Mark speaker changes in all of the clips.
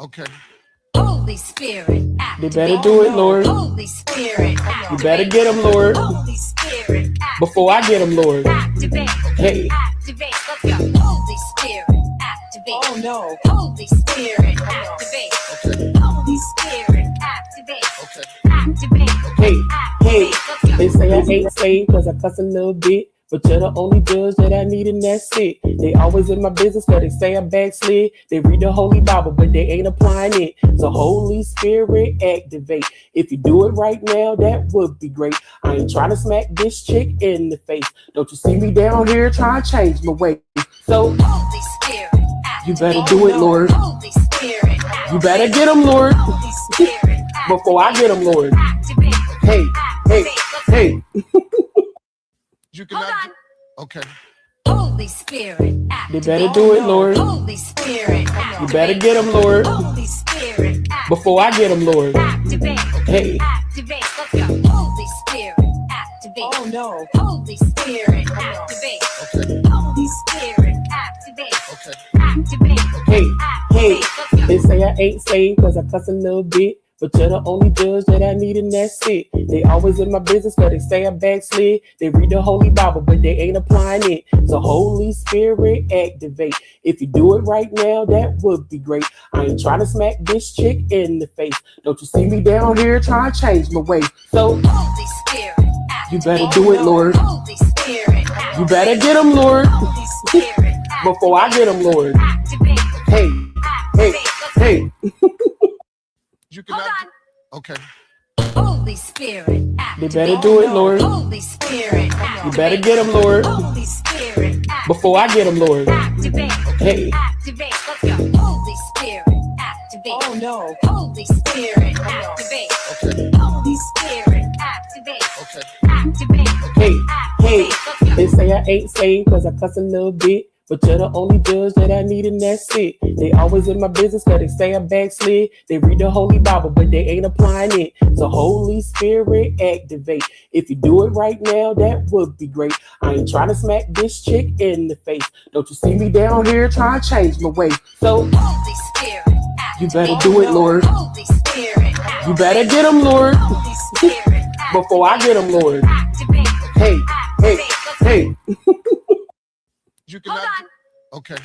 Speaker 1: Okay.
Speaker 2: Holy Spirit, activate.
Speaker 3: They better do it, Lord.
Speaker 2: Holy Spirit,
Speaker 3: You better get them, Lord.
Speaker 2: Holy Spirit,
Speaker 3: Before I get them, Lord.
Speaker 2: activate.
Speaker 3: Hey.
Speaker 2: Activate. Let's go. Holy Spirit, activate.
Speaker 4: Oh no.
Speaker 2: Holy Spirit, activate.
Speaker 1: Okay.
Speaker 2: Holy Spirit, activate.
Speaker 1: Okay.
Speaker 2: Activate.
Speaker 3: Hey, hey,
Speaker 2: Let's go.
Speaker 3: they say I ain't saved cause I cuss a little bit. But you're the only judge that I need and that's it. They always in my business cause they say I backslid. They read the Holy Bible but they ain't applying it. So Holy Spirit activate. If you do it right now, that would be great. I ain't trying to smack this chick in the face. Don't you see me down here trying to change my way? So
Speaker 2: Holy Spirit,
Speaker 3: you
Speaker 2: activate.
Speaker 3: better do it, Lord.
Speaker 2: Holy Spirit,
Speaker 3: You better get them, Lord.
Speaker 2: Holy Spirit,
Speaker 3: Before I get them, Lord.
Speaker 2: activate.
Speaker 3: Hey, hey, hey.
Speaker 1: You
Speaker 2: Hold
Speaker 1: cannot.
Speaker 2: on.
Speaker 1: Okay.
Speaker 2: Holy Spirit,
Speaker 3: They
Speaker 2: activate.
Speaker 3: better do it, Lord.
Speaker 2: Holy Spirit,
Speaker 3: You better get them, Lord.
Speaker 2: Holy Spirit,
Speaker 3: Before I get them, Lord.
Speaker 2: activate.
Speaker 3: Hey.
Speaker 2: Activate. Let's go. Holy Spirit, activate.
Speaker 4: Oh no.
Speaker 2: Holy Spirit, activate.
Speaker 1: Okay.
Speaker 2: Holy Spirit, activate.
Speaker 1: Okay.
Speaker 2: Activate.
Speaker 3: Hey, hey,
Speaker 2: Let's go.
Speaker 3: they say I ain't saved cause I cuss a little bit. But you're the only judge that I need and that's it. They always in my business cause they say I backslid. They read the Holy Bible but they ain't applying it. So Holy Spirit activate. If you do it right now, that would be great. I ain't trying to smack this chick in the face. Don't you see me down here trying to change my way? So
Speaker 2: Holy Spirit,
Speaker 3: you
Speaker 2: activate.
Speaker 3: better do it, Lord.
Speaker 2: Holy Spirit,
Speaker 3: You better get them, Lord.
Speaker 2: Holy Spirit,
Speaker 3: Before I get them, Lord.
Speaker 2: activate.
Speaker 3: Hey, hey, hey.
Speaker 1: You
Speaker 2: Hold
Speaker 1: cannot.
Speaker 2: on.
Speaker 1: Okay.
Speaker 2: Holy Spirit,
Speaker 3: They
Speaker 2: activate.
Speaker 3: better do it, Lord.
Speaker 2: Holy Spirit,
Speaker 3: You better get them, Lord.
Speaker 2: Holy Spirit,
Speaker 3: Before I get them, Lord.
Speaker 2: activate.
Speaker 3: Hey.
Speaker 2: Activate. Let's go. Holy Spirit, activate.
Speaker 4: Oh no.
Speaker 2: Holy Spirit, activate.
Speaker 1: Okay.
Speaker 2: Holy Spirit, activate.
Speaker 1: Okay.
Speaker 2: Activate.
Speaker 3: Hey, hey,
Speaker 2: Let's go.
Speaker 3: they say I ain't saved cause I cuss a little bit. But you're the only judge that I need and that's it. They always in my business cause they say I backslid. They read the Holy Bible but they ain't applying it. So Holy Spirit activate. If you do it right now, that would be great. I ain't trying to smack this chick in the face. Don't you see me down here trying to change my way? So
Speaker 2: Holy Spirit,
Speaker 3: you
Speaker 2: activate.
Speaker 3: better do it, Lord.
Speaker 2: Holy Spirit,
Speaker 3: You better get them, Lord.
Speaker 2: Holy Spirit,
Speaker 3: Before I get them, Lord.
Speaker 2: activate.
Speaker 3: Hey, hey, hey.
Speaker 1: You
Speaker 2: Hold
Speaker 1: cannot.
Speaker 2: on.
Speaker 1: Okay.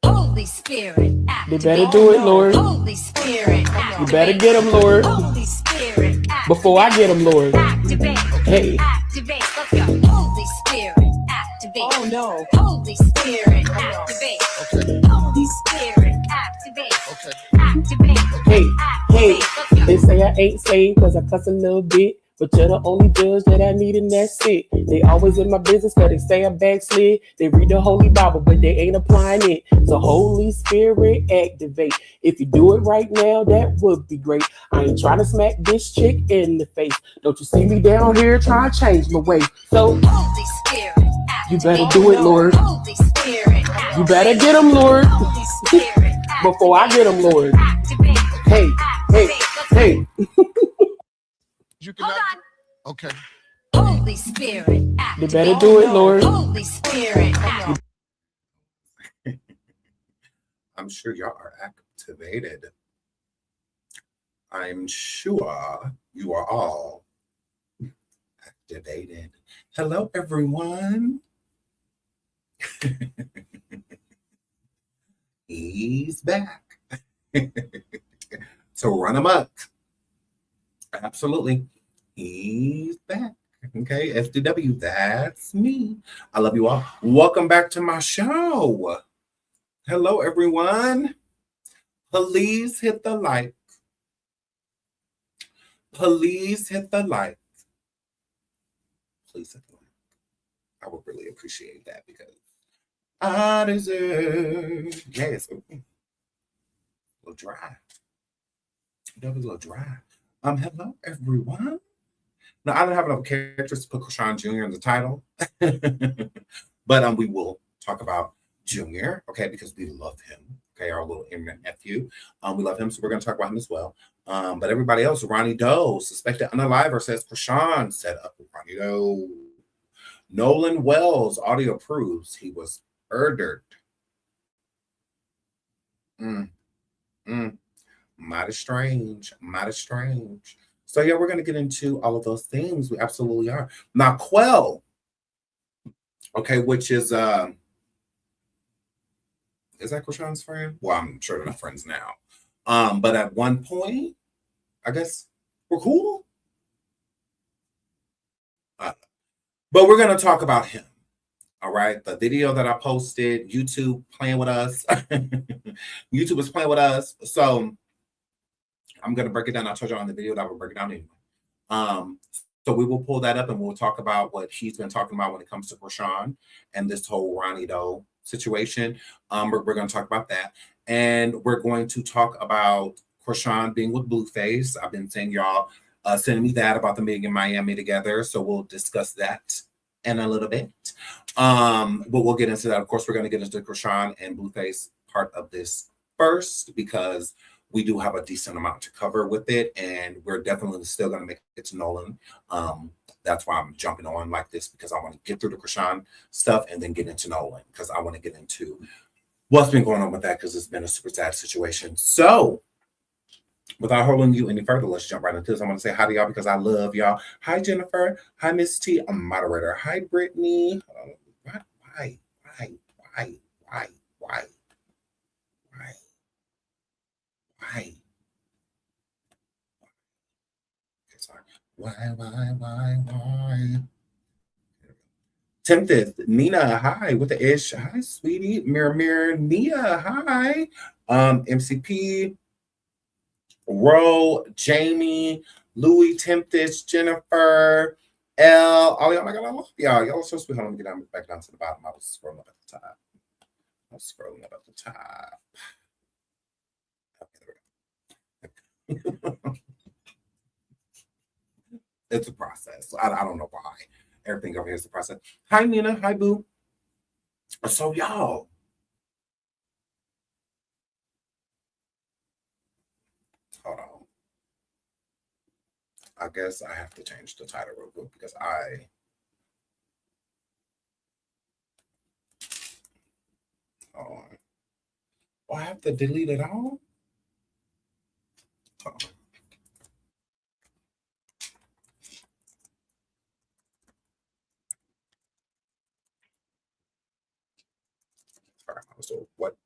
Speaker 2: Holy Spirit,
Speaker 3: They
Speaker 2: activate.
Speaker 3: better do it, Lord.
Speaker 2: Holy Spirit,
Speaker 3: You better get them, Lord.
Speaker 2: Holy Spirit,
Speaker 3: Before I get them, Lord.
Speaker 2: activate.
Speaker 3: Hey.
Speaker 2: Activate. Let's go. Holy Spirit, activate.
Speaker 4: Oh no.
Speaker 2: Holy Spirit, activate.
Speaker 1: Okay.
Speaker 2: Holy Spirit, activate.
Speaker 1: Okay.
Speaker 2: Activate.
Speaker 3: Hey, hey,
Speaker 2: Let's go.
Speaker 3: they say I ain't saved cause I cuss a little bit. But you're the only judge that I need and that's it. They always in my business cause they say I backslid. They read the Holy Bible but they ain't applying it. So Holy Spirit activate. If you do it right now, that would be great. I ain't trying to smack this chick in the face. Don't you see me down here trying to change my way? So
Speaker 2: Holy Spirit,
Speaker 3: you better do it, Lord.
Speaker 2: Holy Spirit,
Speaker 3: You better get them, Lord.
Speaker 2: Holy Spirit,
Speaker 3: Before I get them, Lord.
Speaker 2: activate.
Speaker 3: Hey, hey, hey.
Speaker 1: You
Speaker 2: Hold
Speaker 1: cannot.
Speaker 2: on.
Speaker 1: Okay.
Speaker 2: Holy Spirit,
Speaker 3: They
Speaker 2: activate.
Speaker 3: better do it, Lord.
Speaker 2: Holy Spirit,
Speaker 5: I'm sure y'all are activated. I'm sure you are all activated. Hello, everyone. He's back. So run amok. Absolutely. He's back. Okay, SDW, that's me. I love you all. Welcome back to my show. Hello, everyone. Please hit the like. Please hit the like. Please hit the like. I would really appreciate that because I deserve. Yes. A little dry. That was a little dry. Hello, everyone. Now, I don't have enough characters to put CHRISEAN Jr. in the title, but we will talk about Junior, okay, because we love him, okay, our little internet nephew. We love him, so we're going to talk about him as well. But everybody else, Ronnie Doe, suspected unaliver, says CHRISEAN set up with Ronnie Doe. Nolan Wells, audio proves he was murdered. Mighty strange. Mighty strange. So yeah, we're gonna get into all of those things. We absolutely are. Now, Quell, okay, which is that Krishan's friend? Well, I'm sure they're not friends now. But at one point, I guess we're cool. But we're gonna talk about him. All right, the video that I posted, YouTube playing with us. YouTube is playing with us. So I'm gonna break it down. I told you on the video that I will break it down anyway. So we will pull that up and we'll talk about what he's been talking about when it comes to Chrisean and this whole Ronne Doe situation. We're going to talk about that. And we're going to talk about Chrisean being with Blueface. I've been saying y'all sending me that about them being in Miami together. So we'll discuss that in a little bit. But we'll get into that. Of course, we're going to get into Chrisean and Blueface part of this first because we do have a decent amount to cover with it, and we're definitely still going to make it to Nolan. That's why I'm jumping on like this, because I want to get through the Chrisean stuff and then get into Nolan, because I want to get into what's been going on with that, because it's been a super sad situation. So without holding you any further, let's jump right into this. I'm going to say hi to y'all because I love y'all. Hi, Jennifer. Hi, Miss T. I'm a moderator. Hi, Brittany. Why? Okay, sorry. Why? Tempted. Nina, hi. With the ish. Hi, sweetie. Mirror. Nia, hi. MCP. Ro, Jamie, Louis, Tempest, Jennifer, L. Oh, y'all, I love y'all. Y'all are so sweet. Hold on, let me get back down to the bottom. I was scrolling up at the top. It's a process. I don't know why. Everything over here is a process. Hi, Nina. Hi, Boo. So, y'all. Hold on. I guess I have to change the title real quick because hold on. Oh, I have to delete it all? Hold on. Sorry, so what?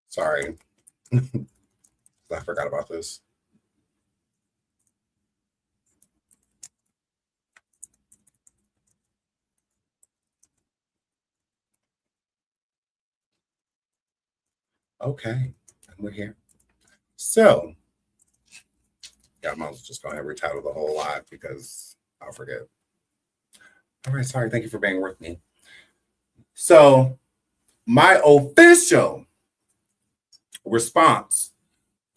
Speaker 5: Sorry. I forgot about this. Okay, we're here. So, yeah, I might as well just go ahead and retitle the whole live because I'll forget. All right, sorry. Thank you for being with me. So, my official response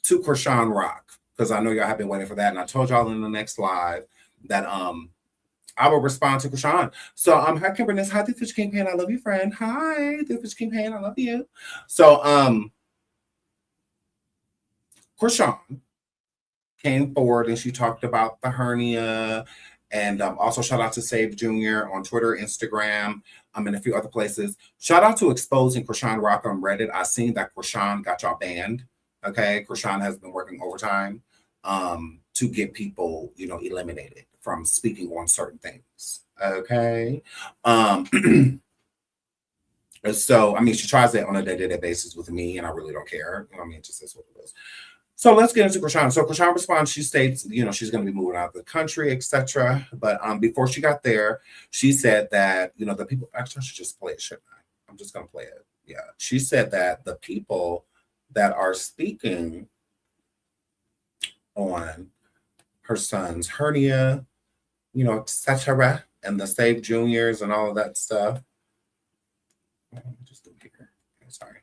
Speaker 5: to Chrisean Rock, because I know y'all have been waiting for that, and I told y'all in the next live that I will respond to Chrisean. So hi Kimberly, hi the Fish King Pan, I love you, friend. Hi the Fish King Pan, I love you. So Chrisean came forward and she talked about the hernia, and also shout out to Save Jr. on Twitter, Instagram, and a few other places. Shout out to Exposing Chrisean Rock on Reddit. I seen that Chrisean got y'all banned. Okay, Chrisean has been working overtime to get people, eliminated from speaking on certain things. Okay. So, she tries it on a day-to-day basis with me, and I really don't care. It just is what it is. So let's get into Chrisean. So Chrisean responds, she states, she's going to be moving out of the country, etc. But before she got there, she said that, the people, actually, I should just play it, shouldn't I? I'm just going to play it. Yeah. She said that the people that are speaking on her son's hernia, etc., and the Save Juniors and all of that stuff. Just do here. Sorry.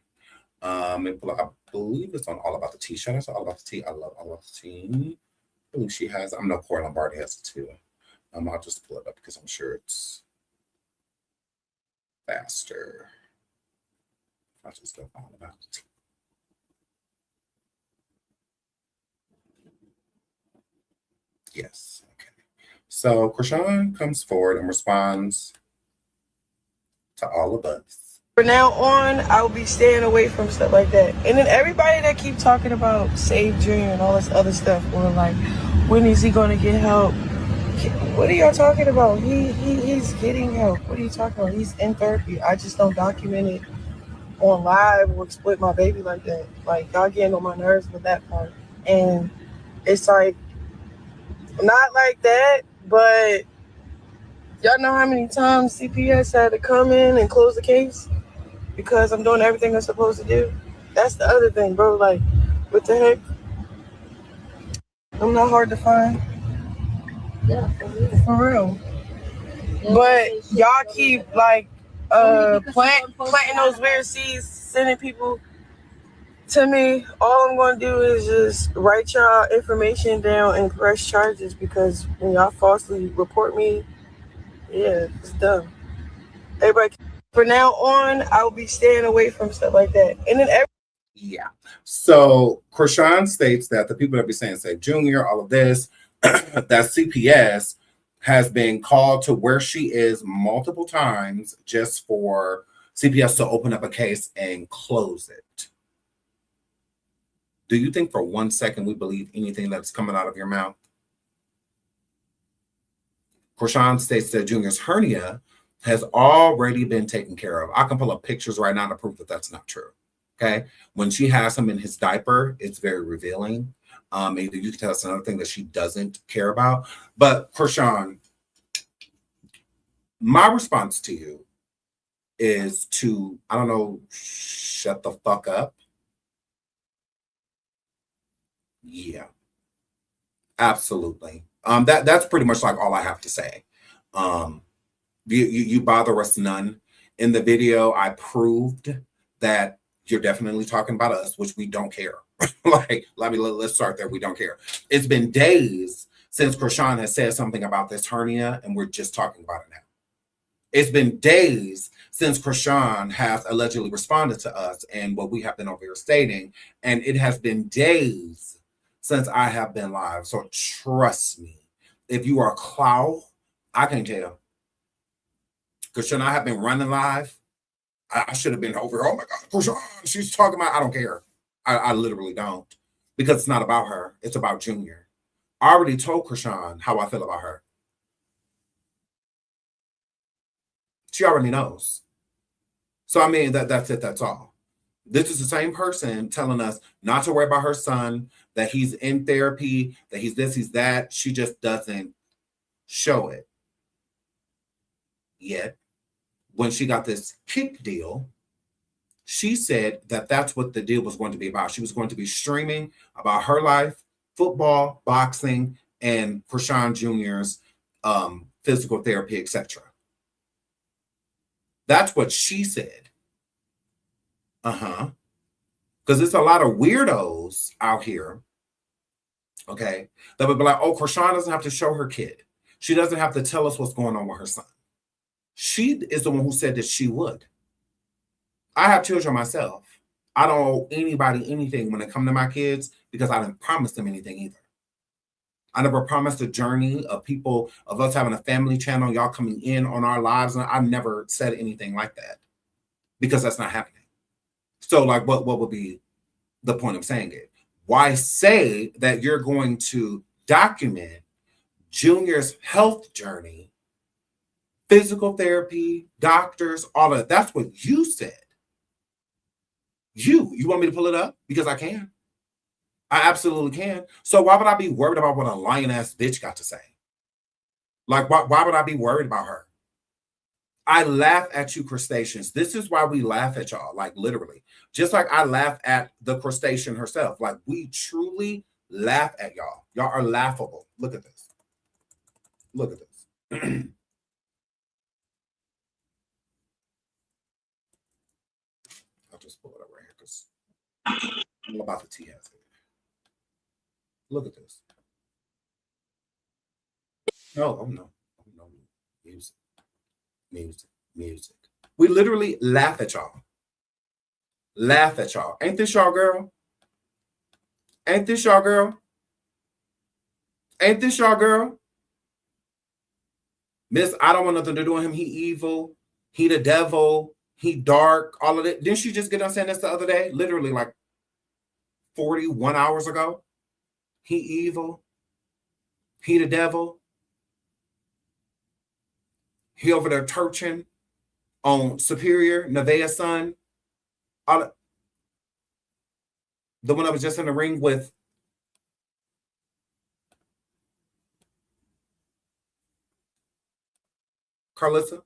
Speaker 5: I believe it's on All About the Tea. Shout out to All About the Tea. I love All About the Tea. I believe she has. I know Corey Lombardi has it too. I'll just pull it up because I'm sure it's faster. I'll just go All About the Tea. Yes. Okay. So CHRISEAN comes forward and responds to all of us.
Speaker 4: From now on, I'll be staying away from stuff like that. And then everybody that keep talking about Save Junior and all this other stuff, or like, when is he gonna get help? What are y'all talking about? He's getting help. What are you talking about? He's in therapy. I just don't document it on live or exploit my baby like that. Like, y'all getting on my nerves with that part. And it's like, not like that, but y'all know how many times CPS had to come in and close the case because I'm doing everything I'm supposed to do? That's the other thing, bro. Like, what the heck? I'm not hard to find.
Speaker 6: Yeah,
Speaker 4: For real. But y'all keep like planting those weird seeds, sending people to me. All I'm gonna do is just write y'all information down and press charges, because when y'all falsely report me, yeah, it's dumb. Everybody, from now on, I'll be staying away from stuff like that. And then
Speaker 5: Yeah. So CHRISEAN states that the people that be saying Save Junior, all of this, that CPS has been called to where she is multiple times just for CPS to open up a case and close it. Do you think for 1 second we believe anything that's coming out of your mouth? CHRISEAN states that Junior's hernia has already been taken care of. I can pull up pictures right now to prove that that's not true. Okay. When she has him in his diaper, it's very revealing. Either you can tell us another thing that she doesn't care about. But CHRISEAN, my response to you is to, I don't know, shut the fuck up. Yeah, absolutely. That's pretty much like all I have to say. You bother us none. In the video, I proved that you're definitely talking about us, which we don't care. Like, let's start there. We don't care. It's been days since CHRISEAN has said something about this hernia, and we're just talking about it now. It's been days since CHRISEAN has allegedly responded to us and what we have been over here stating, and it has been days since I have been live. So trust me, if you are a clown, I can tell. Because should I have been running live? I should have been over. Oh my God, CHRISEAN, she's talking about. I don't care. I literally don't, because it's not about her. It's about Junior. I already told CHRISEAN how I feel about her. She already knows. So I mean, that's it. That's all. This is the same person telling us not to worry about her son, that he's in therapy, that he's this, he's that. She just doesn't show it yet. When she got this kick deal, she said that that's what the deal was going to be about. She was going to be streaming about her life, football, boxing, and CHRISEAN Jr.'s physical therapy, etc. That's what she said. Because there's a lot of weirdos out here, okay, that would be like, oh, CHRISEAN doesn't have to show her kid. She doesn't have to tell us what's going on with her son. She is the one who said that she would. I have children myself. I don't owe anybody anything when it comes to my kids, because I didn't promise them anything either. I never promised a journey of people, of us having a family channel, y'all coming in on our lives. And I never said anything like that, because that's not happening. So like, what would be the point of saying it? Why say that you're going to document Junior's health journey, physical therapy, doctors, all of that? That's what you said. You want me to pull it up? Because I can. I absolutely can. So why would I be worried about what a lion-ass bitch got to say? Like, why would I be worried about her? I laugh at you, crustaceans. This is why we laugh at y'all, like literally. Just like I laugh at the crustacean herself. Like, we truly laugh at y'all. Y'all are laughable. Look at this. Look at this. I'll just pull it up right here because girls. All about the tea. Look at this. Oh no. Oh no. Music. Music. Music. We literally laugh at y'all. Laugh at y'all. Ain't this y'all girl? Ain't this y'all girl? Ain't this y'all girl? Miss, I don't want nothing to do with him. He evil. He the devil. He dark. All of that. Didn't she just get done saying this the other day? Literally like 41 hours ago. He evil. He the devil. He over there torching on Superior, Nevaeh's son. The one that was just in the ring with Carlissa.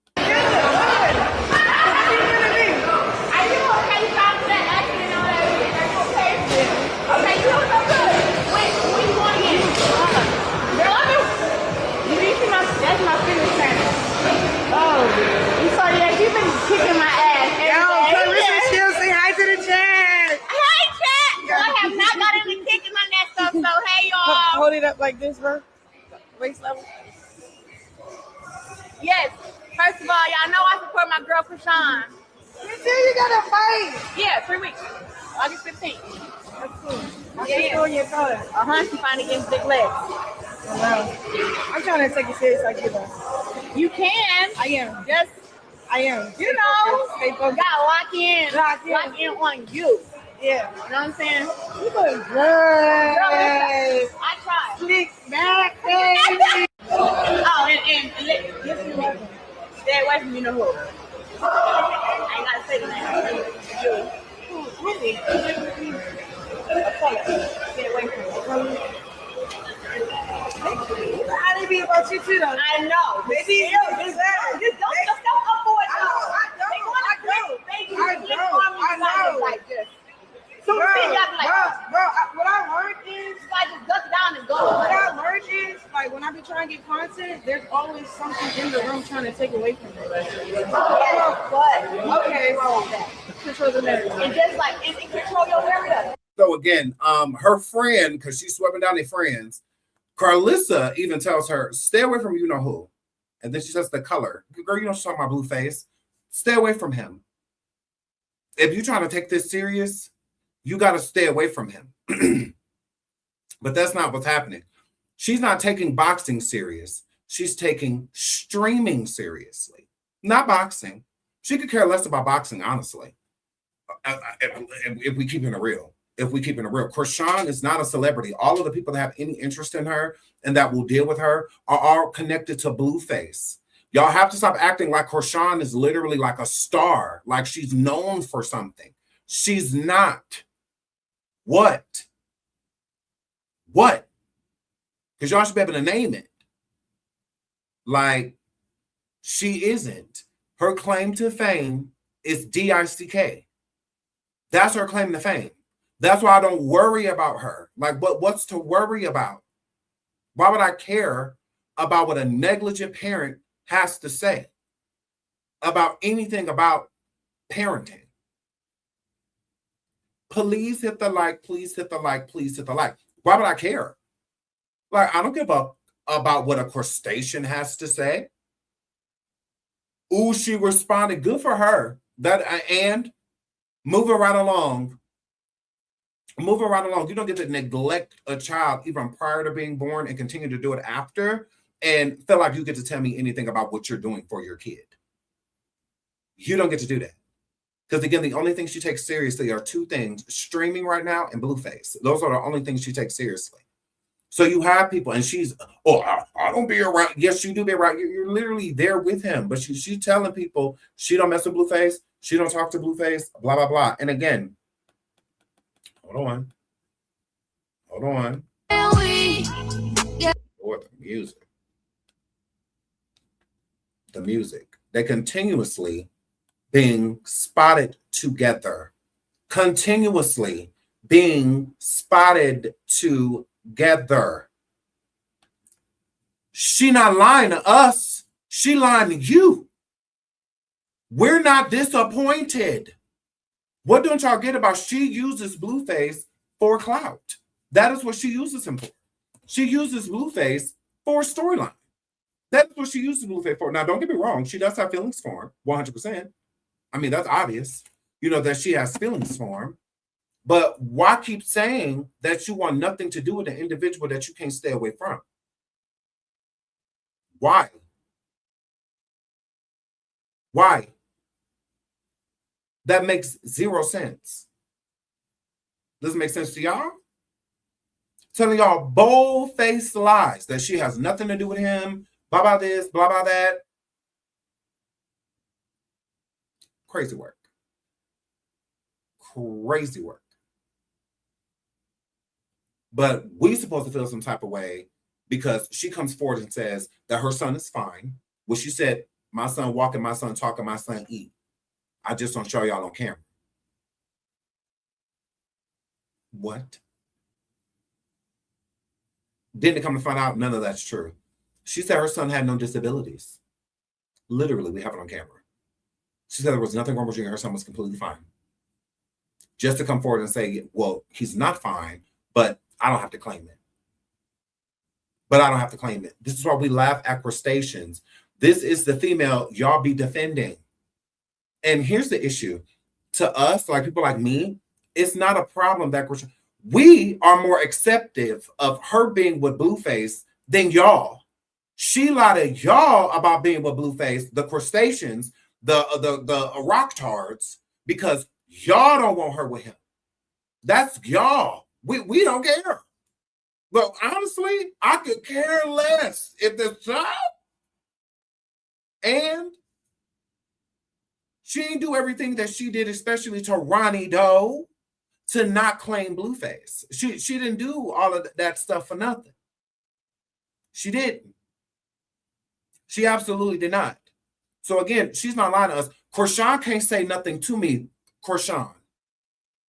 Speaker 7: Kicking my ass.
Speaker 4: She'll say hi to the chat.
Speaker 7: Hey, chat. I have not got into kicking my neck stuff, so hey, y'all.
Speaker 4: Hold it up like this, bro. Waist level.
Speaker 7: Yes. First of all, y'all know I support my girl, CHRISEAN.
Speaker 4: You said you got a fight.
Speaker 7: Yeah, 3 weeks. August 15th.
Speaker 4: That's cool. I
Speaker 7: Yeah,
Speaker 4: see you in your color.
Speaker 7: She finally gets big legs.
Speaker 4: Oh, wow. I'm trying to take it serious like you though.
Speaker 7: You can.
Speaker 4: I am.
Speaker 7: Just,
Speaker 4: I am.
Speaker 7: you know,
Speaker 4: Stay
Speaker 7: you
Speaker 4: focused.
Speaker 7: gotta lock in.
Speaker 4: Lock in.
Speaker 7: Lock in on you.
Speaker 4: Yeah.
Speaker 7: You know what I'm saying?
Speaker 4: You look good.
Speaker 7: Girl, listen, I tried.
Speaker 4: Slick back, baby.
Speaker 7: Oh, and listen to me. Stay away from you know who. I ain't gotta say the name. You.
Speaker 4: Really?
Speaker 7: Stay away from me.
Speaker 4: How they be about you too, though?
Speaker 7: I know.
Speaker 4: Baby,
Speaker 7: Just don't avoid them.
Speaker 4: I know.
Speaker 7: Like this.
Speaker 4: Bro,
Speaker 7: So you got to like,
Speaker 4: what I learned is,
Speaker 7: I just duck down and go.
Speaker 4: what I learned is, like, when I be trying to get content, there's always something in the room trying to take away from me.
Speaker 7: But
Speaker 4: Okay, well, control the narrative.
Speaker 7: and just like and control your area.
Speaker 5: So again, her friend, because she's sweeping down their friends, Carlissa even tells her, stay away from you know who. And then she says the color. Girl, you know she's talking about blue face. Stay away from him. If you're trying to take this serious, you got to stay away from him. But that's not what's happening. She's not taking boxing serious. She's taking streaming seriously. Not boxing. She could care less about boxing, honestly. If we keep it real. CHRISEAN is not a celebrity. All of the people that have any interest in her and that will deal with her are all connected to Blueface. Y'all have to stop acting like CHRISEAN is literally like a star, like she's known for something. She's not. What? Because y'all should be able to name it. Like, she isn't. Her claim to fame is DICK. That's her claim to fame. That's why I don't worry about her. Like, what's to worry about? Why would I care about what a negligent parent has to say about anything about parenting? Please hit the like, please hit the like, please hit the like. Why would I care? Like, I don't give up about what a crustacean has to say. Ooh, she responded. Good for her. And moving right along. Moving right along. You don't get to neglect a child even prior to being born and continue to do it after and feel like you get to tell me anything about what you're doing for your kid. You don't get to do that. Because again, the only thing she takes seriously are two things, streaming right now and Blueface. Those are the only things she takes seriously. So you have people, and she's, I don't be around. Yes, you do be around. You're literally there with him. But she's telling people she don't mess with Blueface. She don't talk to Blueface, blah, blah, blah. And again, hold on. Or the music. The music. They continuously being spotted together. Continuously being spotted together. She not lying to us. She lying to you. We're not disappointed. What don't y'all get about she uses Blueface for clout? That is what she uses him for. She uses Blueface for storyline. That's what she uses Blueface for. Now, don't get me wrong. She does have feelings for him, 100%. I mean, that's obvious, that she has feelings for him. But why keep saying that you want nothing to do with an individual that you can't stay away from? Why? Why? That makes zero sense. Does it make sense to y'all? Telling y'all bold-faced lies that she has nothing to do with him, blah, blah this, blah, blah that. Crazy work. Crazy work. But we're supposed to feel some type of way because she comes forward and says that her son is fine. Well, she said, my son walking, my son talking, my son eat. I just don't show y'all on camera. What? Didn't come to find out none of that's true. She said her son had no disabilities. Literally, we have it on camera. She said there was nothing wrong with Junior. Her son was completely fine. Just to come forward and say, well, he's not fine, but I don't have to claim it. But I don't have to claim it. This is why we laugh at crustaceans. This is the female y'all be defending. And here's the issue. To us, like people like me, it's not a problem that we are more acceptive of her being with Blueface than y'all. She lied to y'all about being with Blueface, the crustaceans, the rocktards, because y'all don't want her with him. That's y'all. We don't care. But honestly, I could care less if the child. And she didn't do everything that she did, especially to Ronne Doe, to not claim Blueface. She didn't do all of that stuff for nothing. She didn't. She absolutely did not. So again, she's not lying to us. CHRISEAN can't say nothing to me, CHRISEAN.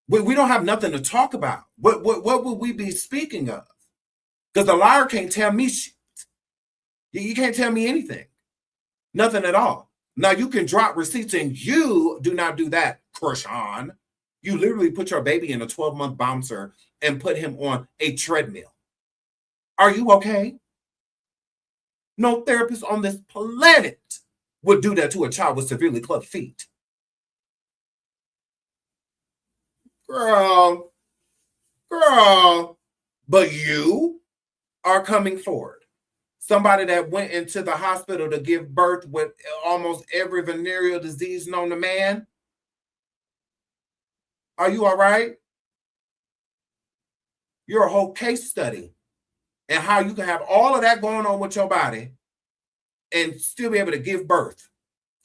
Speaker 5: We don't have nothing to talk about. What would we be speaking of? Because the liar can't tell me shit. You can't tell me anything. Nothing at all. Now, you can drop receipts, and you do not do that, CHRISEAN. You literally put your baby in a 12-month bouncer and put him on a treadmill. Are you okay? No therapist on this planet would do that to a child with severely clubbed feet. Girl. But you are coming forward. Somebody that went into the hospital to give birth with almost every venereal disease known to man. Are you all right? You're a whole case study and how you can have all of that going on with your body and still be able to give birth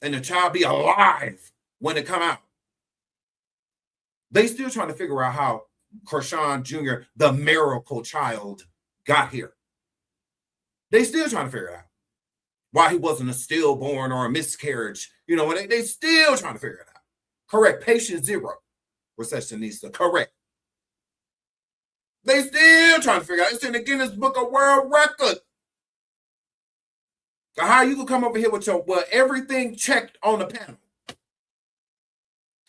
Speaker 5: and the child be alive when it come out. They still trying to figure out how CHRISEAN Jr., the miracle child, got here. They still trying to figure it out. Why he wasn't a stillborn or a miscarriage. They still trying to figure it out. Correct. Patient 0. Receptionista. Correct. They still trying to figure it out. It's in the Guinness Book of World Records. How you can come over here with everything checked on the panel.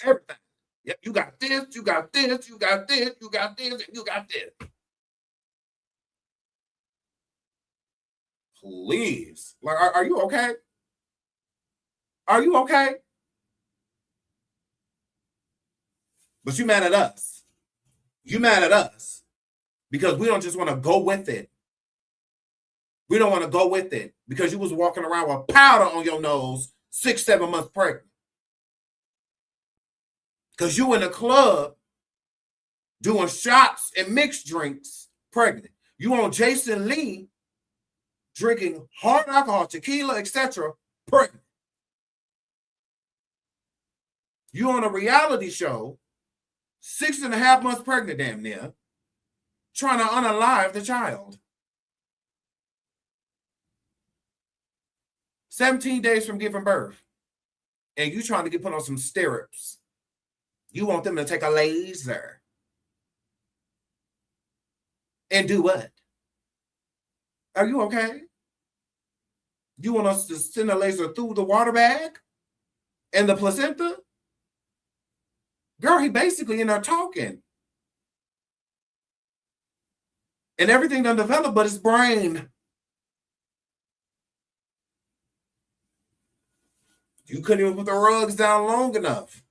Speaker 5: Everything. Yep, you got this, you got this, you got this, you got this, and you got this. Please. Like, are you okay? Are you okay? But you mad at us. You mad at us because we don't just want to go with it. We don't want to go with it because you was walking around with powder on your nose 6-7 months pregnant. Because you in a club doing shots and mixed drinks pregnant. You on Jason Lee drinking hard alcohol, tequila, etc. pregnant. You on a reality show 6.5 months pregnant damn near trying to unalive the child. 17 days from giving birth. And you trying to get put on some stirrups. You want them to take a laser. And do what? Are you okay? You want us to send a laser through the water bag? And the placenta? Girl, he basically in there talking. And everything done developed but his brain. You couldn't even put the rugs down long enough.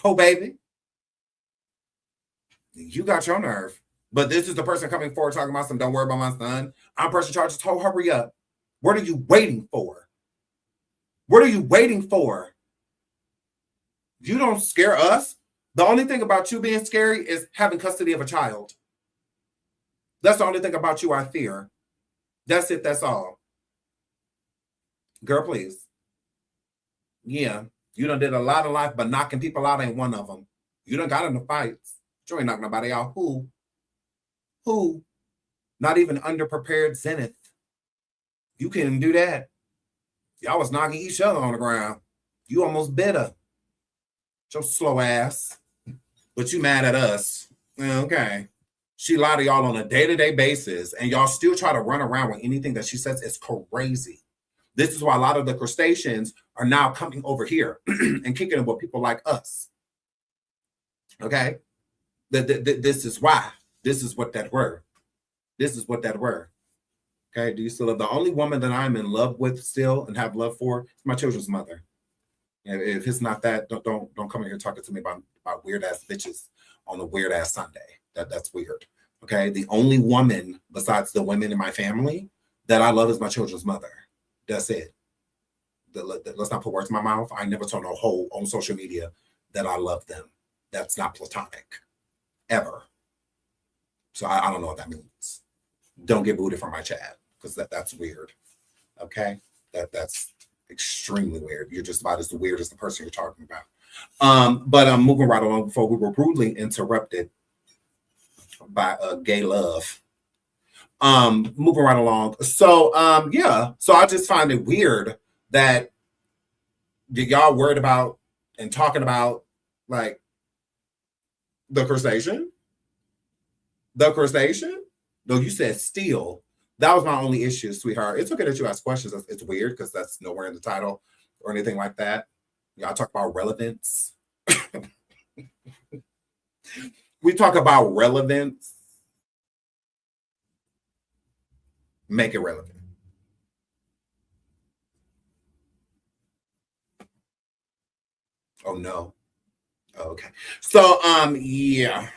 Speaker 5: Oh, baby. You got your nerve. But this is the person coming forward talking about some, don't worry about my son. I'm pressing charges. Oh, hurry up. What are you waiting for? What are you waiting for? You don't scare us. The only thing about you being scary is having custody of a child. That's the only thing about you I fear. That's it. That's all. Girl, please. Yeah. You done did a lot of life, but knocking people out ain't one of them. You done got in the fights. You ain't knocking nobody out. Who? Who? Not even underprepared Zenith. You couldn't do that. Y'all was knocking each other on the ground. You almost bit her. Your slow ass. But you mad at us. Okay. She lied to y'all on a day-to-day basis, and y'all still try to run around with anything that she says is crazy. This is why a lot of the crustaceans are now coming over here and kicking it with people like us. Okay? This is why. This is what that were. This is what that were. Okay? Do you still love? The only woman that I'm in love with still and have love for is my children's mother. If it's not that, don't come in here talking to me about weird ass bitches on a weird ass Sunday. That's weird. Okay. The only woman besides the women in my family that I love is my children's mother. That's it. Let's not put words in my mouth. I never told no hoe on social media that I love them. That's not platonic. Ever. So I don't know what that means. Don't get booted from my chat because that's weird. Okay. That's extremely weird. You're just about as weird as the person you're talking about. But I'm moving right along before we were rudely interrupted by gay love. Moving right along. So yeah. So I just find it weird that y'all worried about and talking about like the crustacean. The crustacean? No, you said steal. That was my only issue, sweetheart. It's okay that you ask questions. It's weird because that's nowhere in the title or anything like that. Y'all talk about relevance. We talk about relevance. Make it relevant. Oh no. Okay. So yeah.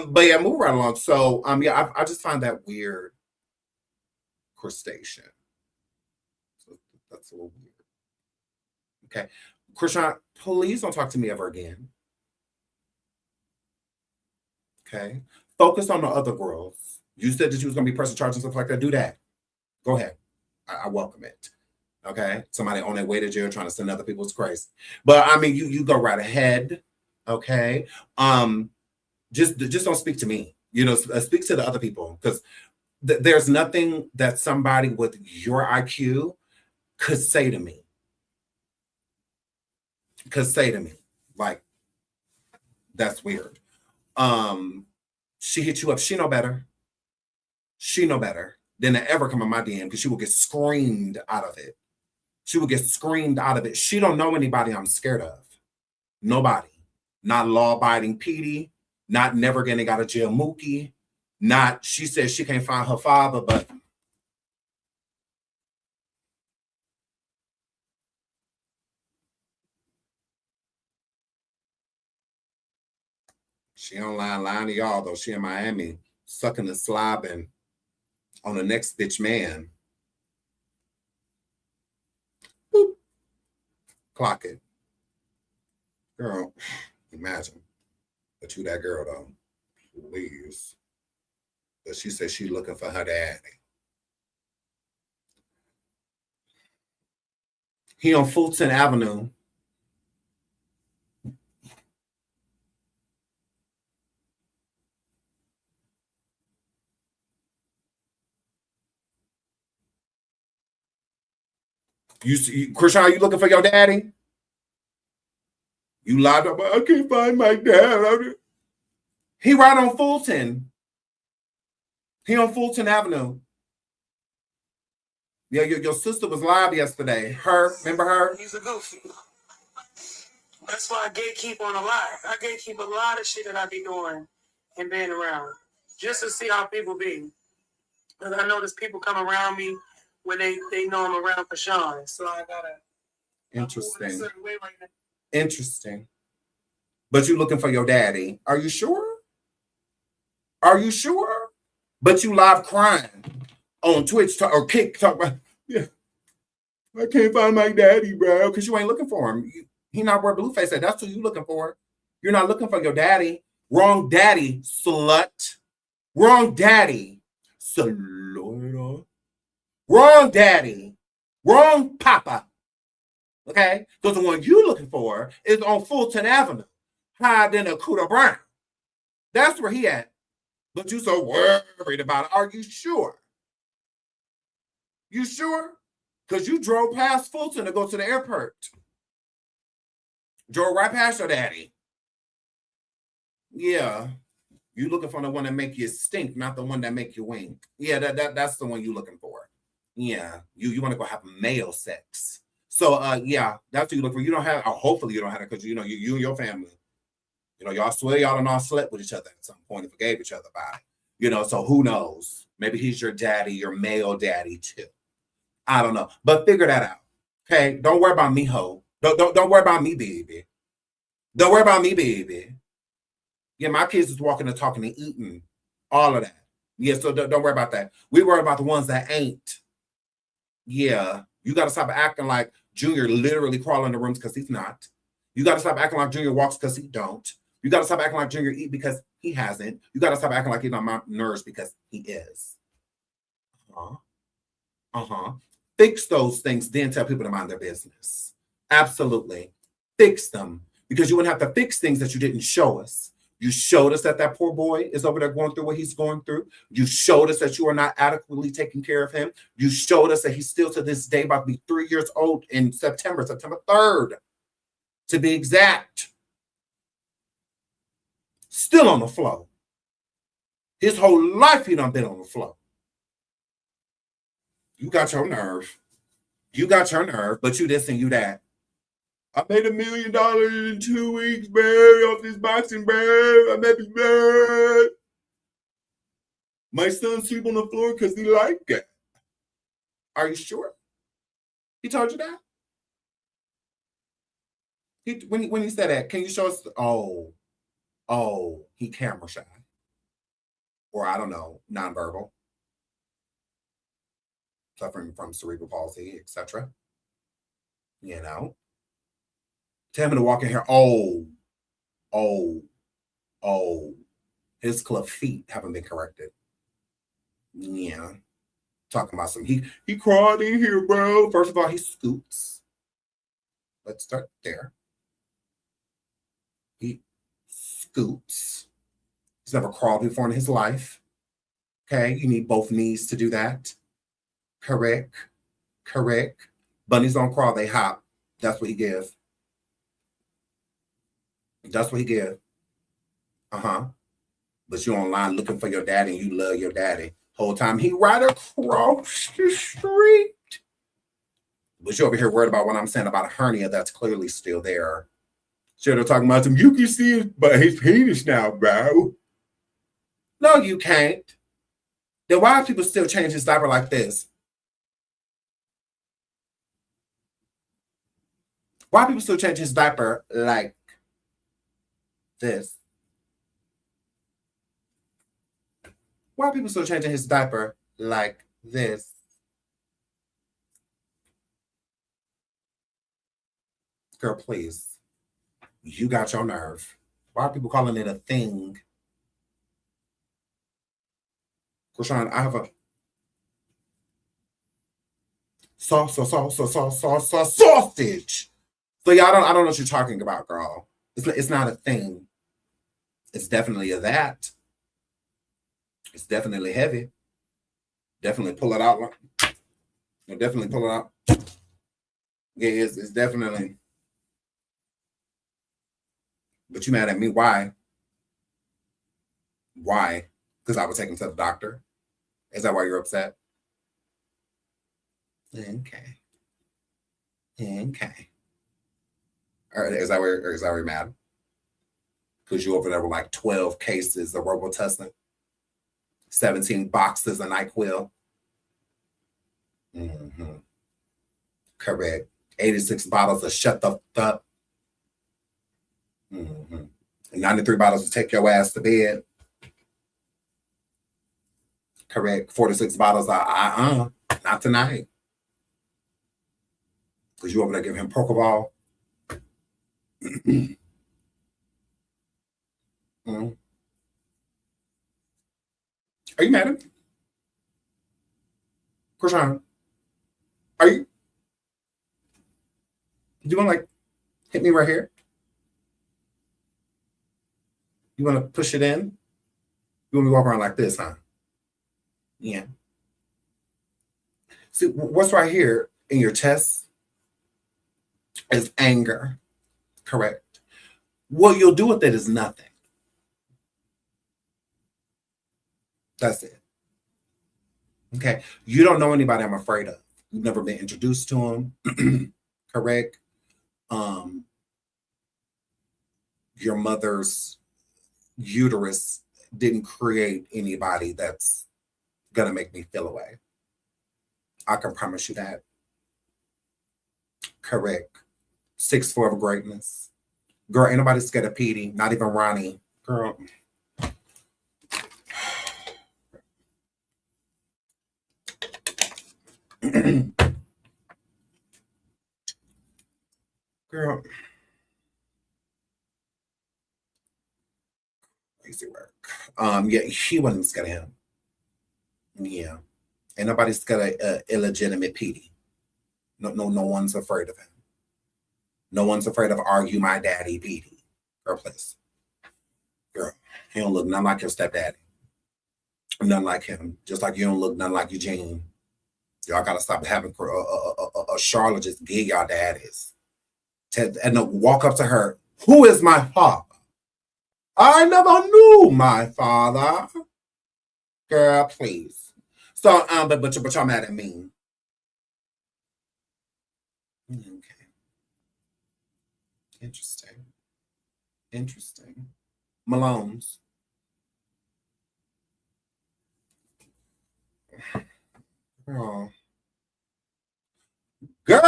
Speaker 5: But yeah, move right along. So yeah, I just find that weird. Crustacean. So that's a little weird. Okay. Krishan, please don't talk to me ever again. Okay. Focus on the other girls. You said that you was gonna be pressing charges and stuff like that. Do that. Go ahead. I welcome it. Okay. Somebody on their way to jail trying to send other people's crazy. But I mean, you go right ahead. Okay. Just don't speak to me. Speak to the other people because there's nothing that somebody with your IQ could say to me. Like, that's weird. She hit you up. She know better. She know better than to ever come in my DM because she will get screamed out of it. She will get screamed out of it. She don't know anybody I'm scared of. Nobody. Not law-abiding Petey. Not never getting out of jail Mookie. Not, she says she can't find her father, but she online lying to y'all, though. She in Miami sucking and slobbing on the next bitch man. Boop. Clock it. Girl, imagine. But you that girl, though. Please. But she said she looking for her daddy. He on Fulton Avenue. Krishan, you looking for your daddy? You lied about, I can't find my dad. He right on Fulton. He on Fulton Avenue. Yeah, your sister was live yesterday. Remember her?
Speaker 4: He's a goofy. That's why I gatekeep on a lot. I gatekeep a lot of shit that I be doing and being around. Just to see how people be. Because I notice people come around me when they know I'm around for Sean. So I gotta
Speaker 5: Interesting.
Speaker 4: Way right now.
Speaker 5: Interesting. But you looking for your daddy. Are you sure? Are you sure? But you live crying on Twitch or Kick talk about, yeah, I can't find my daddy, bro, because you ain't looking for him. He not where Blueface at. That's who you looking for. You're not looking for your daddy. Wrong daddy, slut. Wrong daddy, slut. Wrong daddy. Wrong papa. Okay? Because the one you looking for is on Fulton Avenue, higher than a Cuda Brown. That's where he at. But you so worried about it. Are you sure? You sure? Because you drove past Fulton to go to the airport. Drove right past your daddy. Yeah. You looking for the one that make you stink, not the one that make you wink. Yeah, that's the one you looking for. Yeah. You want to go have male sex. So yeah, that's what you look for. You don't have, or hopefully you don't have it, because you and your family. Y'all swear y'all done all slept with each other at some point and forgave each other by it. So who knows? Maybe he's your daddy, your male daddy too. I don't know. But figure that out. Okay? Don't worry about me, ho. Don't worry about me, baby. Don't worry about me, baby. Yeah, my kids is walking and talking and eating. All of that. Yeah, so don't worry about that. We worry about the ones that ain't. Yeah. You got to stop acting like Junior literally crawling in the rooms because he's not. You got to stop acting like Junior walks because he don't. You got to stop acting like Junior eat because he hasn't. You got to stop acting like he's on my nerves because he is. Fix those things, then tell people to mind their business. Absolutely. Fix them. Because you wouldn't have to fix things that you didn't show us. You showed us that poor boy is over there going through what he's going through. You showed us that you are not adequately taking care of him. You showed us that he's still to this day about to be 3 years old in September 3rd, to be exact. Still on the flow. His whole life he done been on the flow. You got your nerve. You got your nerve, but you this and you that. I made $1 million in 2 weeks, bro, off this boxing, bro. I'm happy, bro. My son sleep on the floor because he like it. Are you sure? He told you that? When he said that, can you show us? He camera shy. Or I don't know, nonverbal. Suffering from cerebral palsy, etc. Tell him to walk in here. His club feet haven't been corrected. Yeah. Talking about some, he crawled in here, bro. First of all, he scoots. Let's start there. He scoots. He's never crawled before in his life. Okay, you need both knees to do that. Correct. Bunnies don't crawl, they hop. That's what he gives. That's what he gives. But you online looking for your daddy and you love your daddy. Whole time he right across the street. But you over here worried about what I'm saying about a hernia that's clearly still there. Sure, they're talking about some, you can see his penis now, bro. No, you can't. Then why do people still change his diaper like this? Why people still change his diaper like this? Why are people still changing his diaper like this? Girl, please. You got your nerve. Why are people calling it a thing? CHRISEAN, I have a sausage. So yeah, I don't know what you're talking about, girl. It's not a thing. It's definitely a that. It's definitely heavy. Definitely pull it out. Definitely pull it out. Yeah, it's definitely. But you mad at me? Why? Why? Because I would take him to the doctor. Is that why you're upset? Okay. Okay. All right, is that where you're mad? Because you over there with like 12 cases of Robitussin, 17 boxes of NyQuil. Mm-hmm. Correct. 86 bottles of shut the fuck. Mm-hmm. 93 bottles to take your ass to bed. Correct. 46 bottles of not tonight. Because you over there giving him Pokeball. Mm-hmm. Are you mad at me? CHRISEAN, are you? You want to like hit me right here? You want to push it in? You want me to walk around like this, huh? Yeah. See, what's right here in your chest is anger. Correct. What you'll do with it is nothing. That's it. Okay. You don't know anybody I'm afraid of. You've never been introduced to them. Correct. Your mother's uterus didn't create anybody that's gonna make me feel away. I can promise you that. Correct. 6'4" of greatness. Girl, ain't nobody scared of Petey, not even Ronnie. Girl. Girl. Crazy work. Yeah, he wasn't scared of him. Yeah. Ain't nobody scared of illegitimate Petey. No one's afraid of him. No one's afraid of argue my daddy Petey. Girl, please. Girl, he don't look none like your stepdaddy. None like him. Just like you don't look none like Eugene. Y'all gotta stop having Charlotte just give y'all daddies. And walk up to her. Who is my father? I never knew my father. Girl, please. So, but y'all mad at me. Okay. Interesting. Malone's. Girl. La.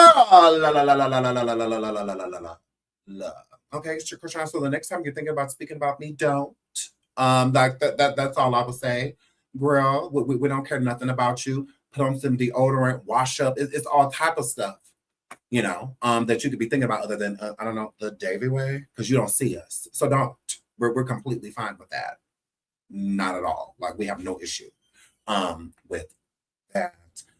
Speaker 5: Okay, CHRISEAN. So the next time you're thinking about speaking about me, don't. That's all I would say. Girl, we don't care nothing about you. Put on some deodorant, wash up. It's all type of stuff, that you could be thinking about other than, I don't know, the Davy way, because you don't see us. So don't. We're completely fine with that. Not at all. Like, we have no issue with that.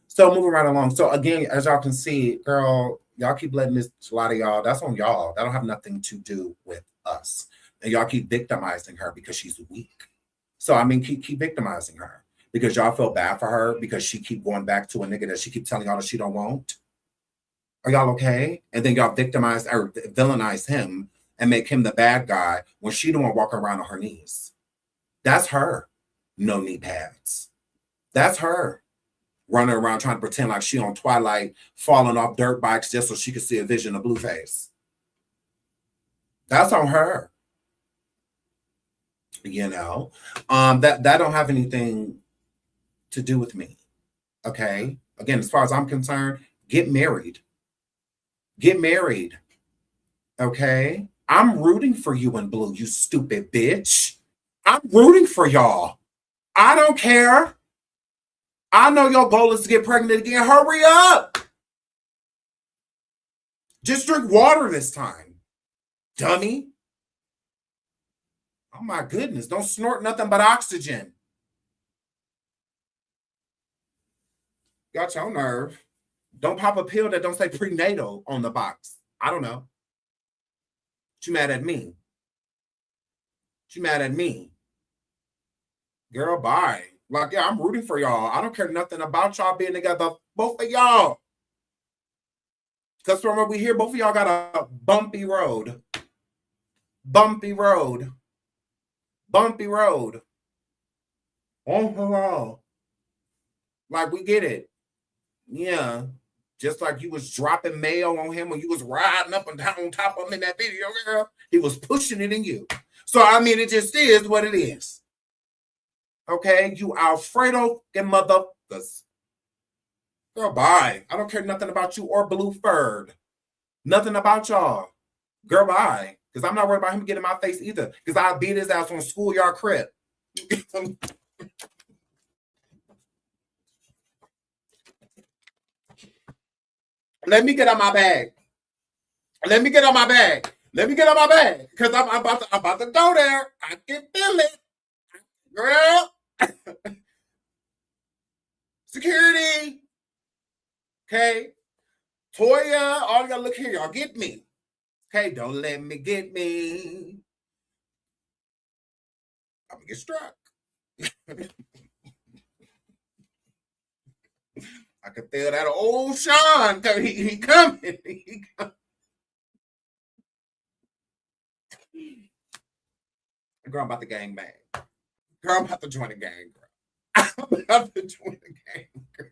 Speaker 5: So moving right along. So again, as y'all can see, girl, y'all keep letting this lie to y'all. That's on y'all. That don't have nothing to do with us. And y'all keep victimizing her because she's weak. So I mean, keep victimizing her because y'all feel bad for her because she keep going back to a nigga that she keep telling y'all that she don't want. Are y'all okay? And then y'all victimize or villainize him and make him the bad guy when she don't want to walk around on her knees. That's her. No knee pads. That's her. Running around trying to pretend like she on Twilight, falling off dirt bikes just so she could see a vision of Blueface. That's on her. That don't have anything to do with me. Okay. Again, as far as I'm concerned, get married. Get married. Okay. I'm rooting for you in blue, you stupid bitch. I'm rooting for y'all. I don't care. I know your goal is to get pregnant again. Hurry up. Just drink water this time, dummy. Oh my goodness. Don't snort nothing but oxygen. Got your nerve. Don't pop a pill that don't say prenatal on the box. I don't know. She mad at me. She mad at me. Girl, bye. Like, yeah, I'm rooting for y'all. I don't care nothing about y'all being together. Both of y'all. Because from what we hear, both of y'all got a bumpy road. Bumpy road. Bumpy road. Oh, hello. Like, we get it. Yeah. Just like you was dropping mail on him when you was riding up and down on top of him in that video, girl. He was pushing it in you. So, I mean, it just is what it is. Okay? You Alfredo and motherfuckers. Girl, bye. I don't care nothing about you or Blue Furred. Nothing about y'all. Girl, bye. Because I'm not worried about him getting in my face either. Because I beat his ass on schoolyard crib. Let me get on my bag. Let me get on my bag. Let me get on my bag. Because I'm about to go there. I can feel it. Girl. Security. Okay. Toya, all y'all look here. Y'all get me. Okay, don't let me get me. I'm going to get struck. I can feel that old Sean. He coming. He coming. Girl, I'm about to gang bang. Girl, I'm about to join the gang, girl. I'm about to join the gang, girl.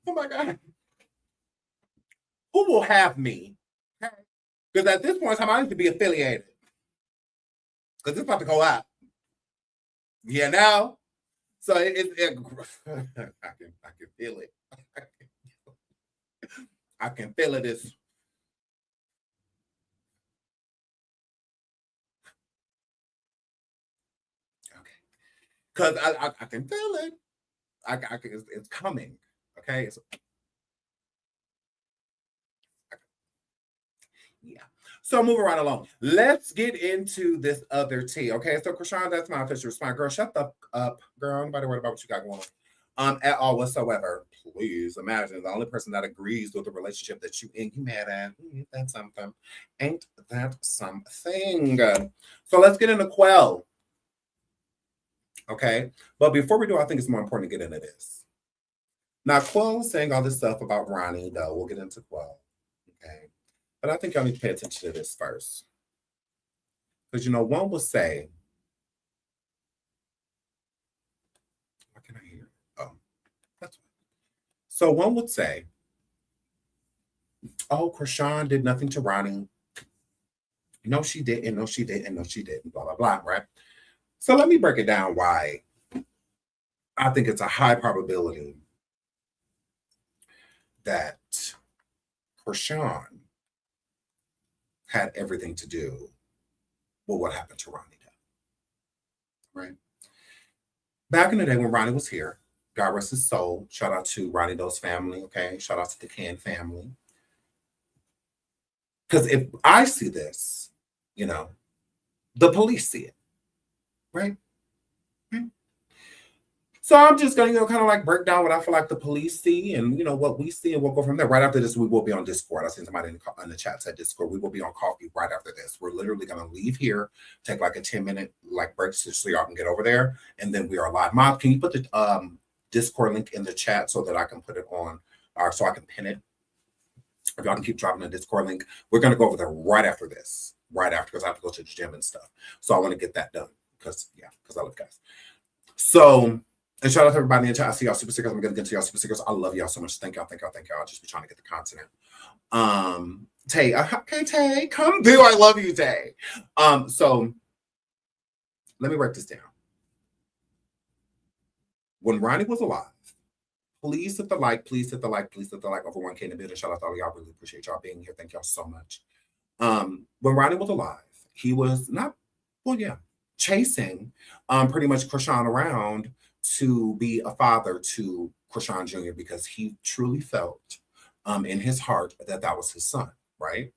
Speaker 5: Oh, my God. Who will have me? Because at this point in time, I need to be affiliated. Because it's about to go out. Yeah, now. So I can feel it. I can feel it. It's okay. Because I can feel it. It's coming. Okay. Yeah. So moving right along. Let's get into this other tea. Okay. So CHRISEAN, that's my official response. Girl, shut the up, girl. Nobody worried about what you got going on. At all whatsoever. Please imagine the only person that agrees with the relationship that you mad at. Ain't that something? Ain't that something? So let's get into Quell. Okay. But before we do, I think it's more important to get into this. Now, Quell is saying all this stuff about Ronne, though. We'll get into Quell. Okay. But I think y'all need to pay attention to this first. Because, one will say, what can I hear? Oh, that's right. So one would say, oh, CHRISEAN did nothing to Ronne. No, she didn't. No, she didn't. No, she didn't. Blah, blah, blah, right? So let me break it down why I think it's a high probability that CHRISEAN had everything to do with what happened to Ronne. Right? Back in the day when Ronne was here, God rest his soul, shout out to Ronnie Doe's family, okay? Shout out to the Can family. Because if I see this, the police see it, right? So I'm just going to, kind of like break down what I feel like the police see and, what we see, and we'll go from there. Right after this, we will be on Discord. I seen somebody in the chat said Discord. We will be on coffee right after this. We're literally going to leave here, take like a 10-minute break so y'all can get over there, and then we are live. Mom, can you put the Discord link in the chat so that I can put it on, or so I can pin it? If y'all can keep dropping the Discord link, we're going to go over there right after this, because I have to go to the gym and stuff. So I want to get that done because I love guys. So, and shout out to everybody in the chat. I see y'all super stickers. I'm going to get to y'all super stickers. I love y'all so much. Thank y'all. I'll just be trying to get the content in. Tay, okay, Tay, come through. I love you, Tay. So let me break this down. When Ronne was alive, please hit the like, please hit the like, please hit the like over 1K in the building. Shout out to all y'all. Really appreciate y'all being here. Thank y'all so much. When Ronne was alive, he was chasing pretty much CHRISEAN around to be a father to CHRISEAN Jr. because he truly felt in his heart that was his son, right?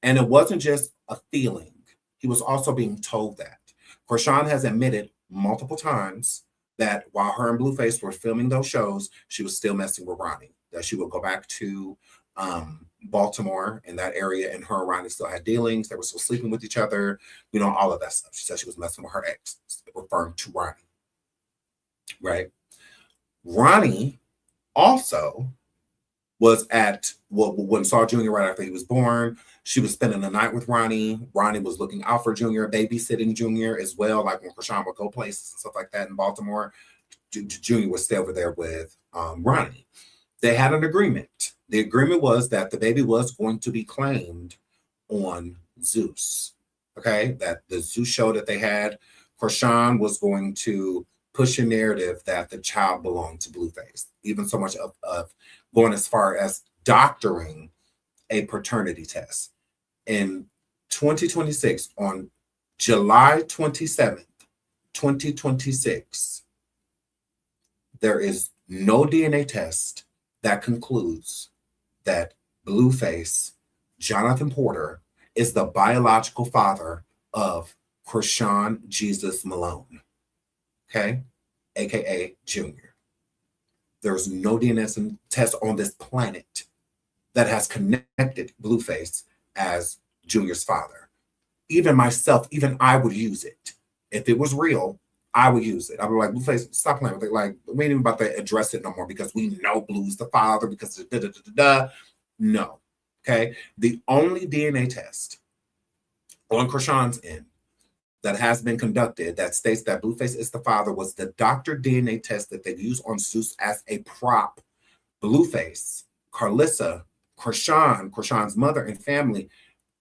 Speaker 5: And it wasn't just a feeling. He was also being told that. CHRISEAN has admitted multiple times that while her and Blueface were filming those shows, she was still messing with Ronne. That she would go back to Baltimore in that area, and her and Ronne still had dealings. They were still sleeping with each other, all of that stuff. She said she was messing with her ex, referring to Ronne. Right? Ronne also was when Saul Jr. right after he was born, she was spending the night with Ronne. Ronne was looking out for Jr., babysitting Jr. as well. Like when CHRISEAN would go places and stuff like that in Baltimore, Jr. would stay over there with Ronne. They had an agreement. The agreement was that the baby was going to be claimed on Zeus. Okay, that the Zeus show that they had, CHRISEAN was going to push a narrative that the child belonged to Blueface, even so much of going as far as doctoring a paternity test. In 2026, on July 27th, 2026, there is no DNA test that concludes that Blueface, Jonathan Porter, is the biological father of CHRISEAN Jesus Malone, okay, aka Junior. There's no DNA test on this planet that has connected Blueface as Junior's father. Even myself, even I would use it. If it was real, I would use it. I would be like, Blueface, stop playing with it. Like, we ain't even about to address it no more because we know Blue's the father because No. Okay. The only DNA test on CHRISEAN's end that has been conducted that states that Blueface is the father was the doctor DNA test that they used on Zeus as a prop. Blueface, Carlissa, CHRISEAN's mother and family,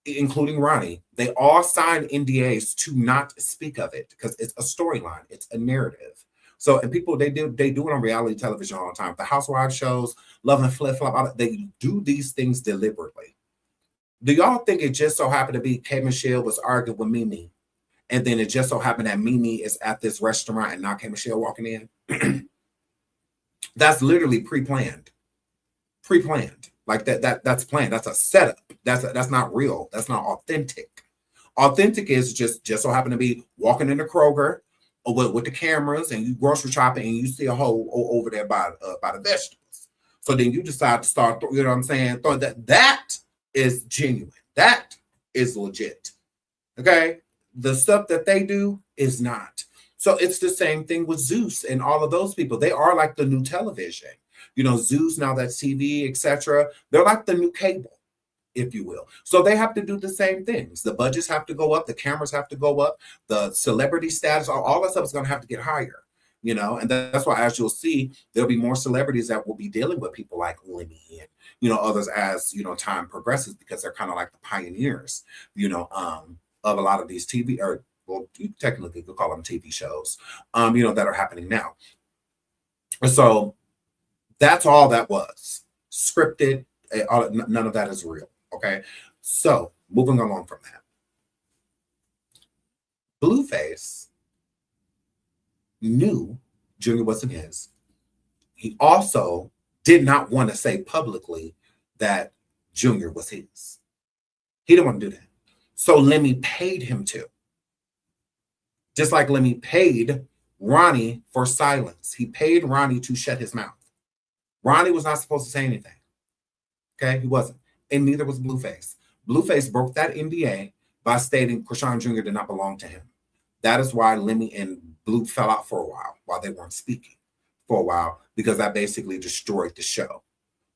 Speaker 5: including Ronne, they all signed NDAs to not speak of it because it's a storyline, it's a narrative. So, and people, they do it on reality television all the time. The Housewives shows, Love and Flip Flop, they do these things deliberately. Do y'all think it just so happened to be K. Michelle was arguing with Mimi, and then it just so happened that Mimi is at this restaurant and not K. Michelle walking in? That's literally pre-planned. Like that's planned. That's a setup. That's not real. That's not authentic. Authentic is just so happen to be walking into Kroger with the cameras and you grocery shopping and you see a hole over there by the vegetables. So then you decide to start, you know what I'm saying? That is genuine. That is legit. Okay? The stuff that they do is not. So it's the same thing with Zeus and all of those people. They are like the new television. You know, Zeus, now that's TV, etc. They're like the new cable, if you will. So they have to do the same things. The budgets have to go up. The cameras have to go up. The celebrity status, all that stuff is going to have to get higher, you know. And that's why, as you'll see, there'll be more celebrities that will be dealing with people like Lemmy and, you know, others as, you know, time progresses because they're kind of like the pioneers, you know, of a lot of these TV, or, well, you technically could call them TV shows, you know, that are happening now. So that's all that was scripted. None of that is real. Okay. So moving along from that, Blueface knew Junior wasn't his. He also did not want to say publicly that Junior was his. He didn't want to do that. So Lemmy paid him to. Just like Lemmy paid Ronne for silence. He paid Ronne to shut his mouth. Ronne was not supposed to say anything. Okay, he wasn't. And neither was Blueface. Blueface broke that NDA by stating CHRISEAN Jr. did not belong to him. That is why Lemmy and Blue fell out for a while they weren't speaking for a while, because that basically destroyed the show.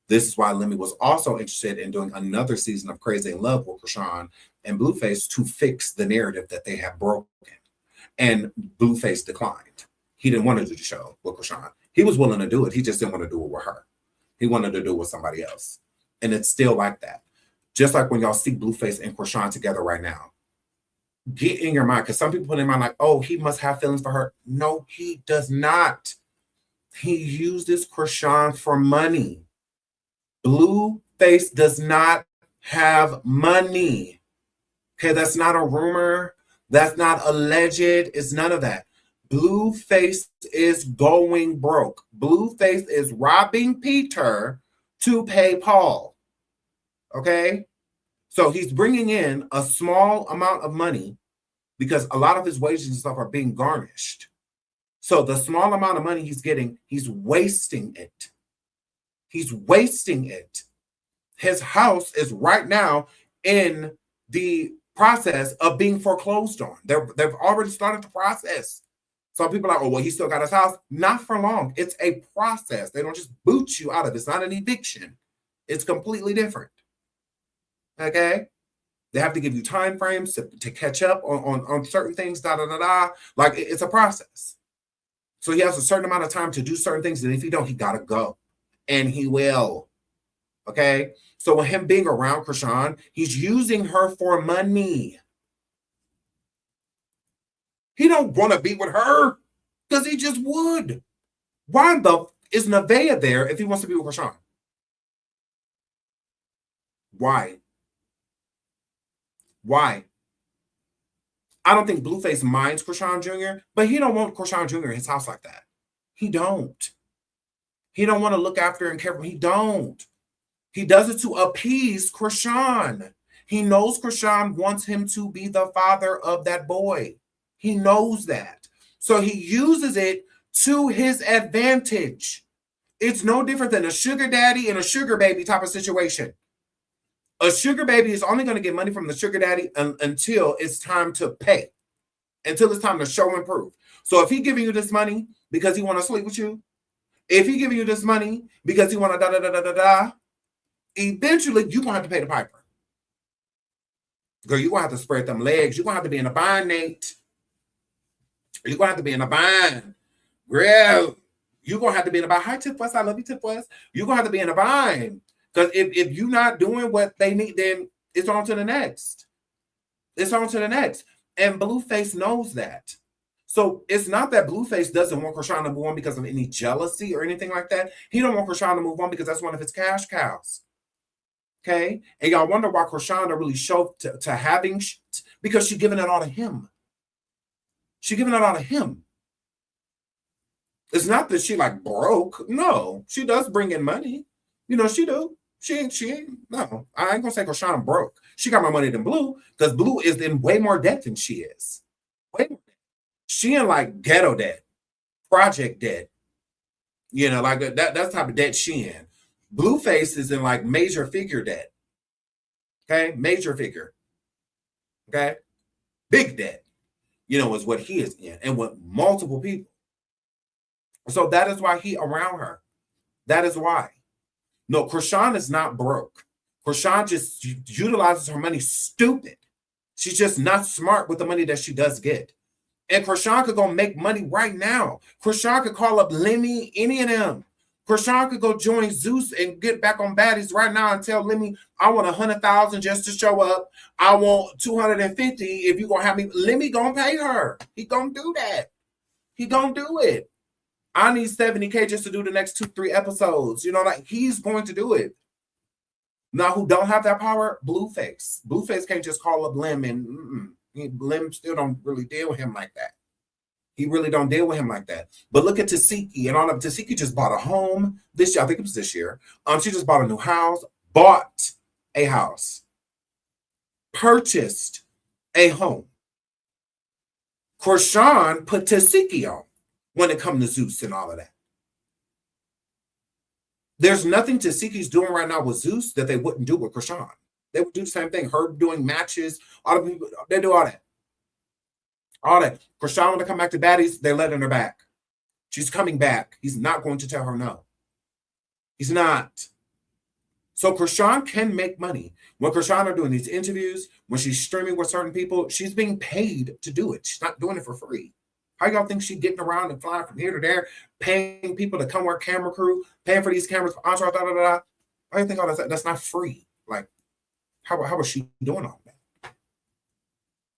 Speaker 5: This is why Lemmy was also interested in doing another season of Crazy in Love with CHRISEAN and Blueface to fix the narrative that they have broken. And Blueface declined. He didn't want to do the show with CHRISEAN. He was willing to do it. He just didn't want to do it with her. He wanted to do it with somebody else. And it's still like that. Just like when y'all see Blueface and CHRISEAN together right now. Get in your mind, because some people put in mind like, oh, he must have feelings for her. No, he does not. He uses CHRISEAN for money. Blueface does not have money. Okay, that's not a rumor. That's not alleged. It's none of that. Blueface is going broke. Blueface is robbing Peter to pay Paul. Okay? So he's bringing in a small amount of money because a lot of his wages and stuff are being garnished. So the small amount of money he's getting, he's wasting it. He's wasting it. His house is right now in the process of being foreclosed on. They've already started the process. Some people are like, oh, well, he still got his house. Not for long. It's a process. They don't just boot you out of it. It's not an eviction. It's completely different. Okay? They have to give you time frames to catch up on certain things, Like, it's a process. So he has a certain amount of time to do certain things, and if he don't, he got to go. and he will. Okay? So with him being around CHRISEAN, he's using her for money. He don't want to be with her because he just would. Why the is Nevaeh there if he wants to be with CHRISEAN? Why? Why? I don't think Blueface minds CHRISEAN Jr., but he don't want CHRISEAN Jr. in his house like that. He don't. He don't want to look after and care for him. He don't. He does it to appease CHRISEAN. He knows CHRISEAN wants him to be the father of that boy. He knows that. So he uses it to his advantage. It's no different than a sugar daddy and a sugar baby type of situation. A sugar baby is only going to get money from the sugar daddy until it's time to pay, until it's time to show and prove. So if he's giving you this money because he want to sleep with you, if he's giving you this money because he want to da-da-da-da-da-da, eventually you're going to have to pay the piper. Girl, you're going to have to spread them legs. You're going to have to be in a bind, Nate. You're going to have to be in a bind. Girl, you're going to have to be in a bind. Hi, Tip West. I love you, Tip West. You're going to have to be in a bind. Because if you're not doing what they need, then it's on to the next. It's on to the next. And Blueface knows that. So it's not that Blueface doesn't want CHRISEAN to move on because of any jealousy or anything like that. He don't want CHRISEAN to move on because that's one of his cash cows. Okay? And y'all wonder why CHRISEAN don't really show to having because she's giving it all to him. She's giving it all to him. It's not that she like broke. No, she does bring in money. You know, she do. She ain't, no, I ain't gonna say CHRISEAN broke. She got more money than Blue because Blue is in way more debt than she is. Way more debt. She in like ghetto debt, project debt. You know, like that's the type of debt she in. Blueface is in like major figure debt. Okay, major figure. Okay, big debt. You know, is what he is in, and with multiple people. So that is why he around her. That is why. No, CHRISEAN is not broke. CHRISEAN just utilizes her money stupid. She's just not smart with the money that she does get. And CHRISEAN could go make money right now. CHRISEAN could call up Lemmy, any of them. CHRISEAN could go join Zeus and get back on Baddies right now and tell Lemmy, I want 100,000 just to show up. I want 250 if you're going to have me. Lemmy going to pay her. He going to do that. He going to do it. I need 70K just to do the next 2-3 episodes. You know, like he's going to do it. Now, who don't have that power? Blueface. Blueface can't just call up Lim and Lim still don't really deal with him like that. He really don't deal with him like that. But look at Tasiki and all of Tasiki just bought a home this year. I think it was this year. She just bought a new house, bought a house, purchased a home. CHRISEAN put Tasiki on when it comes to Zeus and all of that. There's nothing Tasiki's doing right now with Zeus that they wouldn't do with CHRISEAN. They would do the same thing. Her doing matches, all the people, they do all that. All that. CHRISEAN want to come back to Baddies, they're letting her back. She's coming back. He's not going to tell her no. He's not. So CHRISEAN can make money. When CHRISEAN are doing these interviews, when she's streaming with certain people, she's being paid to do it. She's not doing it for free. How y'all think she's getting around and flying from here to there, paying people to come work camera crew, paying for these cameras, da da da da? I think all that's not free. Like, how is she doing all that?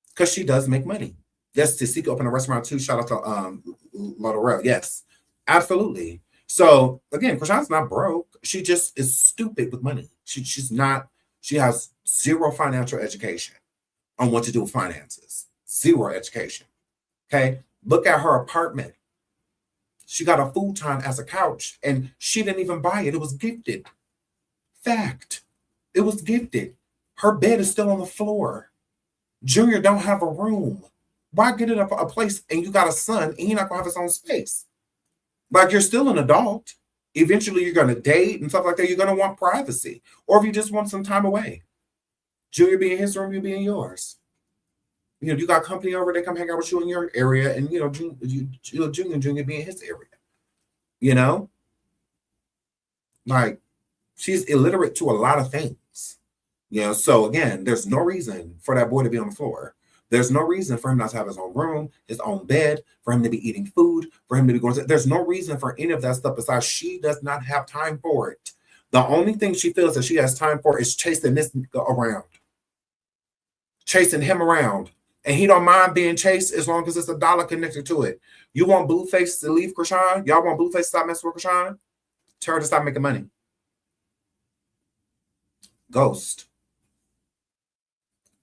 Speaker 5: Because she does make money. Yes, Tasika opened a restaurant too. Shout out to Lauderdale. Yes, absolutely. So again, CHRISEAN's not broke. She just is stupid with money. She's not. She has zero financial education on what to do with finances. Zero education. Okay. Look at her apartment. She got a futon as a couch and she didn't even buy it. It was gifted. Fact. It was gifted. Her bed is still on the floor. Junior don't have a room. Why get it up a place and you got a son and he's not going to have his own space? Like you're still an adult. Eventually you're going to date and stuff like that. You're going to want privacy. Or if you just want some time away. Junior be in his room, you be in yours. You know, you got company over, they come hang out with you in your area, and you know, Junior be in his area. You know, like she's illiterate to a lot of things. You know, so again, there's no reason for that boy to be on the floor. There's no reason for him not to have his own room, his own bed, for him to be eating food, for him to be going to, there's no reason for any of that stuff besides she does not have time for it. The only thing she feels that she has time for is chasing this around. Chasing him around. And he don't mind being chased as long as it's a dollar connected to it. You want Blueface to leave CHRISEAN? Y'all want Blueface to stop messing with CHRISEAN? Tell her to stop making money. Ghost.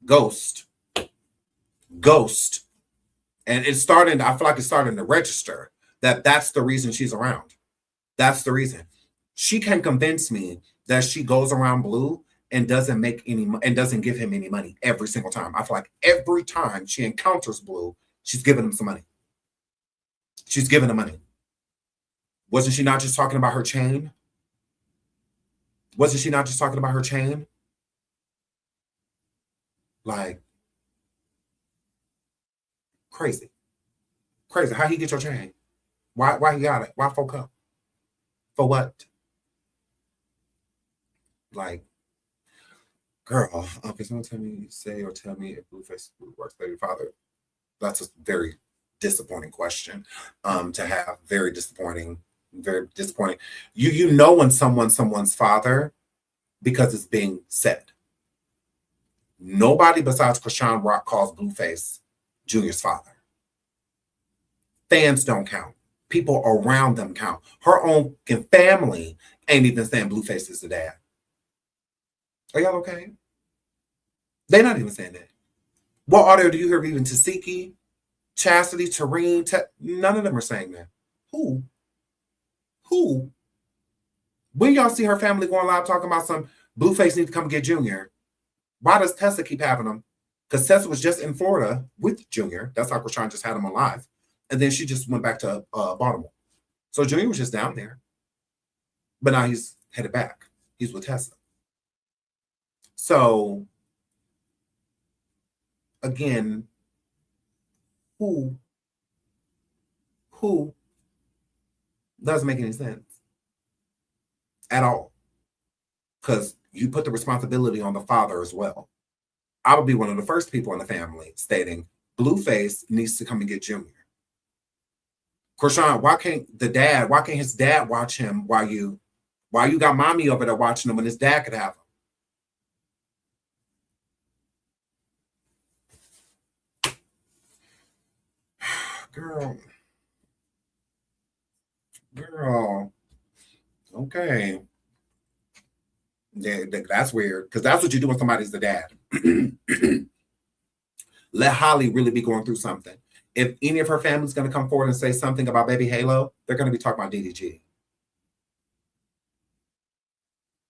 Speaker 5: Ghost. Ghost. And it's starting, I feel like it's starting to register that that's the reason she's around. That's the reason. She can convince me that she goes around Blue and doesn't make any and doesn't give him any money every single time. I feel like every time she encounters Blue, she's giving him some money. She's giving him money. Wasn't she not just talking about her chain? Wasn't she not just talking about her chain? Like, crazy. Crazy. How he get your chain? Why he got it? Why folk up? For what? Like, girl, okay, someone tell me if Blueface works for your father. That's a very disappointing question to have. Very disappointing. Very disappointing. You know when someone's father because it's being said. Nobody besides Chrisean Rock calls Blueface Junior's father. Fans don't count. People around them count. Her own family ain't even saying Blueface is the dad. Are y'all okay? They're not even saying that. What audio do you hear even Tasiki, Chastity, Tareen? None of them are saying that. Who? When y'all see her family going live talking about some Blueface need to come get Junior, why does Tessa keep having them? Because Tessa was just in Florida with Junior. That's how Chrisean just had him on live. And then she just went back to Baltimore. So Junior was just down there. But now he's headed back. He's with Tessa. So, again, who doesn't make any sense at all? Because you put the responsibility on the father as well. I would be one of the first people in the family stating Blueface needs to come and get Junior. Chrisean, why can't his dad watch him while you got mommy over there watching him when his dad could have him? Girl. Okay. That's weird, because that's what you do when somebody's the dad. Let Holly really be going through something. If any of her family's going to come forward and say something about baby Halo, they're going to be talking about DDG.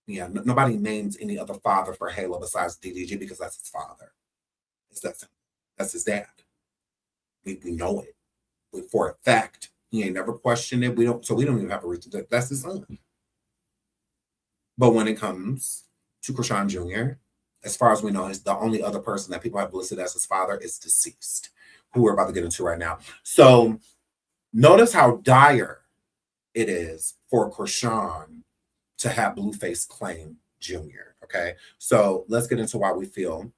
Speaker 5: Yeah, nobody names any other father for Halo besides DDG because that's his father. That's his dad. We know it. For a fact, he ain't never questioned it. We don't even have a reason. That's his son. But when it comes to Chrisean Jr., as far as we know, the only other person that people have listed as his father is deceased, who we're about to get into right now. So notice how dire it is for Chrisean to have Blueface claim Junior. Okay, so let's get into why we feel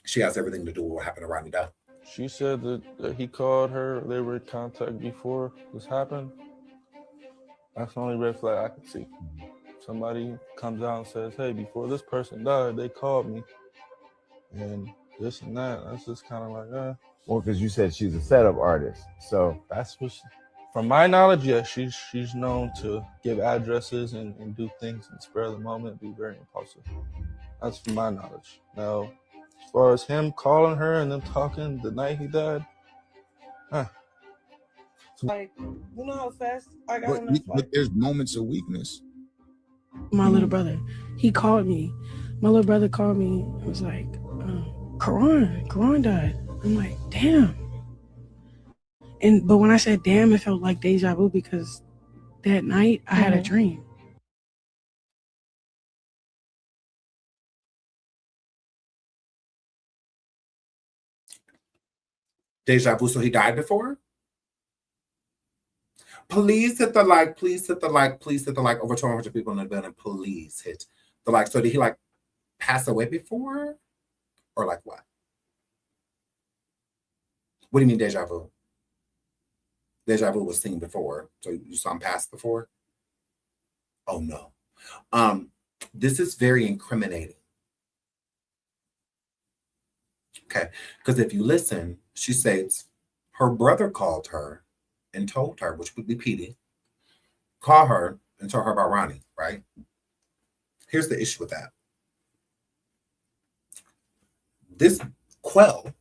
Speaker 5: she has everything to do with what happened to Rodney Duff.
Speaker 8: She said that he called her. They were in contact before this happened. That's the only red flag I could see. Somebody comes out and says, hey, before this person died, they called me. And this and that. That's just kind of like,
Speaker 9: Well, because you said she's a setup artist. So
Speaker 8: that's what from my knowledge, yeah, she's known to give addresses and do things in the spur of the moment, be very impulsive. That's from my knowledge. Now, as far as him calling her and them talking the night he died,
Speaker 4: Like, you know how fast I got on
Speaker 10: But there's moments of weakness.
Speaker 11: My little brother, he called me. My little brother called me and was like, Karan died. I'm like, damn. But when I said damn, it felt like deja vu because that night I had a dream.
Speaker 5: Deja vu, so he died before? Please hit the like, please hit the like, please hit the like. Over 200 people in the building, please hit the like. So did he like pass away before? Or like what? What do you mean deja vu? Deja vu was seen before. So you saw him pass before? Oh no. This is very incriminating. Okay. Because if you listen, she states her brother called her and told her, which would be Petey, call her and told her about Ronnie, right? Here's the issue with that. This Quell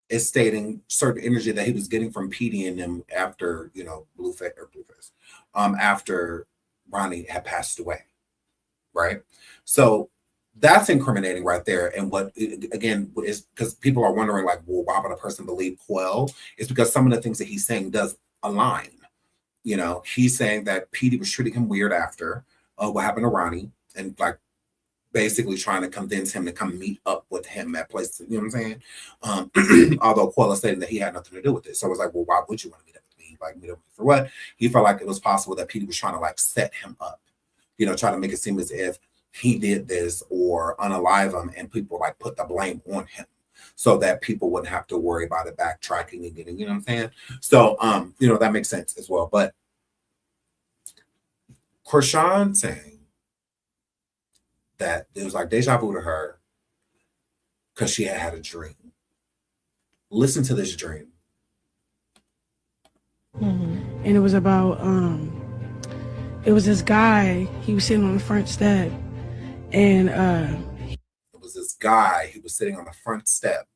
Speaker 5: is stating certain energy that he was getting from Petey and them after, Blueface, after Ronnie had passed away, right? So that's incriminating right there. And what, again, is because people are wondering, like, well, why would a person believe Quell? It's because some of the things that he's saying does align. He's saying that Petey was treating him weird after what happened to Ronnie, and like basically trying to convince him to come meet up with him at places. You know what I'm saying? Although Quell is stating that he had nothing to do with it. So I was like, well, why would you want to meet up with me? Like, meet up with me for what? He felt like it was possible that Petey was trying to like set him up, try to make it seem as if he did this or unalive him, and people like put the blame on him so that people wouldn't have to worry about it backtracking and getting, you know what I'm saying? So, that makes sense as well. But CHRISEAN saying that it was like deja vu to her because she had a dream. Listen to this dream.
Speaker 11: And it was about, it was this guy, he was sitting on the front step, and
Speaker 5: it was this guy, he was sitting on the front step.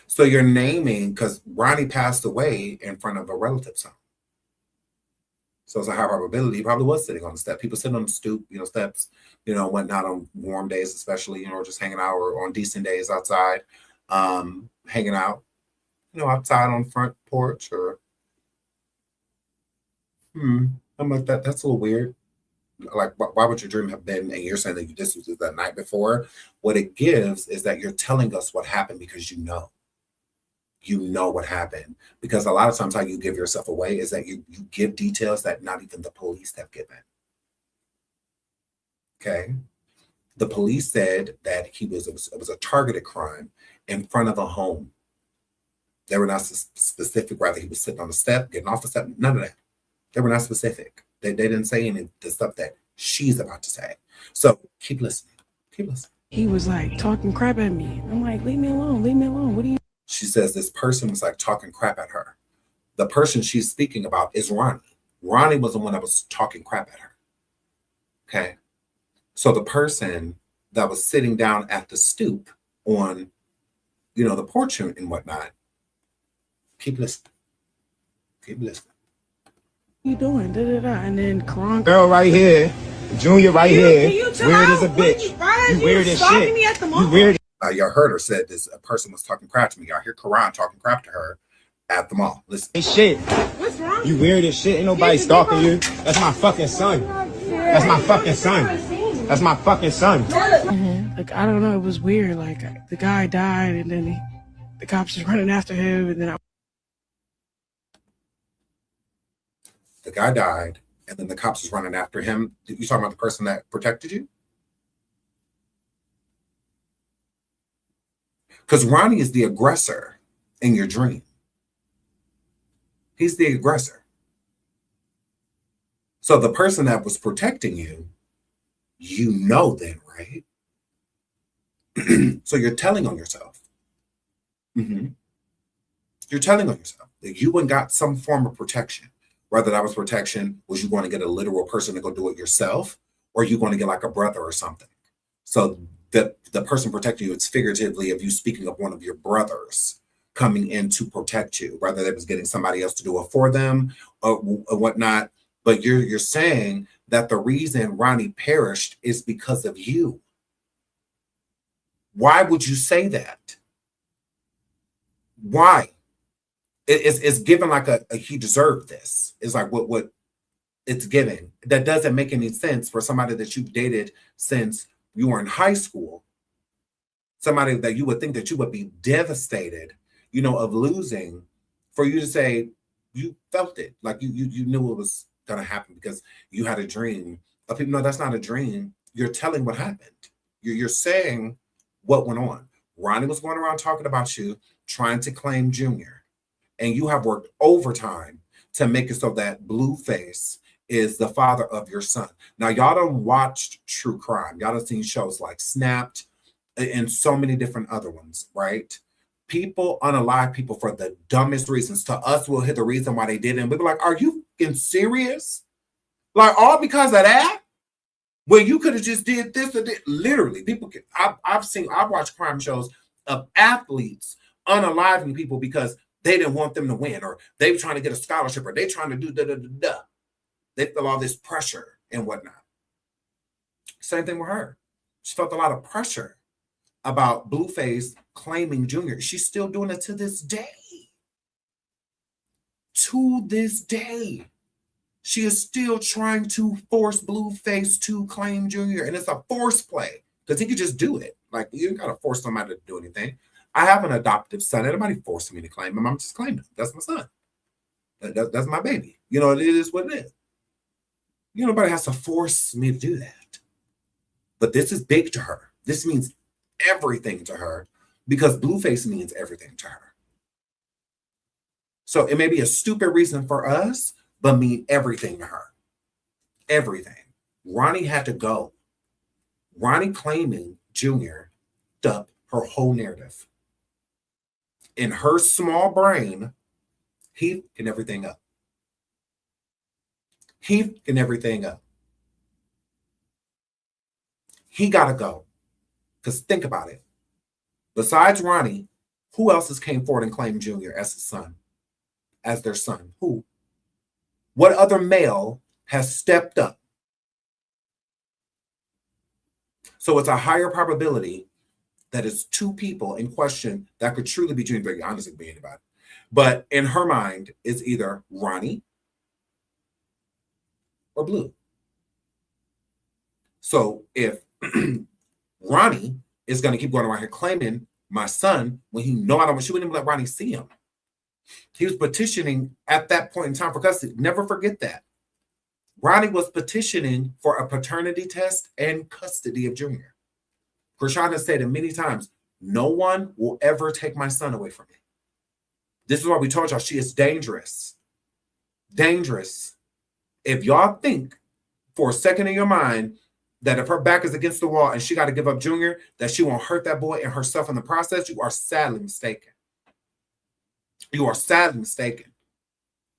Speaker 5: So you're naming, because Ronnie passed away in front of a relative's home. So it's a high probability he probably was sitting on the step. People sitting on the stoop, steps, whatnot on warm days, especially, just hanging out, or on decent days outside, hanging out, outside on the front porch, or I'm like, that's a little weird. Like, why would your dream have been, and you're saying that this was the night before? What it gives is that you're telling us what happened because you know what happened. Because a lot of times how you give yourself away is that you give details that not even the police have given. Okay. The police said that it was a targeted crime in front of a home. They were not specific whether he was sitting on the step, getting off the step, none of that. They were not specific. They didn't say any of the stuff that she's about to say. So keep listening. Keep listening.
Speaker 11: he was like talking crap at me. I'm like, leave me alone, leave me alone. What are you?
Speaker 5: She says this person was like talking crap at her. The person she's speaking about is Ronnie. Ronnie was the one that was talking crap at her. Okay. So the person that was sitting down at the stoop on, the porch and whatnot, keep listening. Keep listening.
Speaker 11: What you doing? Da, da, da. And then Karan.
Speaker 12: Girl right here, Junior right here, weird as a bitch.
Speaker 7: You
Speaker 12: weird as shit.
Speaker 7: Me at the
Speaker 12: you weird.
Speaker 5: Y'all heard her said this. A person was talking crap to me. Y'all hear Karan talking crap to her at the mall. Listen.
Speaker 12: Hey, shit.
Speaker 7: What's wrong?
Speaker 12: You weird as shit. Ain't nobody stalking you. That's my fucking son. That's my fucking son. That's my fucking son.
Speaker 11: Mm-hmm. Like, I don't know. It was weird. Like, the guy died, and then the cops was running after him, and then
Speaker 5: The guy died, and then the cops was running after him. You talking about the person that protected you? Because Ronnie is the aggressor in your dream. He's the aggressor. So the person that was protecting you, then, right? So you're telling on yourself. Mm-hmm. You're telling on yourself that you went got some form of protection. Whether that was protection, was you going to get a literal person to go do it yourself, or you going to get like a brother or something? So the person protecting you, it's figuratively of you speaking of one of your brothers coming in to protect you, whether they was getting somebody else to do it for them or whatnot. But you're saying that the reason Ronnie perished is because of you. Why would you say that? Why? It's given like a he deserved this. It's like what it's given. That doesn't make any sense for somebody that you've dated since you were in high school. Somebody that you would think that you would be devastated, of losing, for you to say you felt it, like you knew it was gonna happen because you had a dream. But people know that's not a dream. You're telling what happened. You're saying what went on. Ronnie was going around talking about you, trying to claim Junior, and you have worked overtime to make it so that Blueface is the father of your son. Now, y'all done watched true crime. Y'all done seen shows like Snapped and so many different other ones, right? People unalive people for the dumbest reasons. To us, we'll hit the reason why they did it. And we'll be like, are you serious? Like, all because of that? Well, you could have just did this or that. Literally, people can. I've watched crime shows of athletes unaliving people because they didn't want them to win, or they were trying to get a scholarship, or they trying to do da. They feel all this pressure and whatnot. Same thing with her. She felt a lot of pressure about Blueface claiming Junior. She's still doing it to this day. To this day. She is still trying to force Blueface to claim Junior. And it's a force play. Because he could just do it. Like, you ain't got to force somebody to do anything. I have an adoptive son. Nobody forced me to claim him. I'm just claiming him. That's my son. That's my baby. You know, it is what it is. You know, nobody has to force me to do that. But this is big to her. This means everything to her because Blueface means everything to her. So it may be a stupid reason for us, but mean everything to her. Everything. Ronnie had to go. Ronnie claiming Junior up her whole narrative. In her small brain, he can everything up. He can everything up. He got to go. Because think about it. Besides Ronnie, who else has came forward and claimed Junior as his son? As their son? Who? What other male has stepped up? So it's a higher probability that it's two people in question that could truly be Junior. Very honestly, be anybody. But in her mind, it's either Ronnie or Blue. So if Ronnie is going to keep going around here claiming my son when he know I don't, she wouldn't even let Ronnie see him. He was petitioning at that point in time for custody. Never forget that. Ronnie was petitioning for a paternity test and custody of Junior. CHRISEAN has said it many times, no one will ever take my son away from me. This is why we told y'all she is dangerous. Dangerous. If y'all think for a second in your mind that if her back is against the wall and she got to give up Junior, that she won't hurt that boy and herself in the process, you are sadly mistaken. You are sadly mistaken.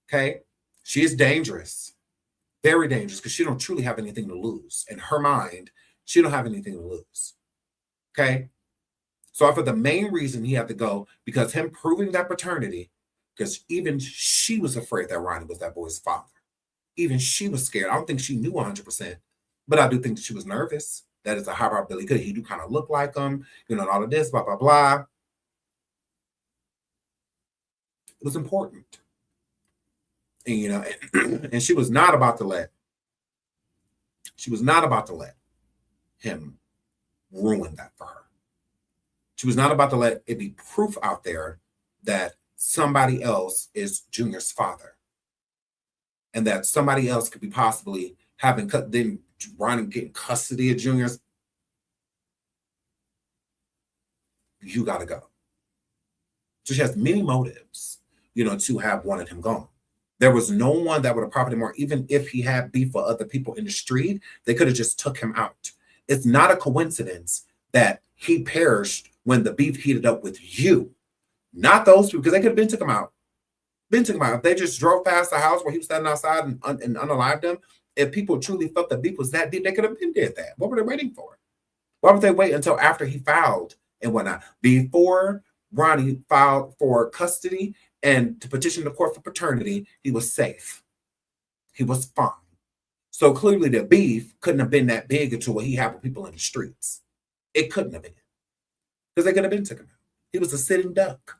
Speaker 5: Okay? She is dangerous. Very dangerous because she don't truly have anything to lose. In her mind, she don't have anything to lose. Okay? So for the main reason he had to go, because him proving that paternity, because even she was afraid that Ronnie was that boy's father. Even she was scared. I don't think she knew 100%, but I do think that she was nervous. That is a high probability because he do kind of look like him, you know, and all of this, blah, blah, blah. It was important. And, you know, and she was not about to let him ruin that for her. She was not about to let it be proof out there that somebody else is Junior's father. And that somebody else could be possibly having then Ronnie getting custody of Junior's. You got to go. So she has many motives, you know, to have wanted him gone. There was no one that would have profited more. Even if he had beef with other people in the street, they could have just took him out. It's not a coincidence that he perished when the beef heated up with you. Not those people, because they could have took him out. If they just drove past the house where he was standing outside and unalived him, if people truly felt the beef was that deep, they could have been did that. What were they waiting for? Why would they wait until after he filed and whatnot? Before Ronnie filed for custody and to petition the court for paternity, he was safe. He was fine. So clearly the beef couldn't have been that big into what he had with people in the streets. It couldn't have been. Because they could have took him out. He was a sitting duck.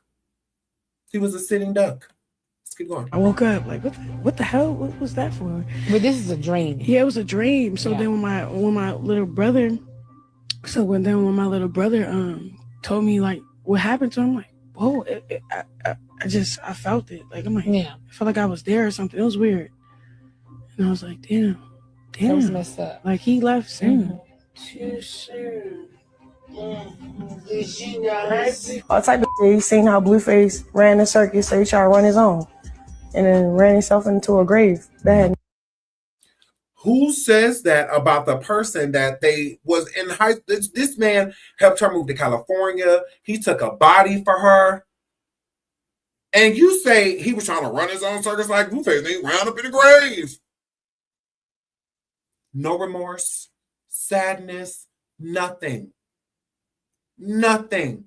Speaker 5: Let's keep going.
Speaker 11: I woke up like, what the hell? What was that for?
Speaker 6: But this is a dream.
Speaker 11: Yeah, it was a dream. So then when my little brother, when my little brother told me like what happened to him, I'm like, whoa, I felt it. Like I'm like, I felt like I was there or something. It was weird. And I was like, damn.
Speaker 6: That was messed up.
Speaker 11: Like he left soon.
Speaker 4: Too soon. All type of shit. You seen how Blueface ran the circus, so he tried to run his own, and then ran himself into a grave. That had
Speaker 5: Who says that about the person that they was in high? This man helped her move to California. He took a body for her. And you say he was trying to run his own circus like Blueface, and he wound up in the grave. No remorse, sadness, nothing. Nothing.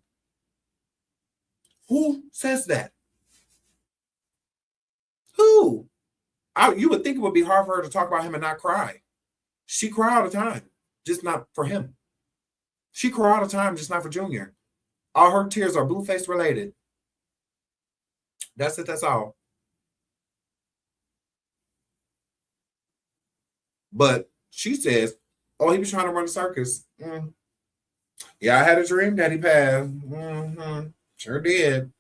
Speaker 5: Who says that? Who? You would think it would be hard for her to talk about him and not cry. She cry all the time, just not for him. She cry all the time, just not for Junior. All her tears are Blueface related. That's it, that's all. But she says, oh, he was trying to run a circus. Yeah, I had a dream that he passed. Sure did.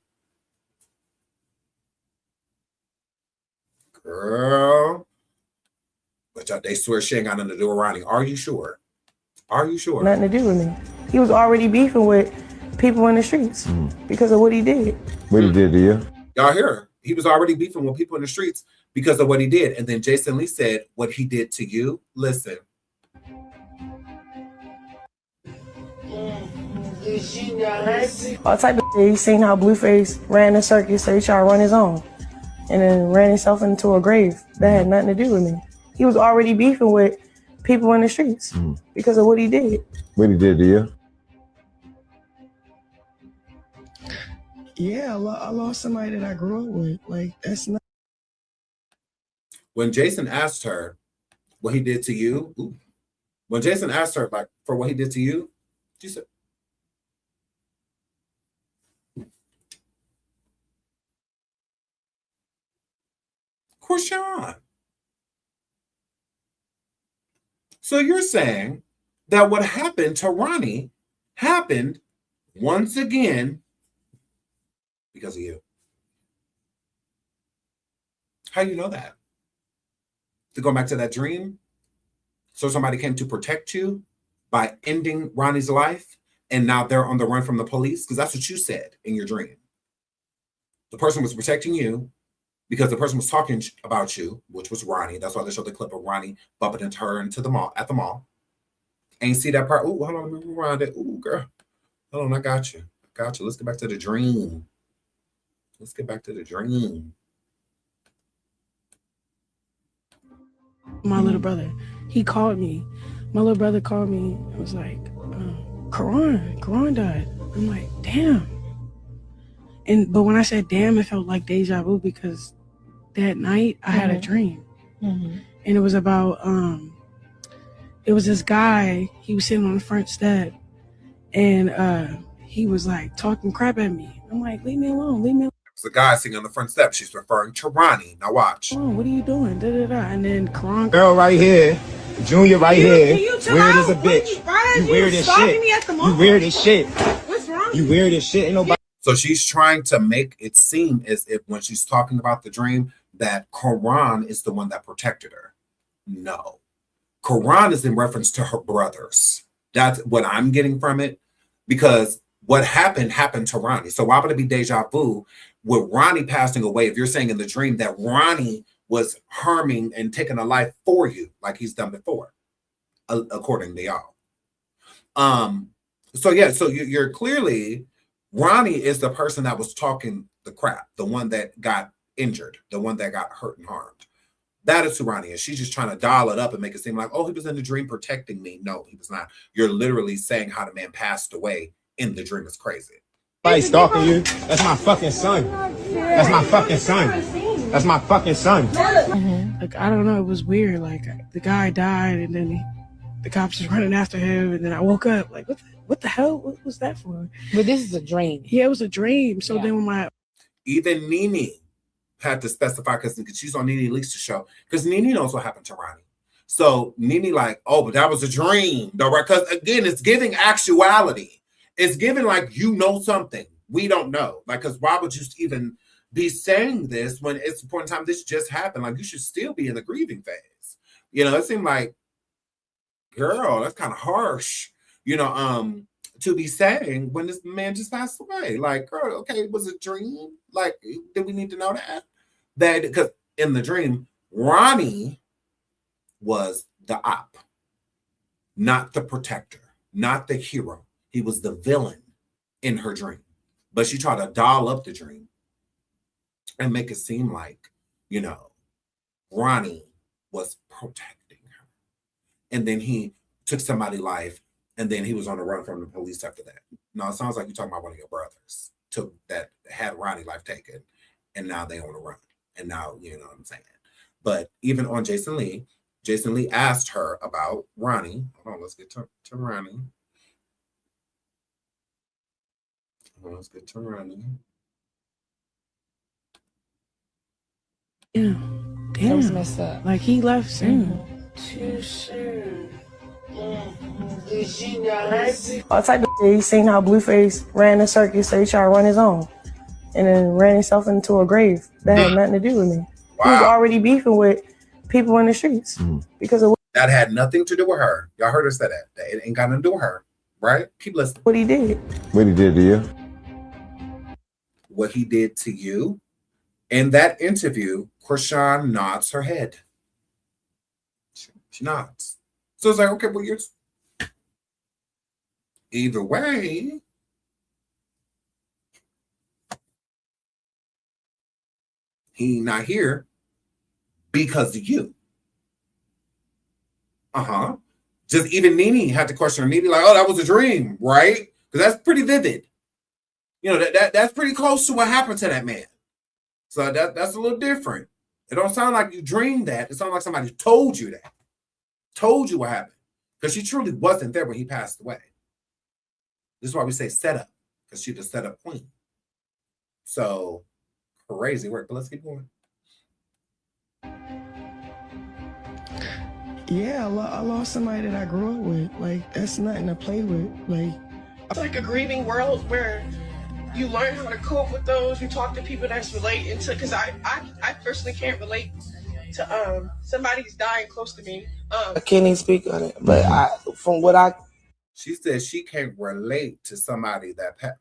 Speaker 5: Girl. But they swear she ain't got nothing to do with Ronnie. Are you sure? Are you sure?
Speaker 4: nothing to do with me. He was already beefing with people in the streets because of what he did.
Speaker 9: What he did to you?
Speaker 5: Y'all hear her. He was already beefing with people in the streets because of what he did. And then Jason Lee said, what he did to you, listen.
Speaker 4: All type of shit. You seen how Blueface ran the circus, so he tried to run his own, and then ran himself into a grave. That had nothing to do with me. He was already beefing with people in the streets because of what he did.
Speaker 9: What he did to you?
Speaker 11: Yeah, I lost somebody that I grew up with. Like, that's not.
Speaker 5: When Jason asked her what he did to you, when Jason asked her like for what he did to you, she said, CHRISEAN. So you're saying that what happened to Ronnie happened once again because of you. How do you know that? To go back to that dream? So somebody came to protect you by ending Ronnie's life, and now they're on the run from the police? Because that's what you said in your dream. The person was protecting you because the person was talking about you, which was Ronnie. That's why they showed the clip of Ronnie bumping into her into the mall, at the mall. And you see that part? Ooh, hold on, let me rewind it. Ooh, girl. Hold on, I got you. Let's get back to the dream.
Speaker 11: My little brother, he called me. My little brother called me and was like, Ronne died. I'm like, damn. But when I said damn, it felt like deja vu because that night I had a dream. And it was about, it was this guy, he was sitting on the front step and he was like talking crap at me. I'm like, leave me alone.
Speaker 5: It's a guy sitting on the front step. She's referring to Ronnie. Now watch.
Speaker 11: Oh, what are you doing? And then Karan.
Speaker 12: Girl right here, Junior right here. Weird as a bitch. You weird as shit. You weird as shit.
Speaker 11: What's wrong?
Speaker 12: You weird as shit. Ain't nobody.
Speaker 5: So she's trying to make it seem as if when she's talking about the dream that Karan is the one that protected her. No. Karan is in reference to her brothers. That's what I'm getting from it. Because what happened to Ronnie. So why would it be deja vu with Ronnie passing away if you're saying in the dream that Ronnie was harming and taking a life for you like he's done before, according to y'all. So you're clearly, Ronnie is the person that was talking the crap, the one that got injured, the one that got hurt and harmed. That is who Ronnie is. She's just trying to dial it up and make it seem like, oh, he was in the dream protecting me. No, he was not. You're literally saying how the man passed away in the dream is crazy.
Speaker 12: Nobody stalking you. That's my fucking son. That's my fucking son. That's my fucking son.
Speaker 11: Like, I don't know, it was weird. Like, the guy died and then the cops was running after him and then I woke up like, what the hell? What was that for?
Speaker 6: But this is a dream.
Speaker 11: Yeah, it was a dream. So then when
Speaker 5: even Nene had to specify because she's on Nene Leakes' show because Nene knows what happened to Ronnie. So Nene like, oh, but that was a dream, though, right? Because again, it's giving actuality. It's giving like you know something we don't know. Like, because why would you even be saying this when it's the point in time this just happened? Like, you should still be in the grieving phase. You know, it seemed like girl, that's kind of harsh, to be saying when this man just passed away. Like, girl, okay, it was a dream. Like, did we need to know that? Because in the dream, Ronnie was the op, not the protector, not the hero. He was the villain in her dream. But she tried to doll up the dream and make it seem like, Ronnie was protecting her. And then he took somebody's life, and then he was on the run from the police after that. No, it sounds like you're talking about one of your brothers that had Ronnie's life taken, and now they on the run. And now, you know what I'm saying? But even on Jason Lee asked her about Ronnie. Hold on, let's get to Ronnie. Let's get to Ronnie.
Speaker 11: Yeah. Damn.
Speaker 6: That was messed up.
Speaker 11: Like, he left soon.
Speaker 4: Too soon. All type of shit. You seen how Blueface ran the circus, so he tried to run his own. And then ran himself into a grave that had nothing to do with me. Wow. He was already beefing with people in the streets because of
Speaker 5: that had nothing to do with her. Y'all heard her say that. It ain't got nothing to do with her, right? Keep listening.
Speaker 4: What he did.
Speaker 9: What he did to you?
Speaker 5: What he did to you. In that interview, CHRISEAN nods her head. She nods. So it's like, okay, well, you're either way. He not here because of you. Just even Nene had to question her. Nene like, oh, that was a dream, right? Because that's pretty vivid. That's pretty close to what happened to that man. So that's a little different. It don't sound like you dreamed that. It sounds like somebody told you that. Told you what happened. Because she truly wasn't there when he passed away. This is why we say set up. Because she's the setup queen. So crazy work. But let's keep going.
Speaker 4: Yeah, I lost somebody that I grew up with. Like, that's nothing to play with. Like, it's like a grieving world where you learn how to cope with those. You talk to people that's relating to, because I personally can't relate to somebody's dying close to me. I can't even speak on it, but
Speaker 5: she said she can't relate to somebody that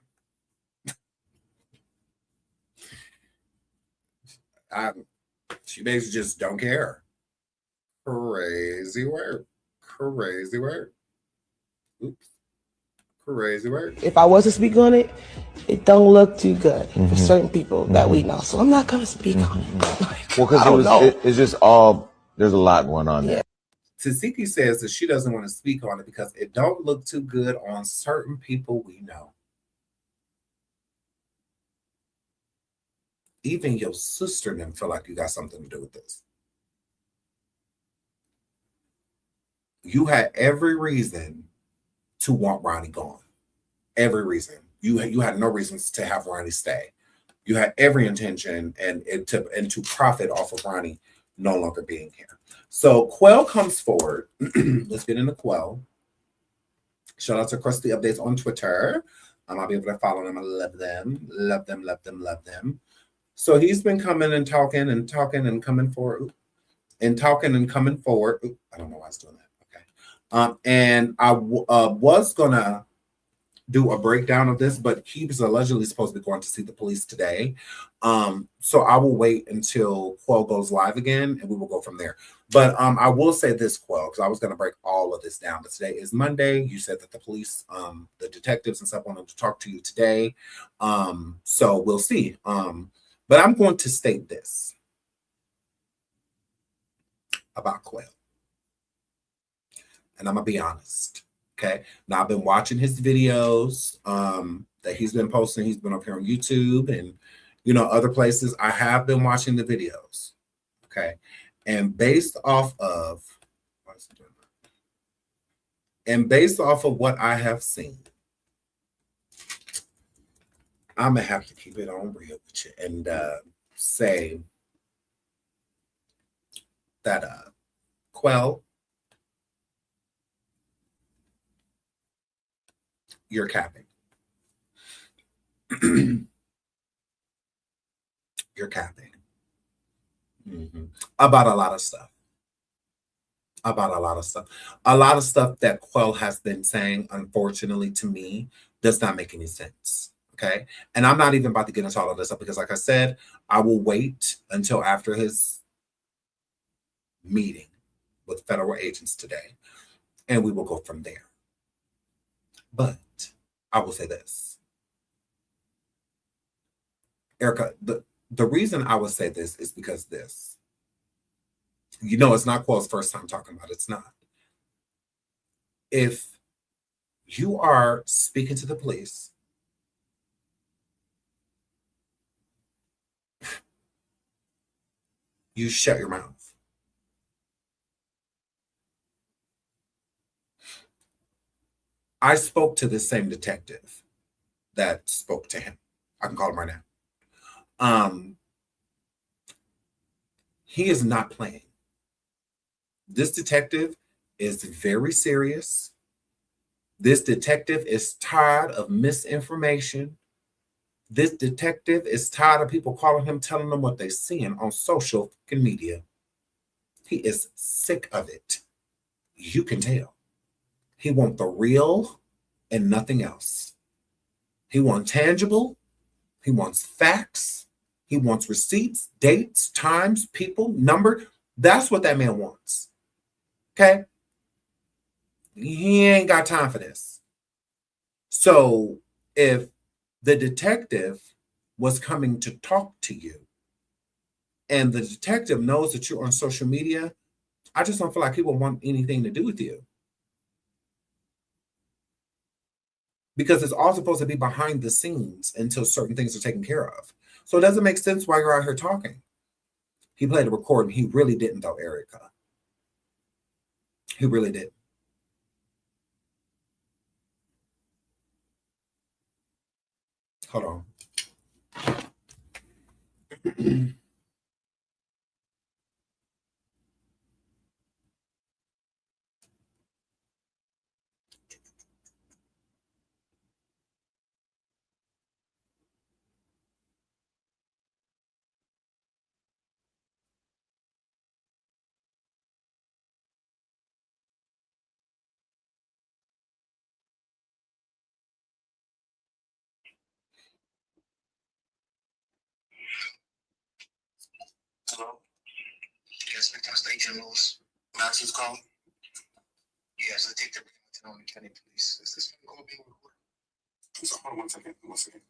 Speaker 5: she basically just don't care. Crazy word. Crazy word. Oops. Crazy word.
Speaker 4: If I was to speak on it, it don't look too good for certain people that we know. So I'm not gonna speak on it.
Speaker 9: Well, because it's just all, there's a lot going on there.
Speaker 5: Tasiki says that she doesn't want to speak on it because it don't look too good on certain people we know. Even your sister didn't feel like you got something to do with this. You had every reason to want Ronnie gone. Every reason. You had no reasons to have Ronnie stay. You had every intention and to profit off of Ronnie no longer being here. So Quell comes forward. Let's get into Quell. Shout out to Krusty Updates on Twitter. I'll be able to follow them. I love them. Love them, love them, love them. So he's been coming and talking and coming forward. And talking and coming forward. I don't know why I was doing that. And I was gonna do a breakdown of this, but he was allegedly supposed to be going to see the police today. So I will wait until Quell goes live again, and we will go from there. But I will say this, Quell, because I was gonna break all of this down. But today is Monday. You said that the police, the detectives and stuff, wanted to talk to you today. So we'll see. But I'm going to state this about Quell. And I'm gonna be honest, okay? Now I've been watching his videos that he's been posting. He's been up here on YouTube and other places. I have been watching the videos, okay? And based off of what I have seen, I'm gonna have to keep it on real with you and say that Quell, you're capping. You're capping about a lot of stuff. about a lot of stuff. A lot of stuff that Quell has been saying, unfortunately, to me, does not make any sense. Okay. And I'm not even about to get into all of this stuff because, like I said, I will wait until after his meeting with federal agents today, and we will go from there. But I will say this, Erica, the reason I would say this is because this, you know, it's not Quell's first time talking about it. It's not. If you are speaking to the police, you shut your mouth. I spoke to the same detective that spoke to him. I can call him right now. He is not playing. This detective is very serious. This detective is tired of misinformation. This detective is tired of people calling him, telling them what they're seeing on social media. He is sick of it. You can tell. He wants the real and nothing else. He wants tangible. He wants facts. He wants receipts, dates, times, people, number. That's what that man wants. Okay? He ain't got time for this. So if the detective was coming to talk to you and the detective knows that you're on social media, I just don't feel like he will want anything to do with you. Because it's all supposed to be behind the scenes until certain things are taken care of. So it doesn't make sense why you're out here talking. He played a recording. He really didn't, though, Erica. He really did. Hold on.
Speaker 13: Hello? Yes, Victor State General's Master's calling. Yes, I take the Nolan County Police. Is this phone call being recorded? So, hold on 1 second. 1 second.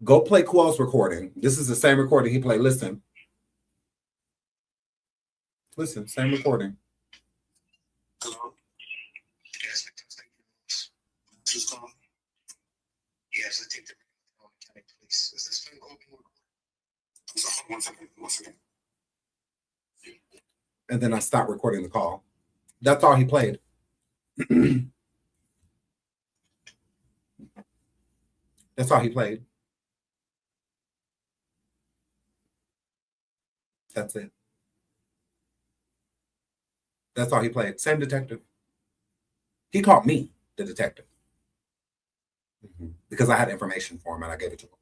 Speaker 5: Go play Quell's recording. This is the same recording he played. Listen. Listen, same recording.
Speaker 13: Hello? Yes, Victor State General's Master's calling. Yes, I take the Nolan County Police. Is this phone call being recorded? So, hold on 1 second. 1 second.
Speaker 5: And then I stopped recording the call. That's all he played. That's all he played. That's it. That's all he played. Same detective. He called me, the detective, because I had information for him and I gave it to him.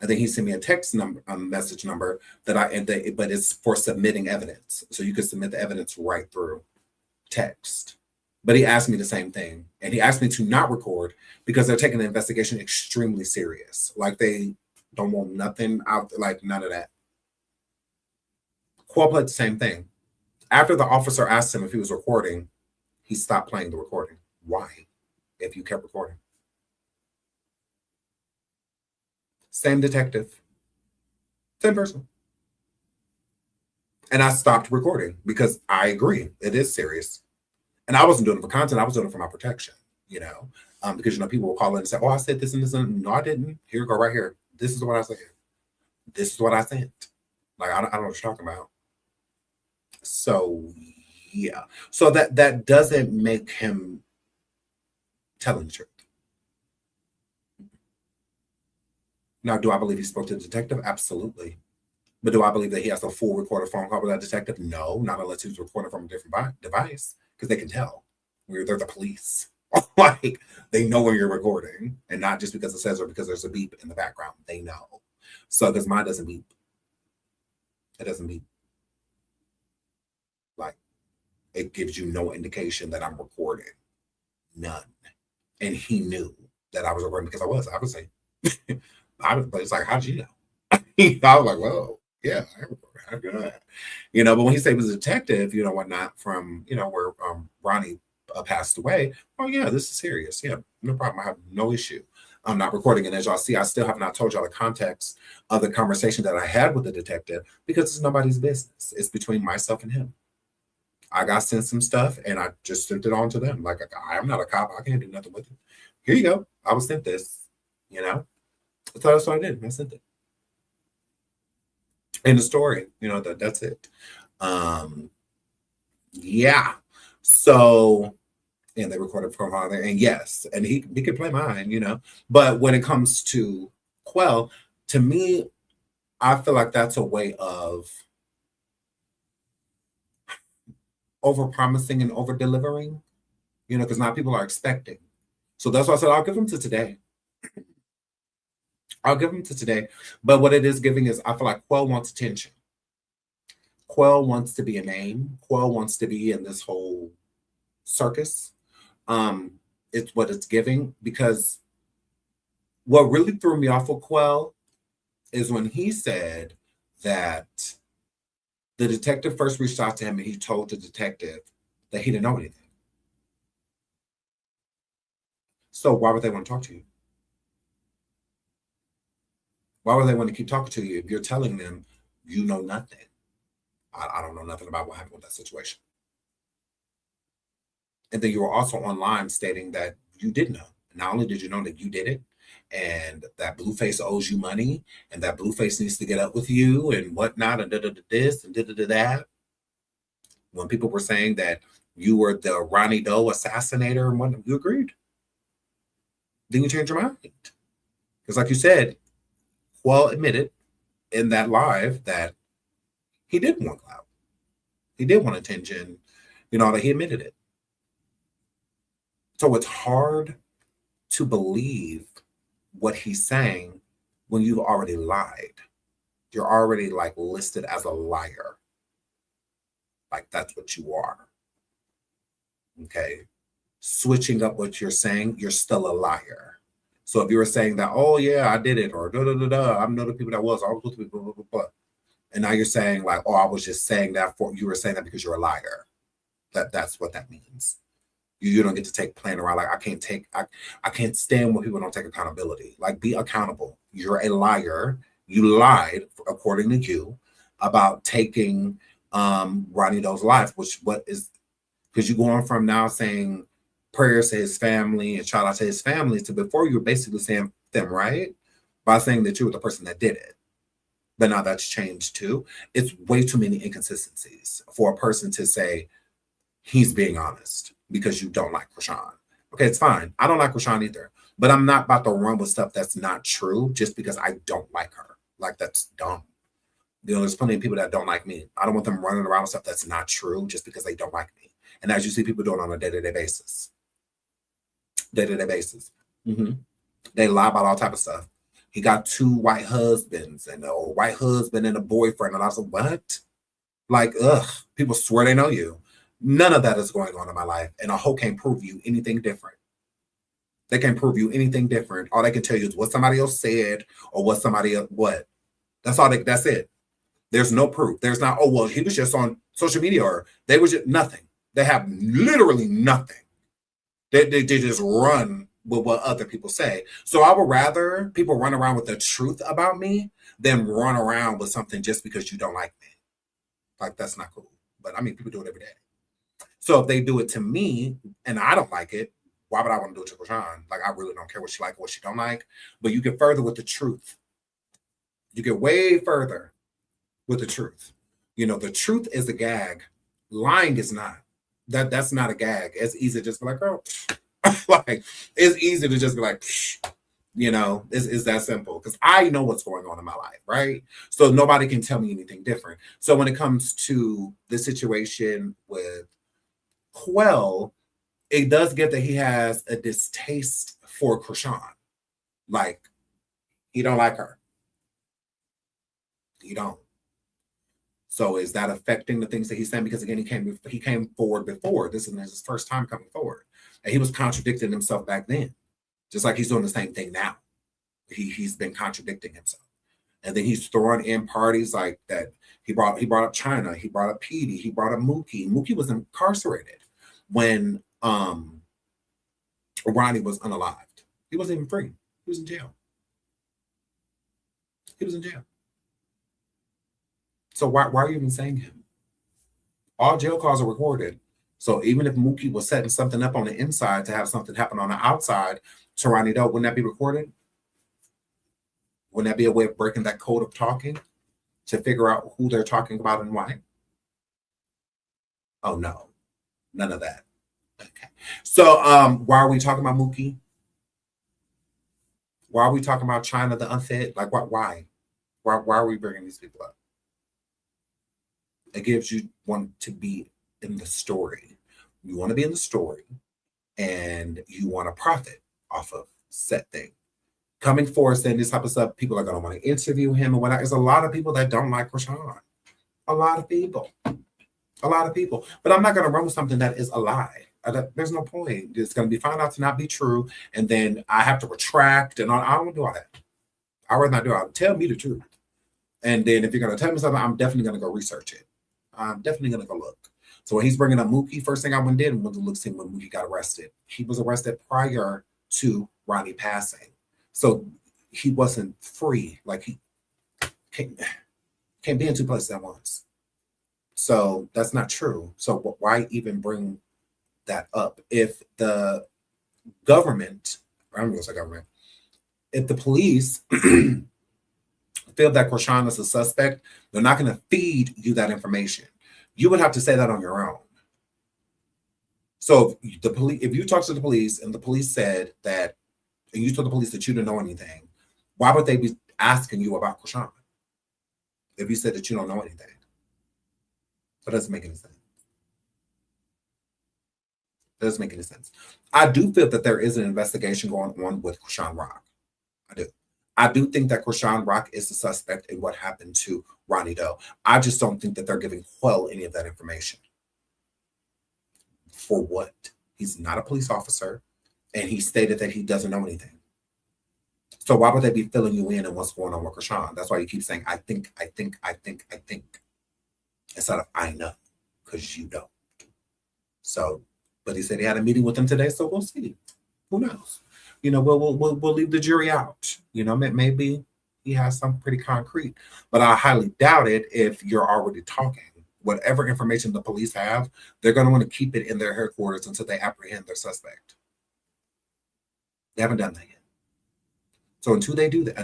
Speaker 5: And then he sent me a text number, message number but it's for submitting evidence. So you could submit the evidence right through text. But he asked me the same thing. And he asked me to not record because they're taking the investigation extremely serious. Like they don't want nothing out, like none of that. Quell played the same thing. After the officer asked him if he was recording, he stopped playing the recording. Why? If you kept recording. Same detective. Same person. And I stopped recording because I agree. It is serious. And I wasn't doing it for content. I was doing it for my protection, you know, because, you know, people will call in and say, oh, I said this and this. And no, I didn't. Here you go right here. This is what I said. This is what I sent. Like, I don't know what you're talking about. So, yeah. So that doesn't make him telling the truth. Now, do I believe he spoke to the detective? Absolutely. But do I believe that he has a full recorded phone call with that detective? No, not unless he's recording from a different device, because they can tell. They're the police. Like, they know when you're recording, and not just because it says or because there's a beep in the background. They know. So, because mine doesn't beep. It doesn't mean like it gives you no indication that I'm recording. None. And he knew that I was recording because I was saying, but it's like, how did you know? I was like, well, yeah, I am recording. How do you know that? You know, but when he said he was a detective, you know, whatnot, from, you know, where Ronnie passed away, oh, yeah, this is serious. Yeah, no problem. I have no issue. I'm not recording. And as y'all see, I still have not told y'all the context of the conversation that I had with the detective because it's nobody's business. It's between myself and him. I got sent some stuff and I just sent it on to them. Like, I'm not a cop. I can't do nothing with it. Here you go. I was sent this, you know? So that's what I did. I sent it. In the story, you know, that's it. Yeah. So, and they recorded from there. And yes, and he could play mine, you know. But when it comes to Quell, to me, I feel like that's a way of over promising and over delivering, you know, because now people are expecting. So that's why I said I'll give them to today. I'll give them to today. But what it is giving is I feel like Quell wants attention. Quell wants to be a name. Quell wants to be in this whole circus. It's what it's giving, because what really threw me off of Quell is when he said that the detective first reached out to him and he told the detective that he didn't know anything. So why would they want to talk to you? Why would they want to keep talking to you if you're telling them you know nothing? I don't know nothing about what happened with that situation. And then you were also online stating that you did know. Not only did you know that you did it, and that Blueface owes you money, and that Blueface needs to get up with you and whatnot, and this and that. When people were saying that you were the Ronnie Doe assassinator and whatnot, you agreed. Then you changed your mind. Because like you said, Quell admitted in that live that he did want clout. He did want attention, you know, that he admitted it. So it's hard to believe what he's saying when you've already lied. You're already like listed as a liar. Like that's what you are. Okay. Switching up what you're saying, you're still a liar. So if you were saying that, oh yeah, I did it, or I know the people that was, I was with people, blah, blah, blah. And now you're saying like, oh, I was just saying that you were saying that because you're a liar. That's what that means. You don't get to take playing around. Like I can't stand when people don't take accountability. Like be accountable. You're a liar. You lied, according to you, about taking Ronnie Doe's life, because you're going from now saying prayers to his family and shout out to his family to before you were basically saying them, right? By saying that you were the person that did it. But now that's changed too. It's way too many inconsistencies for a person to say he's being honest because you don't like CHRISEAN. Okay, it's fine. I don't like CHRISEAN either. But I'm not about to run with stuff that's not true just because I don't like her. Like, that's dumb. You know, there's plenty of people that don't like me. I don't want them running around with stuff that's not true just because they don't like me. And as you see people doing on a day-to-day basis. Day-to-day basis. They lie about all type of stuff. He got 2 white husbands and a white husband and a boyfriend. And I was like, what? Like, ugh, people swear they know you. None of that is going on in my life. And a hoe can't prove you anything different. They can't prove you anything different. All they can tell you is what somebody else said or what somebody else, what. That's it. There's no proof. There's not, oh, well, he was just on social media or they were just nothing. They have literally nothing. They just run with what other people say. So I would rather people run around with the truth about me than run around with something just because you don't like me. Like, that's not cool. But I mean, people do it every day. So if they do it to me and I don't like it, why would I want to do it to CHRISEAN? Like, I really don't care what she like or what she don't like. But you get further with the truth. You get way further with the truth. You know, the truth is a gag. Lying is not. That's not a gag. It's easy to just be like, oh, like, it's easy to just be like, you know, it's that simple. Because I know what's going on in my life, right? So nobody can tell me anything different. So when it comes to the situation with Quell, it does get that he has a distaste for CHRISEAN. Like, he don't like her. He don't. So is that affecting the things that he's saying? Because again, he came forward before. This is his first time coming forward, and he was contradicting himself back then, just like he's doing the same thing now. He's been contradicting himself, and then he's throwing in parties like that. He brought up China. He brought up Petey. He brought up Mookie. Mookie was incarcerated when Ronnie was unalived. He wasn't even free. He was in jail. He was in jail. So why are you even saying him? All jail calls are recorded. So even if Mookie was setting something up on the inside to have something happen on the outside to Ronnie Doe, wouldn't that be recorded? Wouldn't that be a way of breaking that code of talking to figure out who they're talking about and why? Oh no, none of that. Okay. So why are we talking about Mookie? Why are we talking about China, the unfit? Like why? Why are we bringing these people up? It gives you want to be in the story. You want to be in the story and you want to profit off of said thing. Coming forward saying this type of stuff, people are going to want to interview him and whatnot. There's a lot of people that don't like CHRISEAN. A lot of people. But I'm not going to run with something that is a lie. There's no point. It's going to be found out to not be true. And then I have to retract and all. I don't want to do all that. I'd rather not do it. Tell me the truth. And then if you're going to tell me something, I'm definitely going to go research it. I'm definitely going to go look. So when he's bringing up Mookie, first thing I went and did was to look see when Mookie got arrested. He was arrested prior to Ronnie passing. So he wasn't free. Like he can't be in two places at once. So that's not true. So why even bring that up? If the government, I'm going to say government, if the police feel that CHRISEAN is a suspect, they're not going to feed you that information. You would have to say that on your own. So if you talk to the police and the police said that, and you told the police that you didn't know anything, why would they be asking you about CHRISEAN if you said that you don't know anything? That doesn't make any sense. It doesn't make any sense. I do feel that there is an investigation going on with CHRISEAN Rock. I do think that CHRISEAN Rock is the suspect in what happened to Ronnie Doe. I just don't think that they're giving Quell any of that information. For what? He's not a police officer, and he stated that he doesn't know anything. So why would they be filling you in on what's going on with CHRISEAN? That's why you keep saying, I think, instead of I know, because you don't. So, but he said he had a meeting with them today, so we'll see. Who knows? You know, we'll leave the jury out. You know, maybe he has something pretty concrete, but I highly doubt it if you're already talking. Whatever information the police have, they're going to want to keep it in their headquarters until they apprehend their suspect. They haven't done that yet. So until they do that,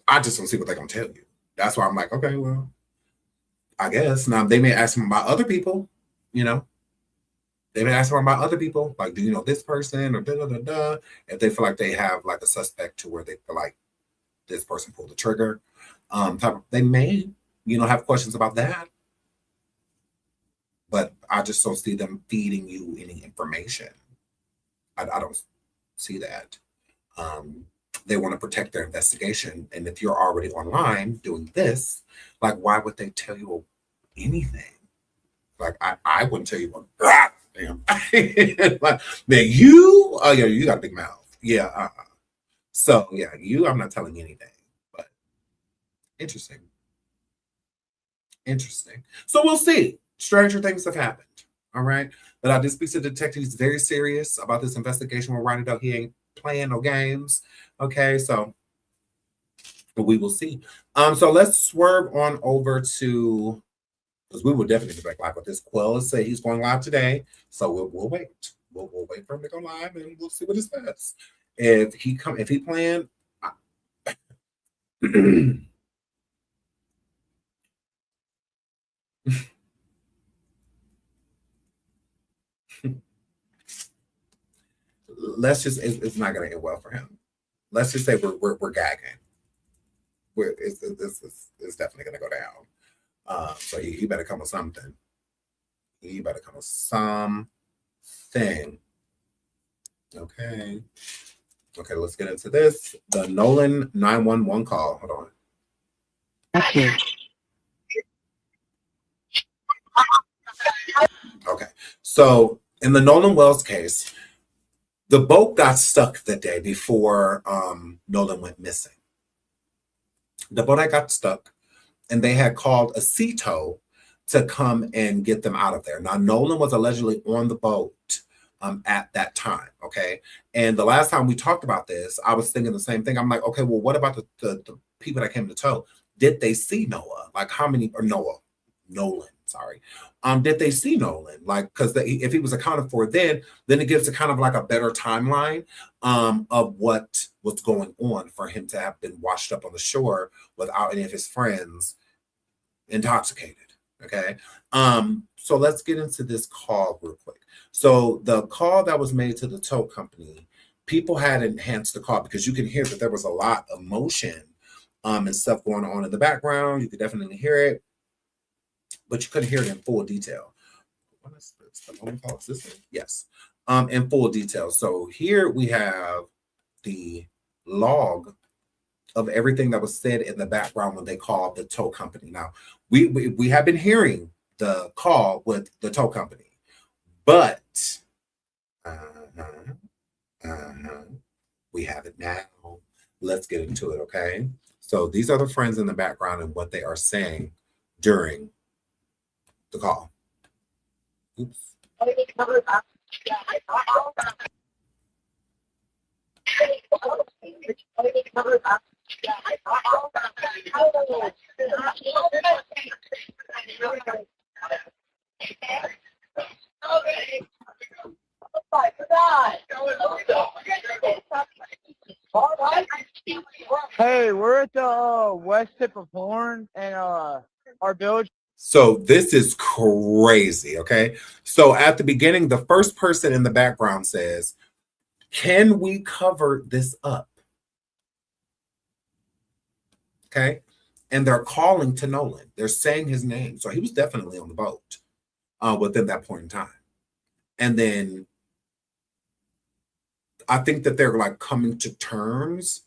Speaker 5: I just don't see what they're going to tell you. That's why I'm like, okay, well, I guess. Now, they may ask him about other people, you know. They may ask him about other people, like, do you know this person or da-da-da-da, if they feel like they have, like, a suspect to where they feel like this person pulled the trigger. They may, you know, have questions about that. But I just don't see them feeding you any information. I don't see that. They want to protect their investigation. And if you're already online doing this, like, why would they tell you anything? Like, I wouldn't tell you, damn. Like, man, you got a big mouth. Yeah. So, yeah, I'm not telling you anything. But interesting. So we'll see. Stranger things have happened. All right. But I did speak to the detective. He's very serious about this investigation with Ronnie Doe. He ain't playing no games. Okay, so we will see. So let's swerve on over to, because we will definitely be back live with this. Quell say he's going live today, so we'll wait. We'll wait for him to go live, and we'll see what he says. If he playing, let's just, it's not going to end well for him. Let's just say we're gagging. It's definitely going to go down. So he better come with something. He better come with something. Okay. Okay, let's get into this. The Nolan 911 call. Hold on.
Speaker 3: Okay.
Speaker 5: Okay, so in the Nolan Wells case, the boat got stuck the day before Nolan went missing. The boat had got stuck, and they had called a sea tow to come and get them out of there. Now, Nolan was allegedly on the boat at that time, okay? And the last time we talked about this, I was thinking the same thing. I'm like, okay, well, what about the people that came to tow? Did they see Noah? Like how many, or Nolan, sorry. Did they see Nolan? Like, because if he was accounted for then it gives a kind of like a better timeline of what was going on for him to have been washed up on the shore without any of his friends intoxicated. Okay. So let's get into this call real quick. So the call that was made to the tow company, people had enhanced the call because you can hear that there was a lot of motion and stuff going on in the background. You could definitely hear it, but you couldn't hear it in full detail. What is this? The phone call system? Yes. In full detail. So here we have the log of everything that was said in the background when they called the tow company. Now, we have been hearing the call with the tow company, but we have it now. Let's get into it, okay? So these are the friends in the background and what they are saying during the call. Oops.
Speaker 14: Hey, we're at the west tip of Horn and our village.
Speaker 5: So this is crazy, okay? So at the beginning, the first person in the background says, "Can we cover this up?" Okay? And they're calling to Nolan. They're saying his name. So he was definitely on the boat within that point in time. And then I think that they're like coming to terms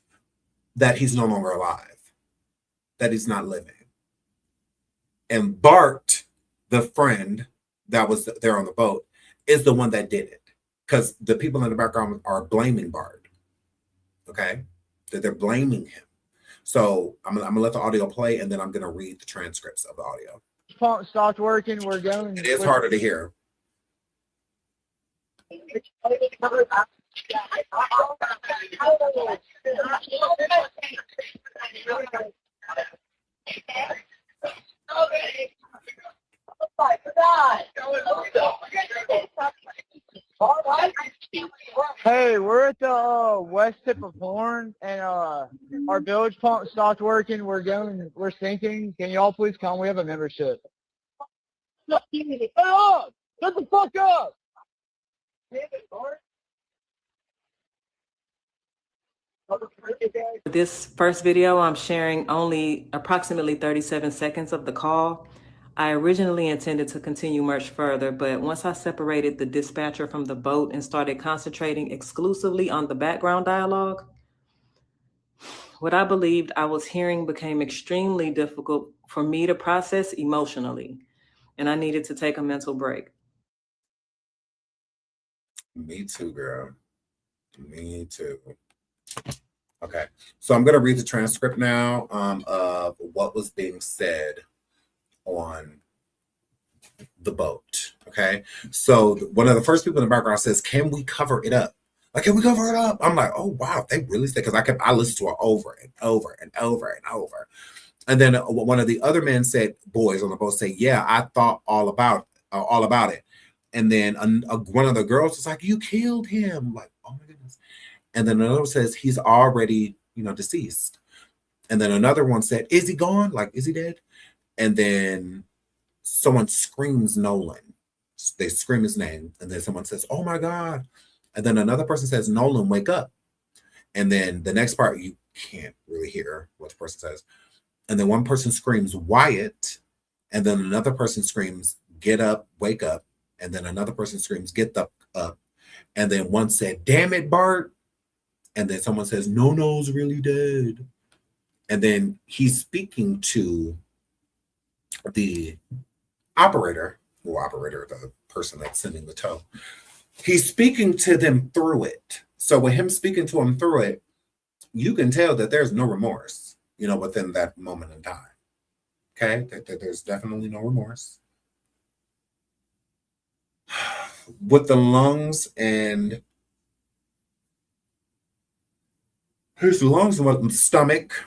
Speaker 5: that he's no longer alive, that he's not living. And Bart, the friend that was there on the boat, is the one that did it. Because the people in the background are blaming Bart. Okay? That they're blaming him. So I'm gonna let the audio play, and then I'm gonna read the transcripts of the audio.
Speaker 14: Pump stopped working. We're going.
Speaker 5: It is harder to hear.
Speaker 14: Hey, we're at the west tip of Horn and our village pump stopped working. We're sinking. Can y'all please come? We have a membership. Shut the fuck up!
Speaker 15: This first video, I'm sharing only approximately 37 seconds of the call. I originally intended to continue much further, but once I separated the dispatcher from the boat and started concentrating exclusively on the background dialogue, what I believed I was hearing became extremely difficult for me to process emotionally, and I needed to take a mental break.
Speaker 5: Me too, girl. Me too. Okay, so I'm going to read the transcript now of what was being said on the boat. Okay, so one of the first people in the background says, "Can we cover it up? Like, can we cover it up?" I'm like, "Oh wow, they really say," because I listened to it over and over and over and over. And then one of the other men said, boys on the boat say, "Yeah, I thought all about it." And then one of the girls was like, "You killed him!" I'm like, oh my goodness. And then another one says, "He's already, deceased." And then another one said, "Is he gone? Like, is he dead?" And then someone screams Nolan. They scream his name. And then someone says, "Oh my God." And then another person says, "Nolan, wake up." And then the next part, you can't really hear what the person says. And then one person screams, "Wyatt." And then another person screams, "Get up, wake up." And then another person screams, "Get the up." And then one said, "Damn it, Bart." And then someone says, Nono's really dead. And then he's speaking to the operator, the person that's sending the tow. He's speaking to them through it. So with him speaking to him through it, you can tell that there's no remorse, within that moment in time. Okay? That there's definitely no remorse. With the lungs and his lungs and stomach.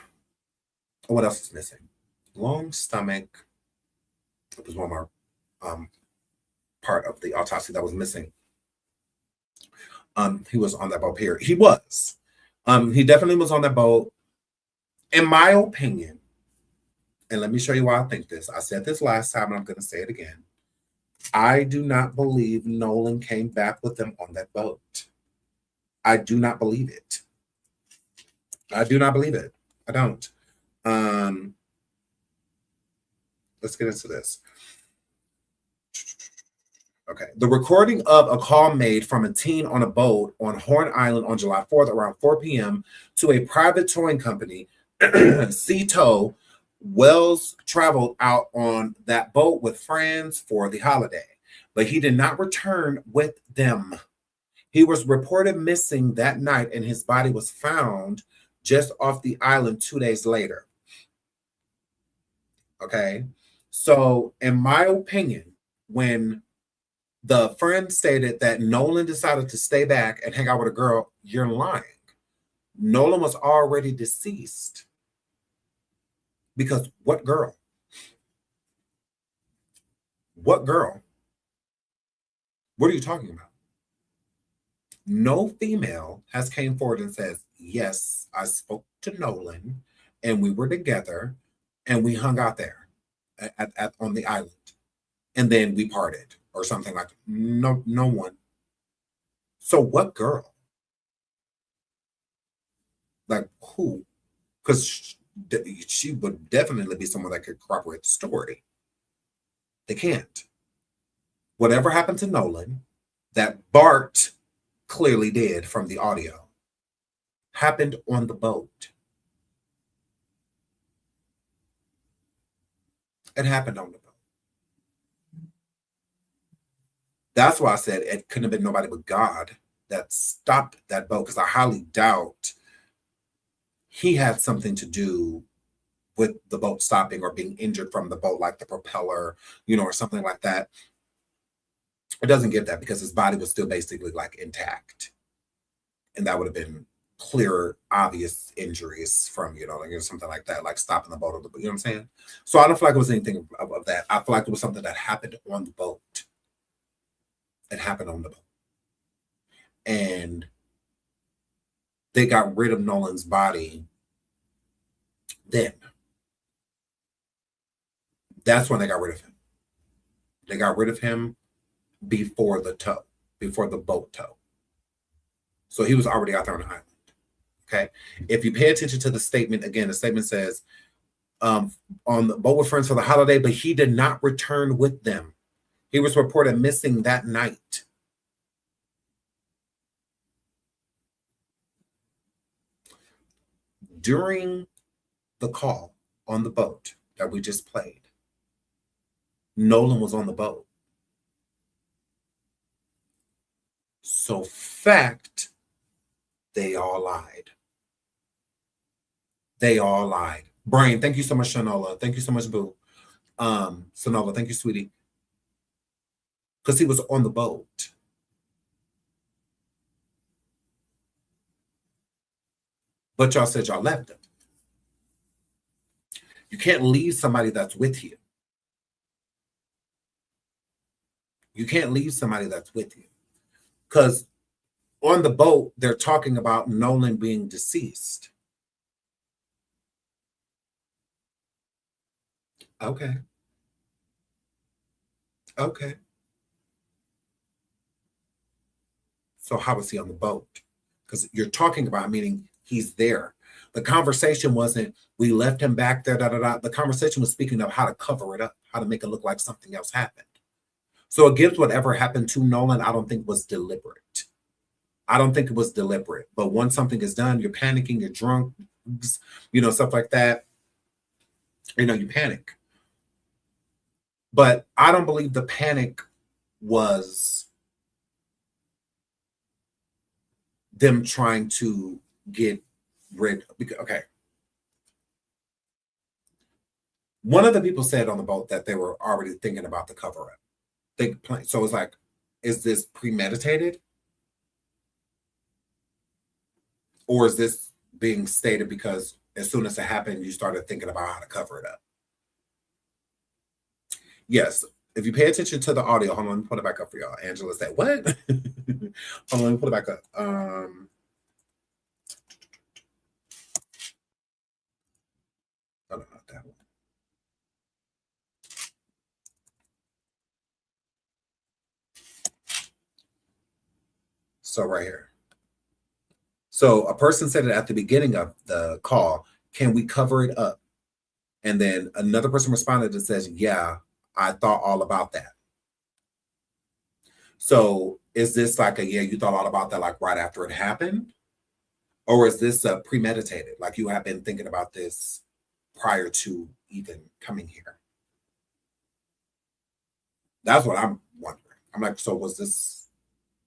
Speaker 5: What else is missing? Lung, stomach. It was one more part of the autopsy that was missing. He was on that boat here. He was. He definitely was on that boat. In my opinion, and let me show you why I think this. I said this last time, and I'm going to say it again. I do not believe Nolan came back with them on that boat. I do not believe it. I do not believe it. I don't. Let's get into this. Okay. The recording of a call made from a teen on a boat on Horn Island on July 4th around 4 p.m. to a private towing company, CTO. Wells traveled out on that boat with friends for the holiday, but he did not return with them. He was reported missing that night, and his body was found just off the island 2 days later. Okay. So, in my opinion, when the friend stated that Nolan decided to stay back and hang out with a girl, you're lying. Nolan was already deceased. Because what girl? What girl? What are you talking about? No female has came forward and says, yes, I spoke to Nolan and we were together and we hung out there on the island and then we parted or something like that. No one. So what girl? Like who? Because she would definitely be someone that could corroborate the story. They can't. Whatever happened to Nolan, that Bart clearly did from the audio, happened on the boat. It happened on the boat. That's why I said it couldn't have been nobody but God that stopped that boat, because I highly doubt he had something to do with the boat stopping or being injured from the boat, like the propeller, or something like that. It doesn't give that because his body was still basically like intact. And that would have been clear, obvious injuries from, something like that, like stopping the boat, or you know what I'm saying? So I don't feel like it was anything of that. I feel like it was something that happened on the boat. It happened on the boat. And they got rid of Nolan's body then. That's when they got rid of him. They got rid of him before the tow, before the boat tow. So he was already out there on the island. Okay. If you pay attention to the statement, again, the statement says, on the boat with friends for the holiday, but he did not return with them. He was reported missing that night. During the call on the boat that we just played, Nolan was on the boat. So fact, they all lied. They all lied. Brain, thank you so much, Shanola. Thank you so much, Boo. Sonola, thank you, sweetie. Because he was on the boat. But y'all said y'all left him. You can't leave somebody that's with you. You can't leave somebody that's with you. Because on the boat, they're talking about Nolan being deceased. Okay. Okay. So how was he on the boat? Because you're talking about, meaning he's there. The conversation wasn't, we left him back there, da, da, da. The conversation was speaking of how to cover it up, how to make it look like something else happened. So it gives whatever happened to Nolan, I don't think was deliberate. I don't think it was deliberate. But once something is done, you're panicking, you're drunk, you know, stuff like that. You know, you panic. But I don't believe the panic was them trying to get rid of, because, okay. One of the people said on the boat that they were already thinking about the cover up. So it's like, is this premeditated? Or is this being stated because as soon as it happened, you started thinking about how to cover it up? Yes. If you pay attention to the audio, hold on, let me put it back up for y'all. Angela said, what? Hold on, let me put it back up. Oh, no, not that one. So right here. So a person said it at the beginning of the call, can we cover it up? And then another person responded and says, yeah, I thought all about that. So is this like a, yeah, you thought all about that like right after it happened? Or is this premeditated? Like you have been thinking about this prior to even coming here? That's what I'm wondering. I'm like, so was this,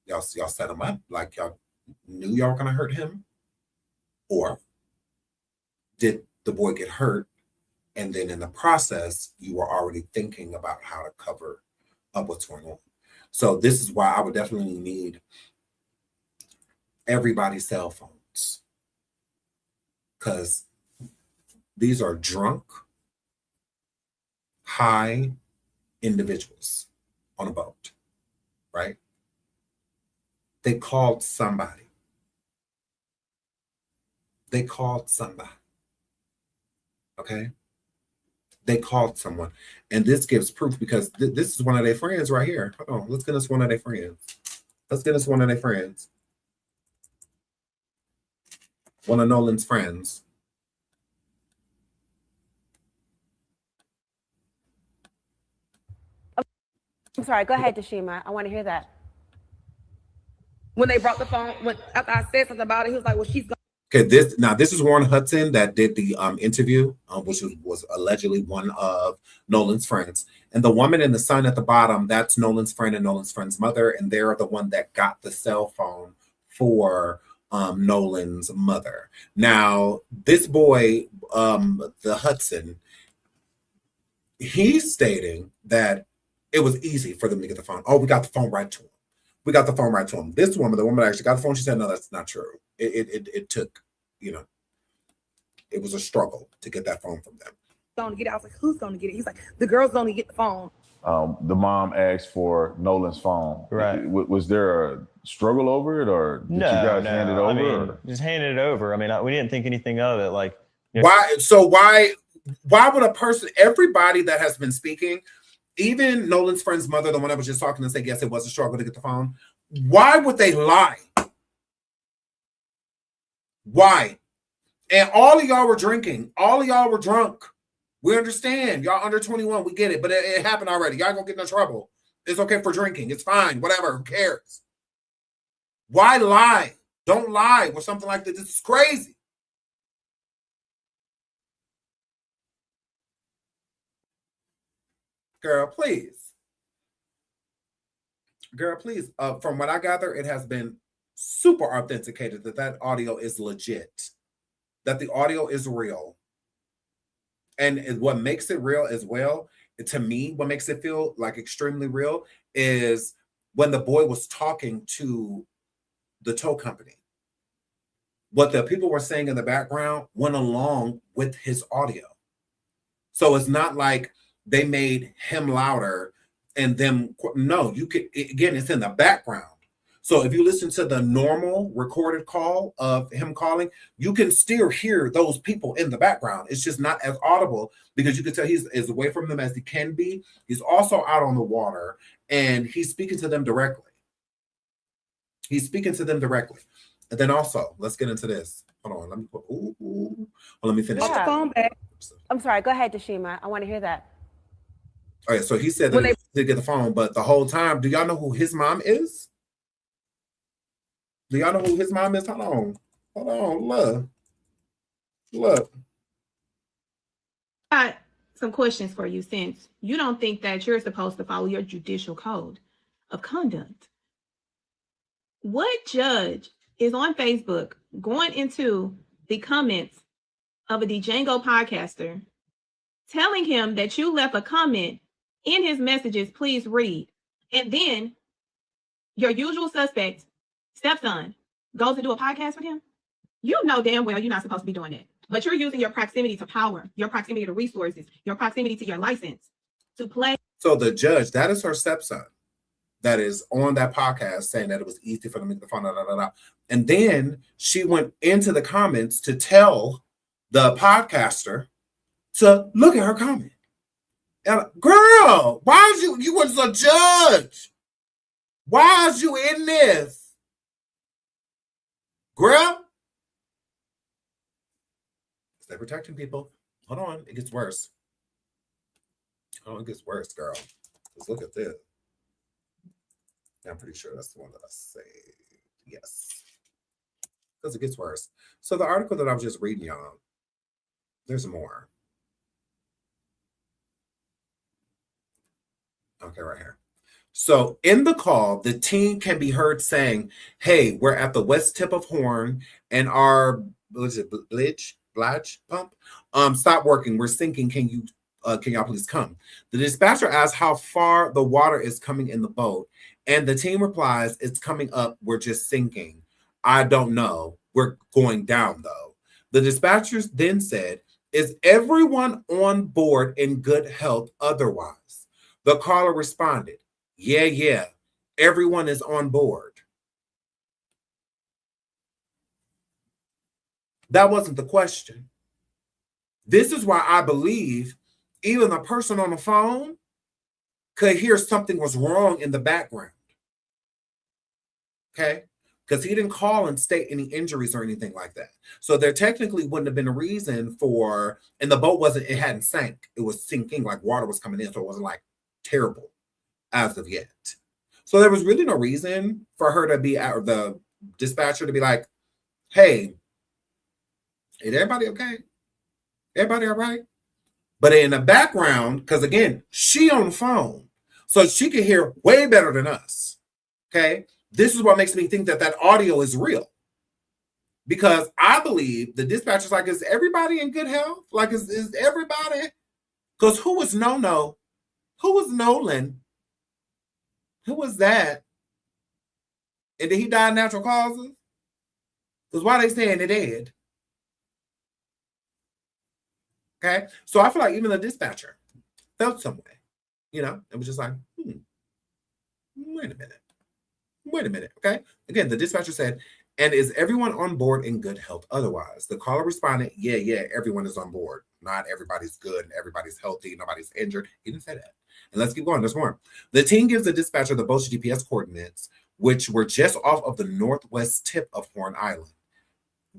Speaker 5: y'all set him up? Like y'all knew y'all were gonna hurt him? Or did the boy get hurt? And then in the process, you were already thinking about how to cover up what's going on. So this is why I would definitely need everybody's cell phones. Because these are drunk, high individuals on a boat, right? They called somebody. They called somebody. Okay? They called someone. And this gives proof because this is one of their friends right here. Hold on, let's get us one of their friends. Let's get us one of their friends. One of Nolan's friends.
Speaker 16: I'm sorry, go ahead, Tashima. I want to hear that.
Speaker 4: When they brought the phone, after I said something about it, he was like, well, she's gone.
Speaker 5: Okay, this is Warren Hudson that did the interview, which was allegedly one of Nolan's friends. And the woman and the son at the bottom, that's Nolan's friend and Nolan's friend's mother, and they're the one that got the cell phone for Nolan's mother. Now, this boy, the Hudson, he's stating that it was easy for them to get the phone. Oh, we got the phone right to him. We got the phone right to him. This woman, the woman that actually got the phone, she said, no, that's not true. It took, you know, it was a struggle to get that phone from them.
Speaker 4: Going to get it. I was like, who's going to get it? He's like, the girl's going to get the phone.
Speaker 9: The mom asked for Nolan's phone.
Speaker 17: Right.
Speaker 9: Was there a struggle over it, or did you guys hand it over?
Speaker 17: I mean, just handed it over. I mean, we didn't think anything of it. Like, you know,
Speaker 5: why? So why would a person? Everybody that has been speaking, even Nolan's friend's mother, the one that was just talking, and say, yes, it was a struggle to get the phone. Why would they lie? Why? And all of y'all were drinking. All of y'all were drunk. We understand. Y'all under 21. We get it. But it happened already. Y'all gonna get in trouble. It's okay for drinking. It's fine. Whatever. Who cares? Why lie? Don't lie with something like this. This is crazy. Girl, please. Girl, please. From what I gather, it has been super authenticated that audio is legit, that the audio is real. And what makes it real as well, to me, what makes it feel like extremely real is when the boy was talking to the tow company. What the people were saying in the background went along with his audio. So it's not like they made him louder and them, no, you could, again, it's in the background. So if you listen to the normal recorded call of him calling, you can still hear those people in the background. It's just not as audible because you can tell he's as away from them as he can be. He's also out on the water and he's speaking to them directly. He's speaking to them directly. And then also, let's get into this. Hold on, let me put, let me finish.
Speaker 16: Yeah. The phone back. I'm sorry, go ahead, Tashima. I want to hear that.
Speaker 5: All right, so he said that he did get the phone, but the whole time, do y'all know who his mom is? Do y'all know who his mom is? Hold on. Look.
Speaker 7: Got some questions for you since you don't think that you're supposed to follow your judicial code of conduct. What judge is on Facebook going into the comments of a Django podcaster telling him that you left a comment in his messages, please read, and then your usual suspect, stepson, goes to do a podcast with him? You know damn well you're not supposed to be doing that. But you're using your proximity to power, your proximity to resources, your proximity to your license to play.
Speaker 5: So the judge, that is her stepson, that is on that podcast saying that it was easy for them to make the phone, and then she went into the comments to tell the podcaster to look at her comment. And, girl, why is you was a judge? Why is you in this? Girl? They're protecting people. Hold on, it gets worse. It gets worse, girl. Let's look at this. I'm pretty sure that's the one that I saved. Yes. Because it gets worse. So the article that I was just reading, y'all, there's more. Okay, right here. So in the call, the teen can be heard saying, hey, we're at the west tip of Horn and our, what is it, Blige pump? Stop working. We're sinking. Can y'all please come? The dispatcher asks how far the water is coming in the boat, and the team replies, it's coming up. We're just sinking. I don't know. We're going down, though. The dispatchers then said, is everyone on board in good health otherwise? The caller responded, yeah. Everyone is on board. That wasn't the question. This is why I believe even the person on the phone could hear something was wrong in the background. Okay? Because he didn't call and state any injuries or anything like that. So there technically wouldn't have been a reason for, and the boat it hadn't sank. It was sinking, like water was coming in, so it wasn't like terrible as of yet. So there was really no reason for her to be out, the dispatcher to be like, hey, is everybody okay? Everybody all right? But in the background, because again, she on the phone, so she can hear way better than us. Okay? This is what makes me think that audio is real. Because I believe the dispatcher's like, is everybody in good health? Like, is everybody? Because who was No? Who was Nolan? Who was that? And did he die of natural causes? Because why are they saying they're dead? Okay? So I feel like even the dispatcher felt some way. You know, it was just like, wait a minute. Okay? Again, the dispatcher said, and is everyone on board in good health otherwise? The caller responded, yeah, everyone is on board. Not everybody's good and everybody's healthy, nobody's injured. He didn't say that. And let's keep going. There's more. The team gives the dispatcher the boat's GPS coordinates, which were just off of the northwest tip of Horn Island.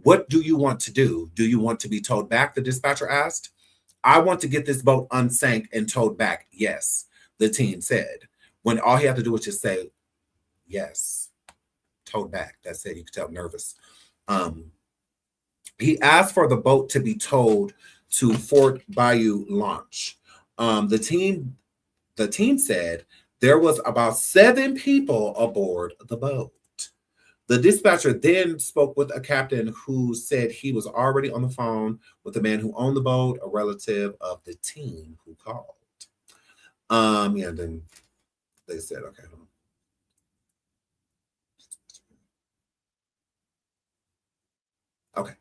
Speaker 5: What do you want to do? Do you want to be towed back? The dispatcher asked. I want to get this boat unsank and towed back. Yes, the team said. When all he had to do was just say, yes, towed back. That's it. You could tell nervous. He asked for the boat to be towed to Fort Bayou Launch. The team said there was about 7 people aboard the boat. The dispatcher then spoke with a captain who said he was already on the phone with the man who owned the boat, a relative of the team who called. Then they said, okay, hold on. Okay.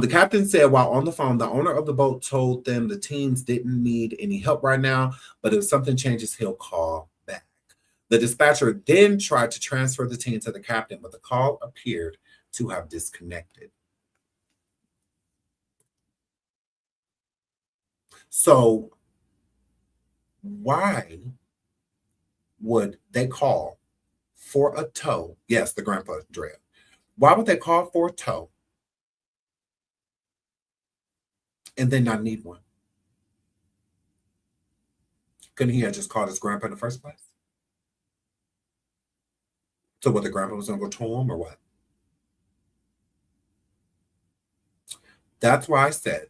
Speaker 5: The captain said while on the phone, the owner of the boat told them the teams didn't need any help right now, but if something changes, he'll call back. The dispatcher then tried to transfer the team to the captain, but the call appeared to have disconnected. So why would they call for a tow? Yes, the grandpa Drea. Why would they call for a tow and then not need one? Couldn't he have just called his grandpa in the first place? So what, the grandpa was going to go tow him or what? That's why I said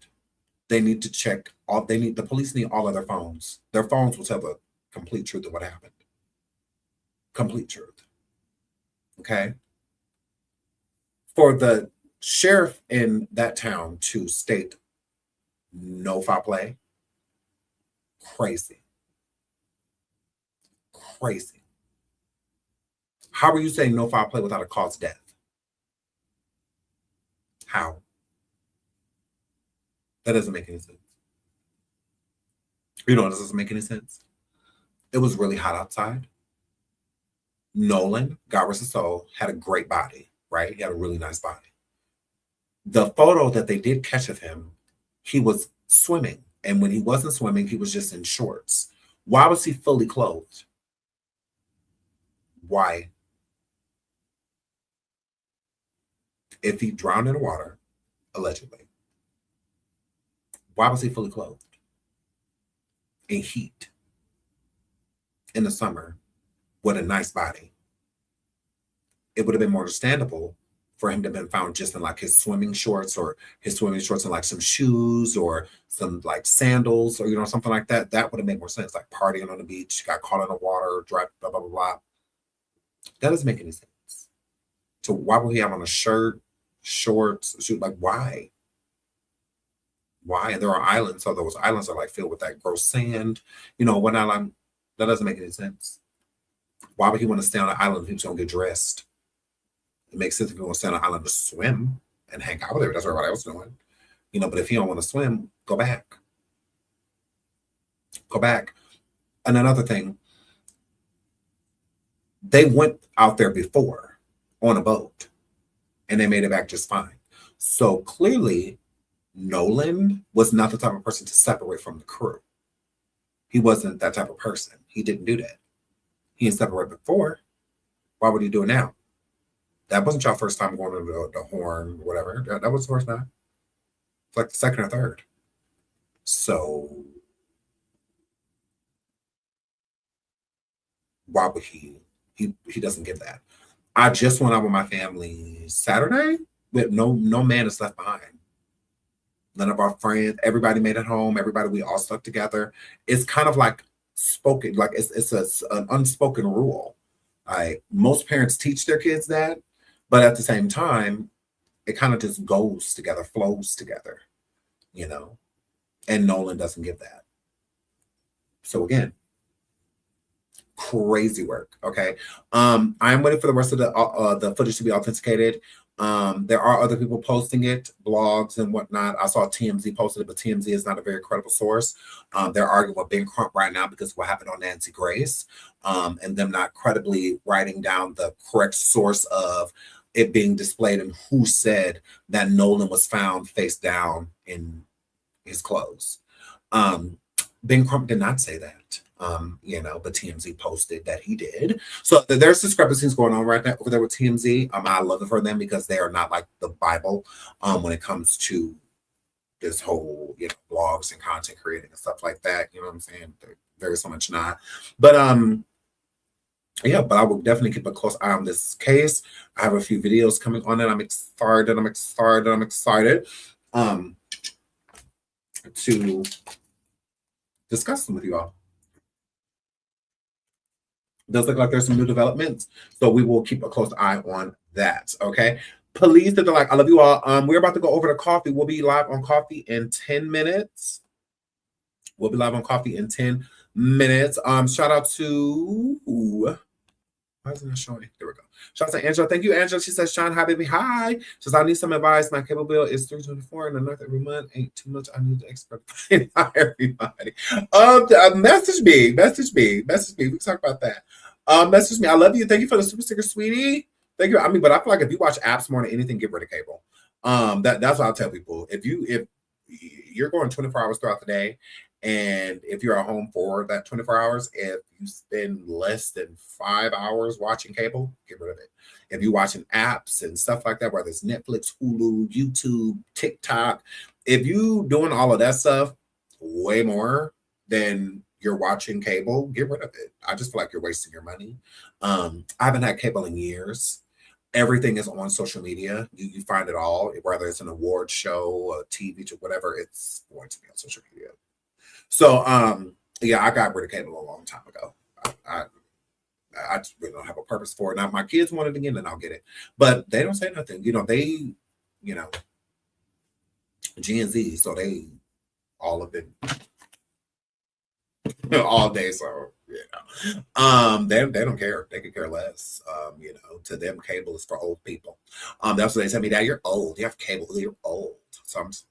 Speaker 5: they need to check all. The police need all of their phones. Their phones will tell the complete truth of what happened. Complete truth. Okay. For the sheriff in that town to state no foul play, crazy. Crazy. How are you saying no foul play without a cause of death? How? That doesn't make any sense. You know, it doesn't make any sense. It was really hot outside. Nolan, God rest his soul, had a great body, right? He had a really nice body. The photo that they did catch of him, he was swimming. And when he wasn't swimming, he was just in shorts. Why was he fully clothed? Why? If he drowned in the water, allegedly, why was he fully clothed? In heat, in the summer, with a nice body. It would have been more understandable for him to have been found just in like his swimming shorts and like some shoes or some like sandals or, you know, something like that. That would have made more sense. Like partying on the beach, got caught in the water, dropped, blah, blah, blah, blah. That doesn't make any sense. So why would he have on a shirt, shorts, shoot? Like, why? Why? And there are islands. So those islands are like filled with that gross sand, you know, whatnot. That doesn't make any sense. Why would he want to stay on an island if he was going to get dressed? It makes sense if you want to stay on an island to swim and hang out with her. That's what everybody else is doing. You know, but if you don't want to swim, go back. Go back. And another thing, they went out there before on a boat and they made it back just fine. So clearly, Nolan was not the type of person to separate from the crew. He wasn't that type of person. He didn't do that. He didn't separate before. Why would he do it now? That wasn't your first time going to the horn, whatever. That was the first time. It's like the second or third. So why would he doesn't give that. I just went out with my family Saturday, but no man is left behind. None of our friends, everybody made it home. Everybody, we all stuck together. It's kind of like spoken, like it's an unspoken rule. Most parents teach their kids that, but at the same time, it kind of just goes together, flows together, you know. And Nolan doesn't give that. So again, crazy work. Okay, I'm waiting for the rest of the footage to be authenticated. There are other people posting it, blogs and whatnot. I saw TMZ posted it, but TMZ is not a very credible source. They're arguing with Ben Crump right now because of what happened on Nancy Grace, and them not credibly writing down the correct source of it being displayed and who said that Nolan was found face down in his clothes. Ben Crump did not say that. You know, but TMZ posted that he did. So there's discrepancies going on right now over there with TMZ. I love it for them because they are not like the Bible when it comes to this whole, you know, blogs and content creating and stuff like that. You know what I'm saying? They're very so much not. But yeah, but I will definitely keep a close eye on this case. I have a few videos coming on it. I'm excited to discuss them with you all. Does look like there's some new developments, so we will keep a close eye on that. Okay, please hit the like. I love you all. We're about to go over to coffee. We'll be live on coffee in 10 minutes. We'll be live on coffee in 10 minutes. Shout out to why isn't it showing? There we go. Shout out to Angela. Thank you, Angela. She says, Sean, hi, baby. Hi. She says, I need some advice. My cable bill is $324 and the north every month. Ain't too much. I need to expect everybody. Message me. We can talk about that. Message me. I love you. Thank you for the super sticker, sweetie. Thank you. I mean, but I feel like if you watch apps more than anything, get rid of cable. That's what I'll tell people. If you're going 24 hours throughout the day, and if you're at home for that 24 hours, if you spend less than 5 hours watching cable, get rid of it. If you're watching apps and stuff like that, whether it's Netflix, Hulu, YouTube, TikTok, if you doing all of that stuff way more than you're watching cable, get rid of it. I just feel like you're wasting your money. I haven't had cable in years. everything is on social media. You find it all, whether it's an award show, a TV show, whatever, it's going to be on social media. So, yeah, I got rid of cable a long time ago. I just really don't have a purpose for it. Now, if my kids want it again, then I'll get it. But they don't say nothing. They, Gen Z, so they all have been all day. So, they don't care. They could care less. To them, cable is for old people. That's what they tell me, Dad, you're old. You have cable. You're old. So I'm just,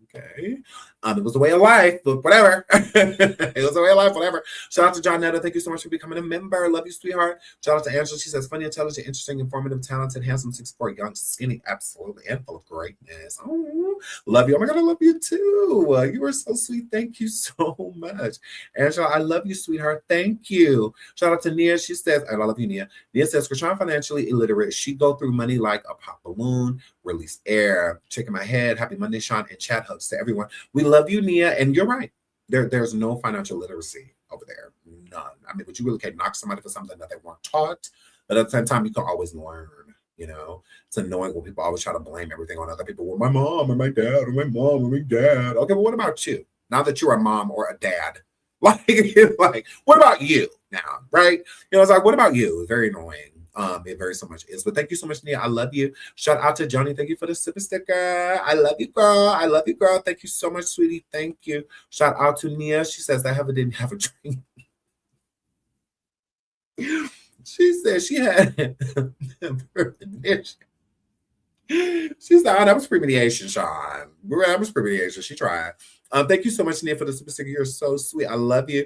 Speaker 5: okay. It was a way of life, but whatever. It was a way of life, whatever. Shout out to John Netta. Thank you so much for becoming a member. Love you, sweetheart. Shout out to Angela. She says, funny, intelligent, interesting, informative, talented, handsome, 6'4", young, skinny, absolutely, and full of greatness. Oh, love you. Oh my God, I love you too. You are so sweet. Thank you so much. Angela, I love you, sweetheart. Thank you. Shout out to Nia. She says, I love you, Nia. Nia says, Krishan financially illiterate. She go through money like a pop balloon, release air, shaking my head. Happy Monday, Sean, and chat hugs to everyone. We love you, Nia, and you're right. There's no financial literacy over there. None. I mean, but you really can't knock somebody for something that they weren't taught. But at the same time, you can always learn. It's annoying when people always try to blame everything on other people. Well, my mom or my dad or my mom or my dad. Okay, but what about you? Now that you're a mom or a dad, like what about you now, right? It's like, what about you? It's very annoying. It very so much is. But thank you so much, Nia. I love you. Shout out to Johnny. Thank you for the super sticker. I love you, girl. I love you, girl. Thank you so much, sweetie. Thank you. Shout out to Nia. She says, I didn't have a dream. She said she had she said, oh, that was premeditation, Sean. That was premeditation. She tried. Thank you so much, Nia, for the super sticker. You're so sweet. I love you.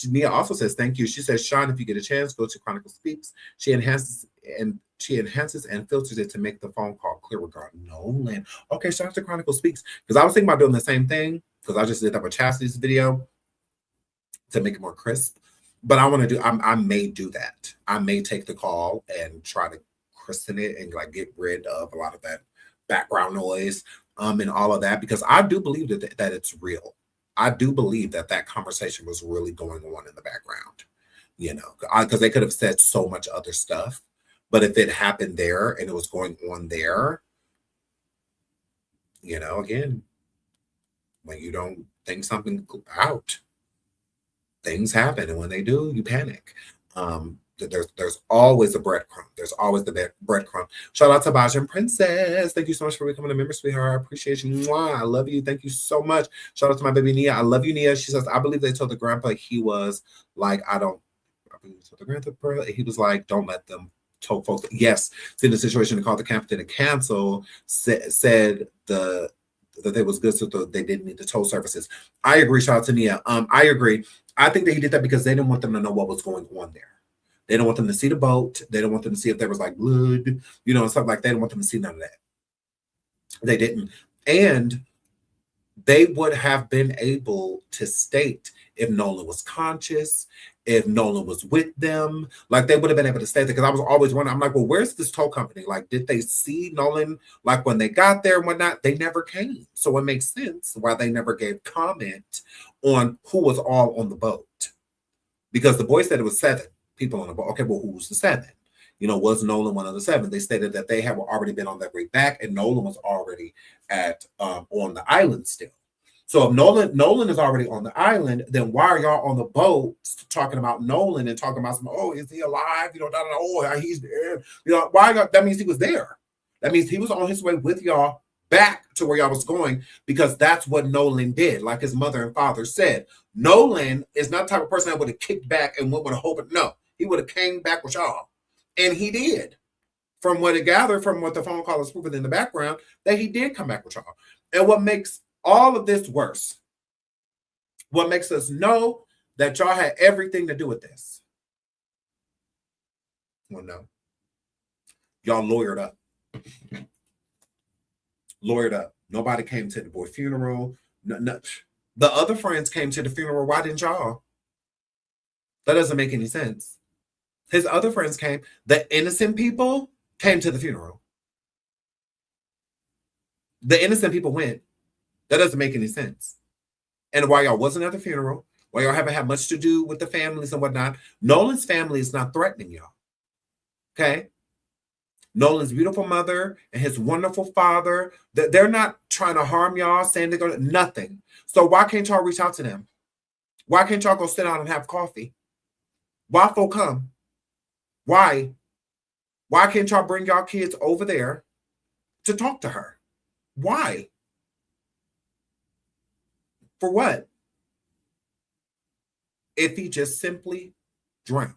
Speaker 5: Nia also says thank you. She says, Sean, if you get a chance, go to Chronicle Speaks. She enhances and filters it to make the phone call clear regarding Nolan. Okay, shout out to Chronicle Speaks. Because I was thinking about doing the same thing, because I just did that with Chastity's video to make it more crisp. But I may do that. I may take the call and try to christen it and get rid of a lot of that background noise. And all of that, because I do believe that it's real. I do believe that conversation was really going on in the background, because they could have said so much other stuff. But if it happened there and it was going on there, again, when you don't think something out, things happen. And when they do, you panic. There's always a breadcrumb. There's always the breadcrumb. Shout out to Bajan Princess. Thank you so much for becoming a member, sweetheart. I appreciate you. Mwah. I love you. Thank you so much. Shout out to my baby Nia. I love you, Nia. She says, I believe they told the grandpa he was like, he was like, don't let them told folks. Yes. In the situation to call the captain to cancel, said that it was good, so they didn't need the tow services. I agree. Shout out to Nia. I agree. I think that he did that because they didn't want them to know what was going on there. They don't want them to see the boat. They don't want them to see if there was blood, and stuff like that. They didn't want them to see none of that. They didn't. And they would have been able to state if Nolan was conscious, if Nolan was with them. They would have been able to state that, because I was always wondering, I'm like, well, where's this tow company? Did they see Nolan, when they got there and whatnot? They never came. So it makes sense why they never gave comment on who was all on the boat. Because the boy said it was 7 people on the boat. Okay, well, who was the 7? Was Nolan one of the 7? They stated that they had already been on their way back, and Nolan was already at on the island still. So if Nolan is already on the island, then why are y'all on the boat talking about Nolan and talking about is he alive? He's dead. Why? That means he was there. That means he was on his way with y'all back to where y'all was going, because that's what Nolan did. Like his mother and father said, Nolan is not the type of person that would have kicked back and went with a hope. No, he would have came back with y'all. And he did. From what it gathered, from what the phone call is proving in the background, that he did come back with y'all. And what makes all of this worse, what makes us know that y'all had everything to do with this? Well, no. Y'all lawyered up. Lawyered up. Nobody came to the boy funeral. No. The other friends came to the funeral. Why didn't y'all? That doesn't make any sense. His other friends came. The innocent people came to the funeral. The innocent people went. That doesn't make any sense. And why y'all wasn't at the funeral, why y'all haven't had much to do with the families and whatnot, Nolan's family is not threatening y'all. Okay? Nolan's beautiful mother and his wonderful father. They're not trying to harm y'all, saying they're going to nothing. So why can't y'all reach out to them? Why can't y'all go sit down and have coffee? Why folk come? Why? Why can't y'all bring y'all kids over there to talk to her? Why? For what? If he just simply drowned.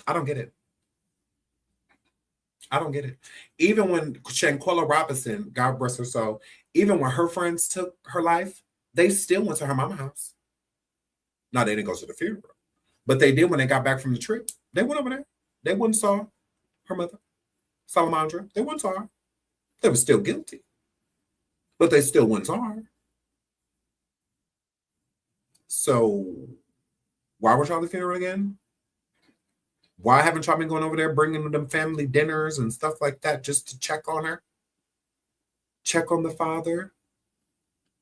Speaker 5: I don't get it. I don't get it. Even when Shanquella Robinson, God bless her soul, even when her friends took her life, they still went to her mama's house. Now, they didn't go to the funeral, but they did when they got back from the trip. They went over there. They went and saw her mother, Salamandra. They went and saw her. They were still guilty, but they still went and saw her. So why were y'all at the funeral again? Why haven't y'all been going over there bringing them family dinners and stuff like that just to check on her? Check on the father?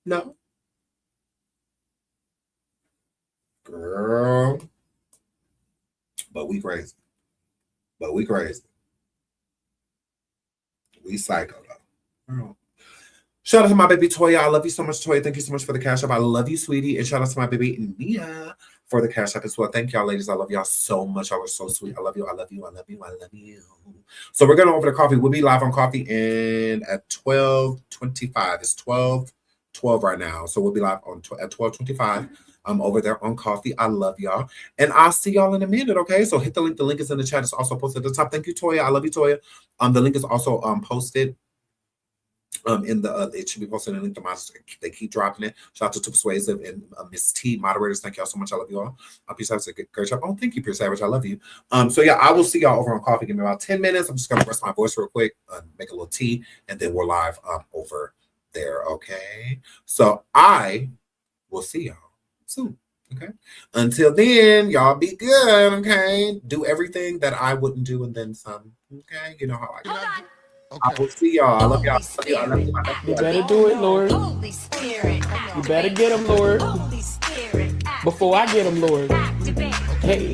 Speaker 5: No. Girl. But we crazy. But we crazy. We psycho though. Girl. Shout out to my baby Toya. I love you so much, Toya. Thank you so much for the cash app. I love you, sweetie. And shout out to my baby Nia for the cash app as well. Thank y'all, ladies. I love y'all so much. Y'all are so sweet. I love you. I love you. I love you. I love you. So we're going over to coffee. We'll be live on coffee and at 12:25. It's 12:12 right now. So we'll be live on at 12:25. I'm over there on coffee. I love y'all. And I'll see y'all in a minute, okay? So hit the link. The link is in the chat. It's also posted at the top. Thank you, Toya. I love you, Toya. The link is also posted. In the it should be posted in the link to my, they keep dropping it. Shout out to Persuasive and Miss T moderators. Thank y'all so much. I love you all. Peace out. A great job. Oh, thank you, Pure Savage. I love you. So yeah, I will see y'all over on coffee. Give me about 10 minutes. I'm just gonna rest my voice real quick, make a little tea, and then we're live over there. Okay. So I will see y'all soon. Okay. Until then, y'all be good. Okay. Do everything that I wouldn't do and then some. Okay. You know how I do. I will see y'all. I love y'all. I love you.
Speaker 3: You better do it, Lord. You better get him, Lord. Before I get him, Lord. Hey.